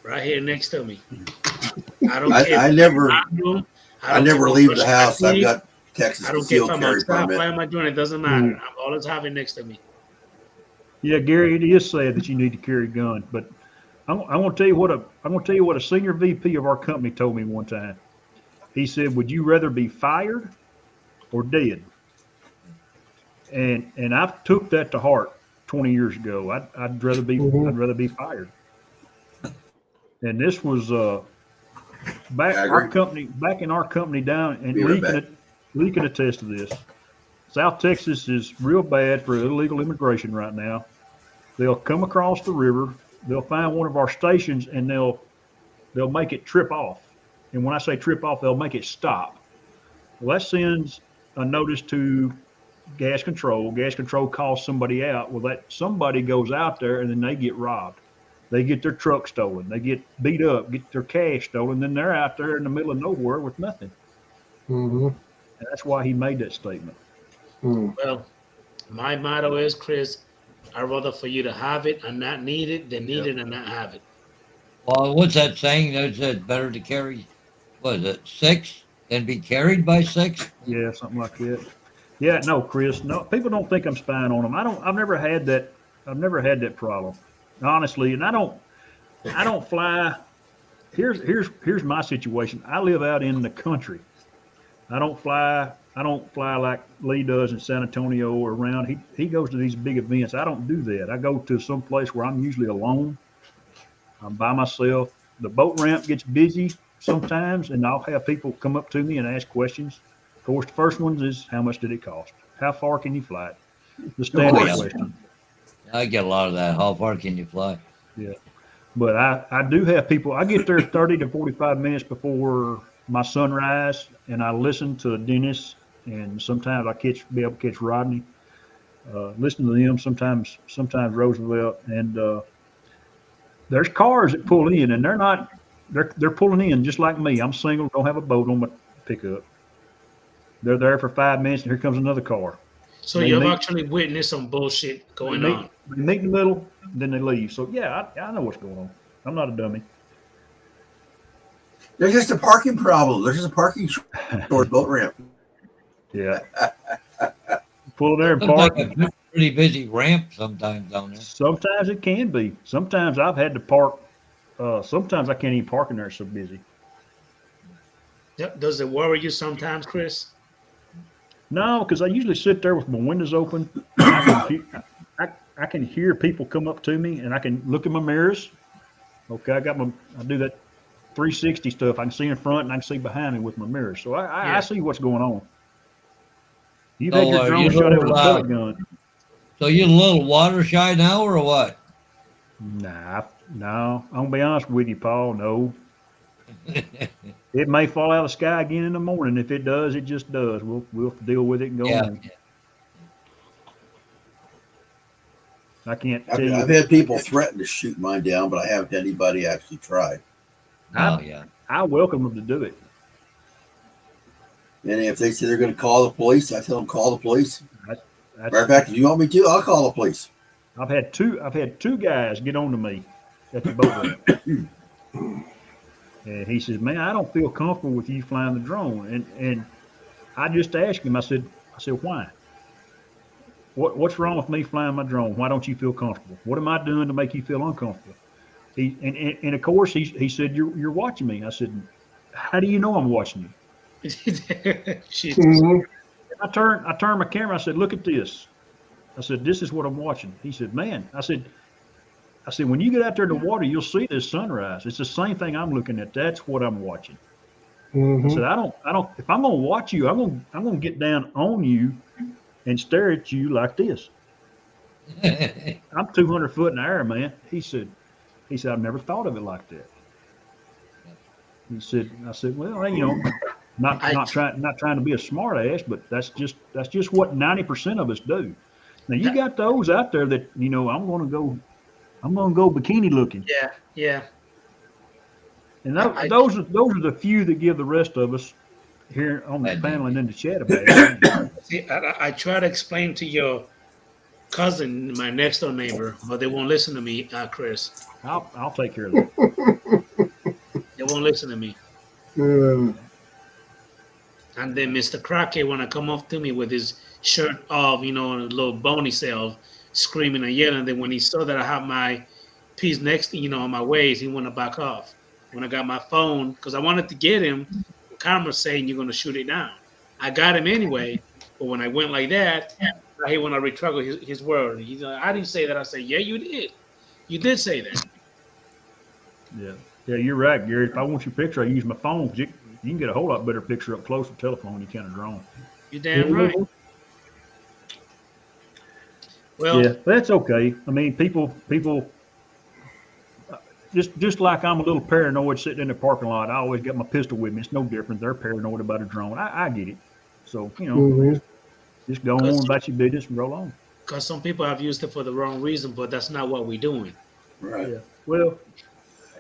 right here next to me. I don't care. I never leave the house. I've got Texas I don't care if concealed I'm carry outside permit. flying my drone. It doesn't matter. I'm always having next to me. Yeah, Gary, it is sad that you need to carry a gun, but I'm going to tell you what a senior VP of our company told me one time. He said, "Would you rather be fired or dead?" And I took that to heart 20 years ago. I'd rather be fired. And this was back in our company down, and Lee can attest to this. South Texas is real bad for illegal immigration right now. They'll come across the river, they'll find one of our stations, and they'll make it trip off. And when I say trip off, they'll make it stop. Well, that sends a notice to gas control. Gas control calls somebody out. Well, that somebody goes out there and then they get robbed. They get their truck stolen. They get beat up, get their cash stolen. Then they're out there in the middle of nowhere with nothing. And that's why he made that statement. Well, my motto is, Chris, I'd rather for you to have it and not need it than need it and not have it. Well, what's that saying? There's that better to carry, what is it, 6 than be carried by 6? Yeah, something like that. Yeah, no, Chris. No, people don't think I'm spying on them. I've never had that problem, honestly. And I don't fly here's my situation. I live out in the country. I don't fly like Lee does in San Antonio or around. He goes to these big events. I don't do that. I go to some place where I'm usually alone. I'm by myself. The boat ramp gets busy sometimes, and I'll have people come up to me and ask questions. Of course, the first one is, how much did it cost? How far can you fly it? The standard course. question. I get a lot of that. How far can you fly? Yeah. But I do have people, I get there 30 to 45 minutes before my sunrise, and I listen to Dennis, and sometimes be able to catch Rodney. Listen to them, sometimes Roosevelt, and there's cars that pull in, and they're pulling in just like me. I'm single, don't have a boat on my pickup. They're there for 5 minutes, and here comes another car. So They you've meet- actually witnessed some bullshit going They on. meet in the middle, then they leave. So yeah, I know what's going on. I'm not a dummy. There's just a parking problem. There's just a parking short boat ramp. Yeah. Pull there and Looks park. like a pretty busy ramp sometimes down there. Sometimes it can be. Sometimes I've had to park. Sometimes I can't even park in there. It's so busy. Does it worry you sometimes, Chris? No, because I usually sit there with my windows open. I can hear people come up to me, and I can look in my mirrors. Okay, I do that 360 stuff. I can see in front and I can see behind me with my mirrors. So Yeah. I see what's going on. You've So, had your drone you shot at with a little, pellet gun. So you're a little water shy now, or what? Nah, no. I'm gonna be honest with you, Paul. No. It may fall out of the sky again in the morning. If it does, it just does. We'll deal with it and go Yeah. on. I can't tell you. I've had people threaten to shoot mine down, but I haven't had anybody actually try. Oh yeah. I welcome them to do it. And if they say they're going to call the police, I tell them call the police. That's- Matter of fact, if you want me to, I'll call the police. I've had two guys get on to me at the boat ramp. And he says, "Man, I don't feel comfortable with you flying the drone." And I just asked him. I said, "Why? What's wrong with me flying my drone? Why don't you feel comfortable? What am I doing to make you feel uncomfortable?" And of course he said, "You're watching me." I said, "How do you know I'm watching you?" Shit. Mhm. I turned my camera. I said, "Look at this." I said, "This is what I'm watching." He said, "Man," I said, "when you get out there in the water, you'll see this sunrise. It's the same thing I'm looking at. That's what I'm watching." I Mhm. said, I don't. If I'm gonna watch you, I'm gonna get down on you and stare at you like this. I'm 200 foot in the air, man." He said, "I've never thought of it like that." I said, "Well, not trying to be a smart ass, but that's just what 90% of us do." Now you got those out there that I'm gonna go bikini looking, Yeah. and I- those are the few that give the rest of us here on the Bad panel name. and in the chat about it. See, I try to explain to your cousin, my next door neighbor, but they won't listen to me, Chris. I'll take care of that. They won't listen to me. Yeah. And then Mr. Crockett want to come up to me with his shirt off, a little bony self, screaming and yelling. Then when he saw that I have my piece next, on my waist, he want to back off. When I got my phone, because I wanted to get him, the camera saying you're going to shoot it down. I got him anyway, but when I went like that, I hate when I retracted his word. He's like, "I didn't say that." I said, "Yeah, you did. You did say that." Yeah, you're right, Gary. If I want your picture, I use my phone. 'Cause you can get a whole lot better picture up close with telephone than you can a drone. You're damn right. Well, Yeah, that's okay. I mean, people, just like I'm a little paranoid sitting in the parking lot. I always got my pistol with me. It's no different. They're paranoid about a drone. I get it. So Mhm. just go on about your business and roll on. because some people have used it for the wrong reason, but that's not what we're doing. Right. Yeah. Well,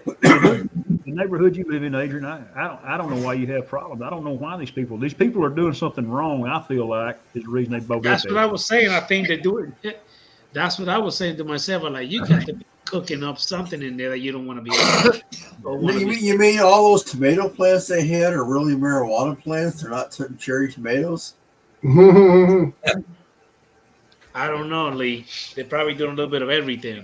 the neighborhood you live in, Adrian, I don't know why you have problems. I don't know why these people are doing something wrong. I feel like is the reason they both. That's what I was saying. I think they do it. That's what I was saying to myself. I'm like, you got to be cooking up something in there that you don't want to be. You mean all those tomato plants they had are really marijuana plants? They're not cherry tomatoes? I don't know, Lee. They're probably doing a little bit of everything.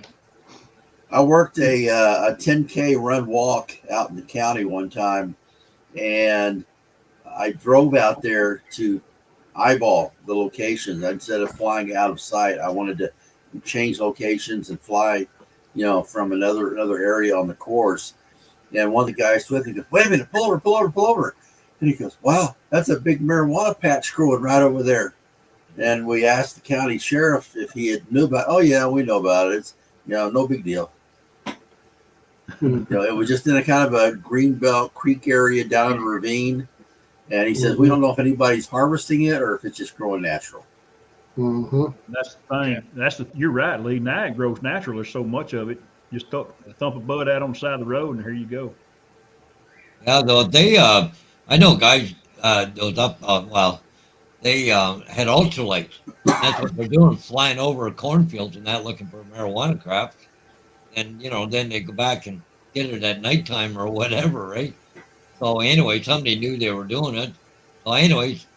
I worked a 10K run walk out in the county one time, and I drove out there to eyeball the locations instead of flying out of sight. I wanted to change locations and fly, from another area on the course. And one of the guys with me goes, "Wait a minute, pull over, pull over, pull over." And he goes, "Wow, that's a big marijuana patch growing right over there." And we asked the county sheriff if he had knew about. Oh yeah, we know about it. It's no big deal. It was just in a kind of a greenbelt creek area down in a ravine. And he says, we don't know if anybody's harvesting it or if it's just growing natural. Mm-hmm. That's the thing. You're right, Lee. Now it grows natural. There's so much of it. Just thump a bud out on the side of the road, and here you go. Yeah, though they, I know guys, those up, they had ultralights. That's what they're doing, flying over cornfields and that, looking for marijuana crops. And then they go back and get it at nighttime or whatever, right? So anyway, somebody knew they were doing it. So anyways,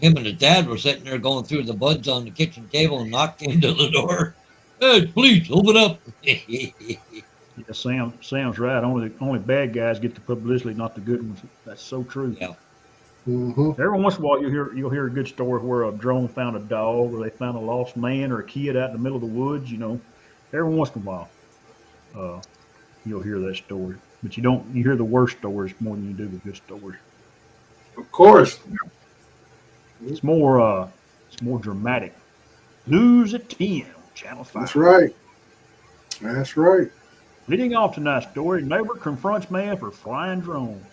him and his dad were sitting there going through the buds on the kitchen table and knocked into the door. "Hey, please open up." Yeah, Sam's right. Only bad guys get the publicity, not the good ones. That's so true. Yeah. Mm-hmm. Every once in a while, you'll hear a good story where a drone found a dog, or they found a lost man or a kid out in the middle of the woods. Every once in a while, you'll hear that story. But you hear the worst stories more than you do the good stories. Of course. It's more dramatic. News at 10, Channel 5. That's right. That's right. Leading off tonight's story, neighbor confronts man for flying drone.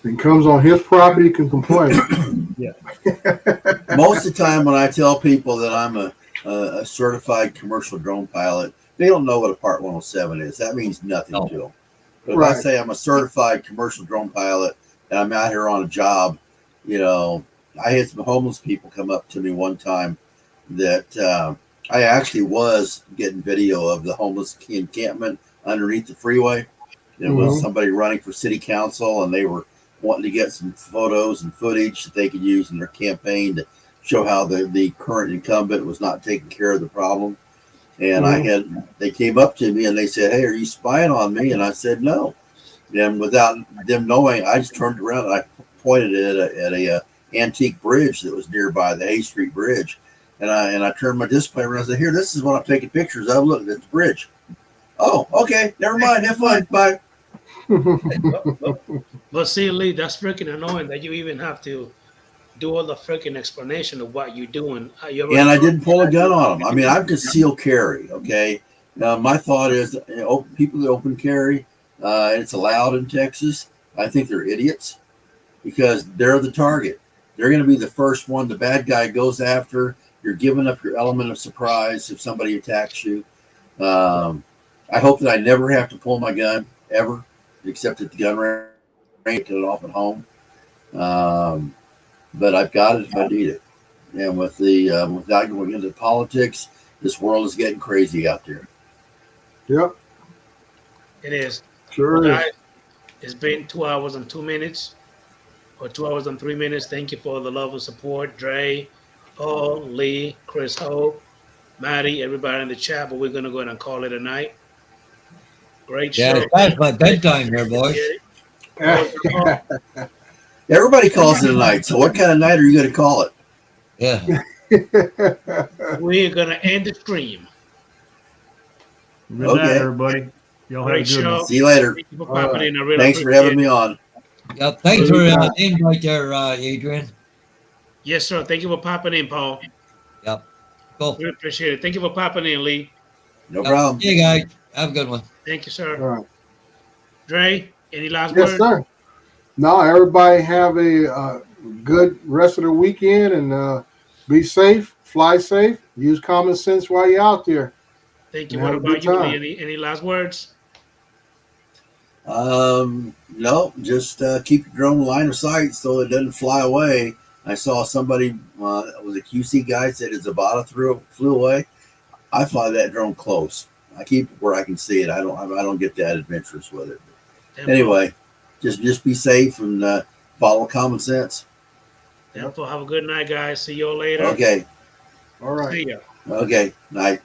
It comes on his property, can complain. Yeah. Most of the time when I tell people that I'm a certified commercial drone pilot, they don't know what a Part 107 is. That means nothing to them. But if I say I'm a certified commercial drone pilot and I'm out here on a job, I had some homeless people come up to me one time that I actually was getting video of the homeless encampment underneath the freeway. It was somebody running for city council, and they were wanting to get some photos and footage that they could use in their campaign to show how the current incumbent was not taking care of the problem. And they came up to me and they said, "Hey, are you spying on me?" And I said, "No." And without them knowing, I just turned around and I pointed it at a antique bridge that was nearby, the Hay Street Bridge. And I turned my display around and said, "Here, this is what I'm taking pictures of. Look, it's the bridge." "Oh, okay, never mind. Have fun. Bye." But see, Lee, that's freaking annoying that you even have to do all the freaking explanation of what you're doing. And I didn't pull a gun on them. I mean, I'm concealed carry. Okay. Now, my thought is, people that open carry, it's allowed in Texas. I think they're idiots because they're the target. They're going to be the first one the bad guy goes after. You're giving up your element of surprise if somebody attacks you. I hope that I never have to pull my gun ever, except at the gun range, get it off at home. But I've got it if I need it. And with without going into politics, this world is getting crazy out there. Yep. It is. Sure is. Guys, it's been 2 hours and 2 minutes, or 2 hours and 3 minutes. Thank you for the love and support, Dre, Paul, Lee, Chris Hope, Maddie, everybody in the chat. But we're gonna go ahead and call it a night. Great show. Yeah, it's past my bedtime here, boys. Everybody calls it a night. So what kind of night are you going to call it? Yeah. We're gonna end the stream. Good night, everybody. Y'all have a Great good one. show. See you later. Thank you for popping in. I really Thanks for appreciate having me it. on. Yeah. Thanks for the invite there, Adrian. Yes, sir. Thank you for popping in, Paul. Yep. Cool. We appreciate it. Thank you for popping in, Lee. No problem. Hey guys, have a good one. Thank you, sir. All right. Dre, any last Yes, words? sir. No, everybody have a good rest of the weekend and be safe, fly safe, use common sense while you're out there. Thank you. Have What a about good you, time. Lee? Any last words? No, just keep your drone line of sight so it doesn't fly away. I saw somebody, it was a QC guy, said his Zabata flew away. I fly that drone close. I keep it where I can see it. I don't get that adventurous with it. Anyway, just be safe and follow common sense. Therefore, have a good night, guys. See you all later. Okay. All right. See ya. Okay. Night.